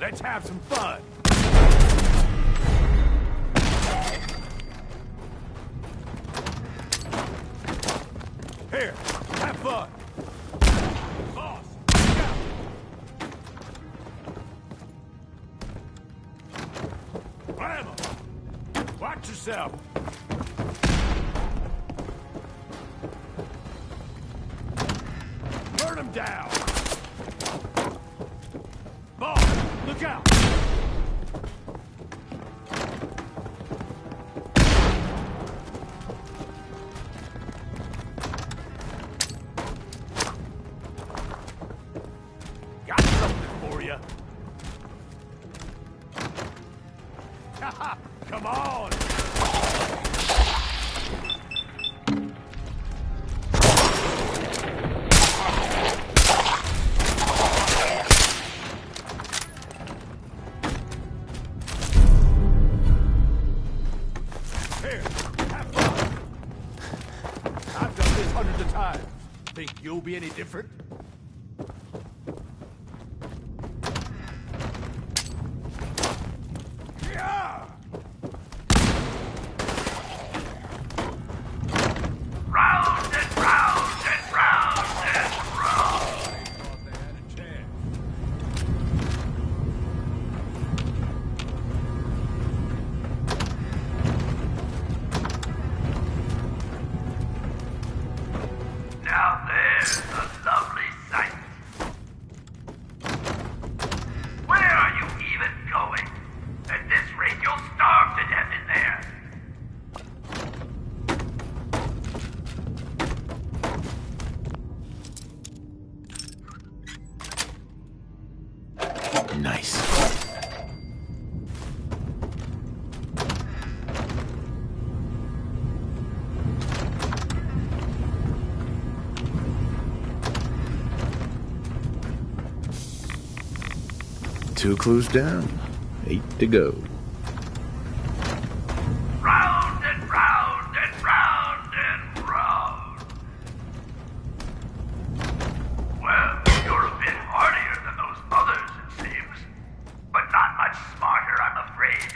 Let's have some fun. Here, have fun. Boss, look out. Ram 'em. Watch yourself. Burn them down. Boss, look out. Got something for you. Come on. Here, have fun. I've done this hundreds of times. Think you'll be any different? Yeah! Round and round and round and round. Now there's a lovely sight. Where are you even going? At this rate, you'll starve to death in there. Nice. Two clues down. 8 to go. Round and round and round and round. Well, you're a bit hardier than those others, it seems. But not much smarter, I'm afraid.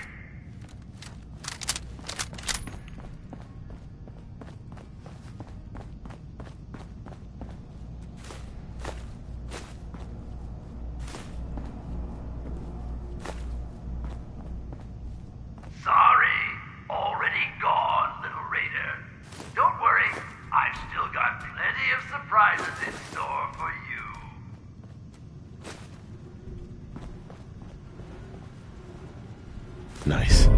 Sorry, already gone, little raider. Don't worry, I've still got plenty of surprises in store for you. Nice.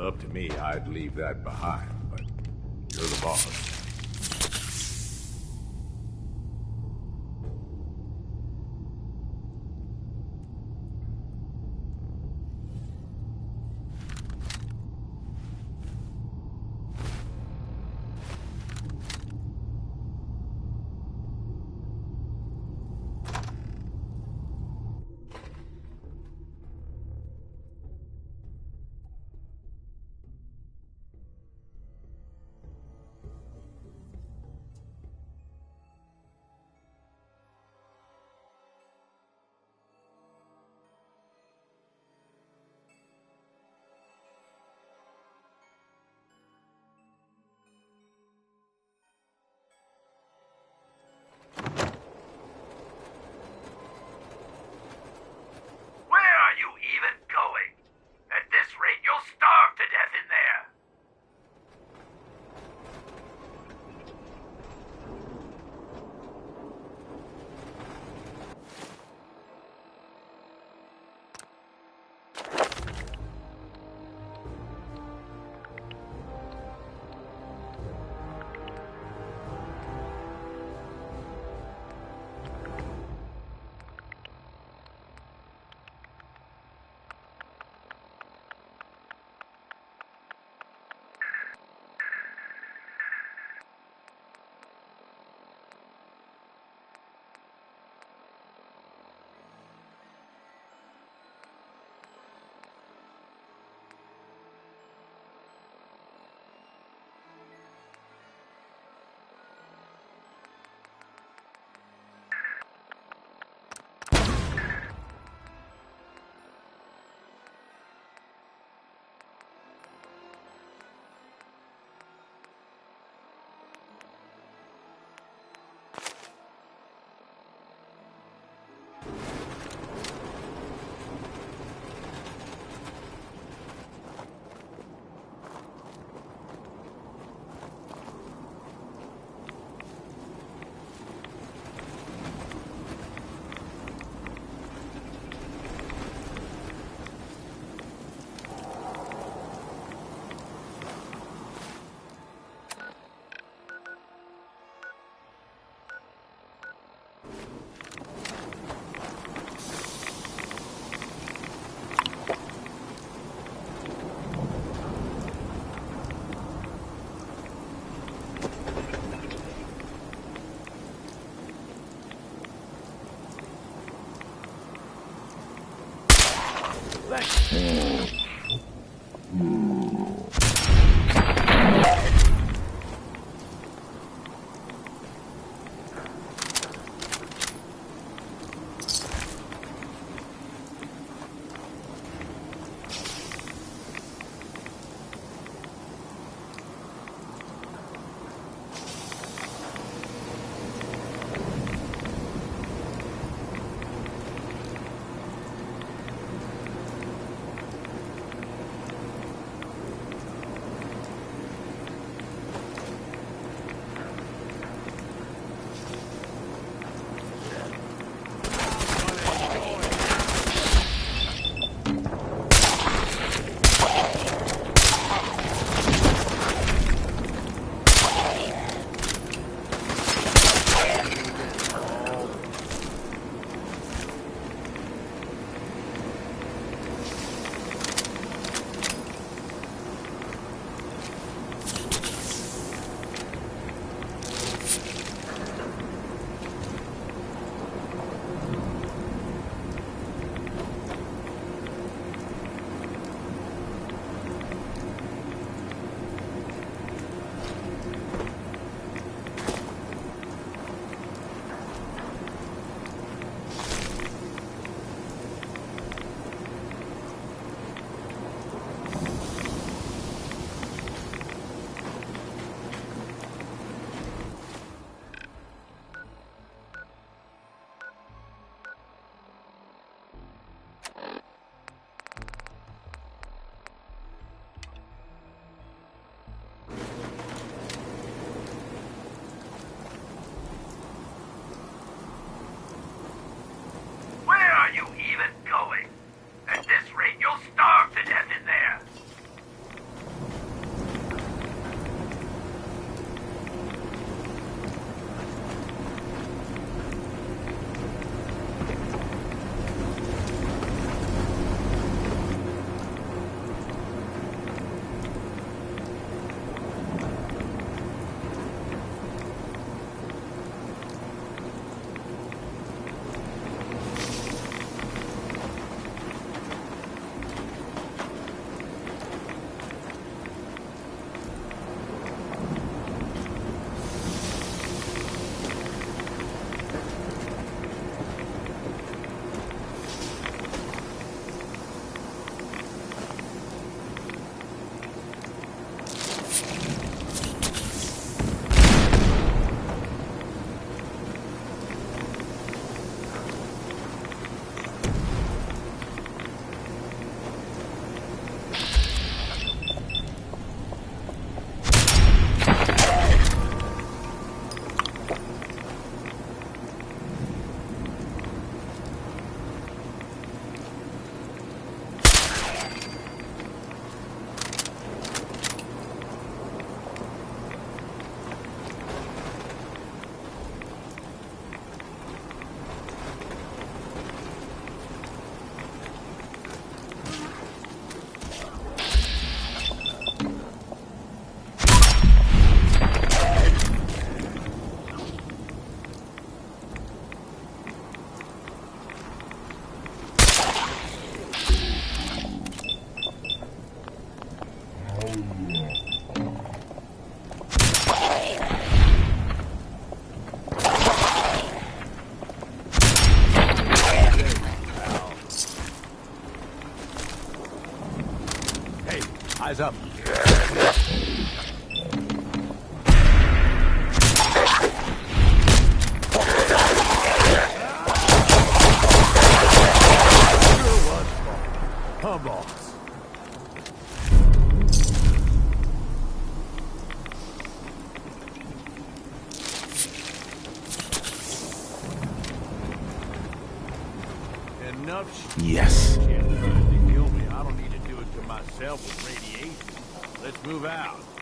Up to me, I'd leave that behind, but you're the boss. Eyes up. Huh, boss? Enough Yes. shit. They kill me. I don't need to do it to myself with radiation. Let's move out.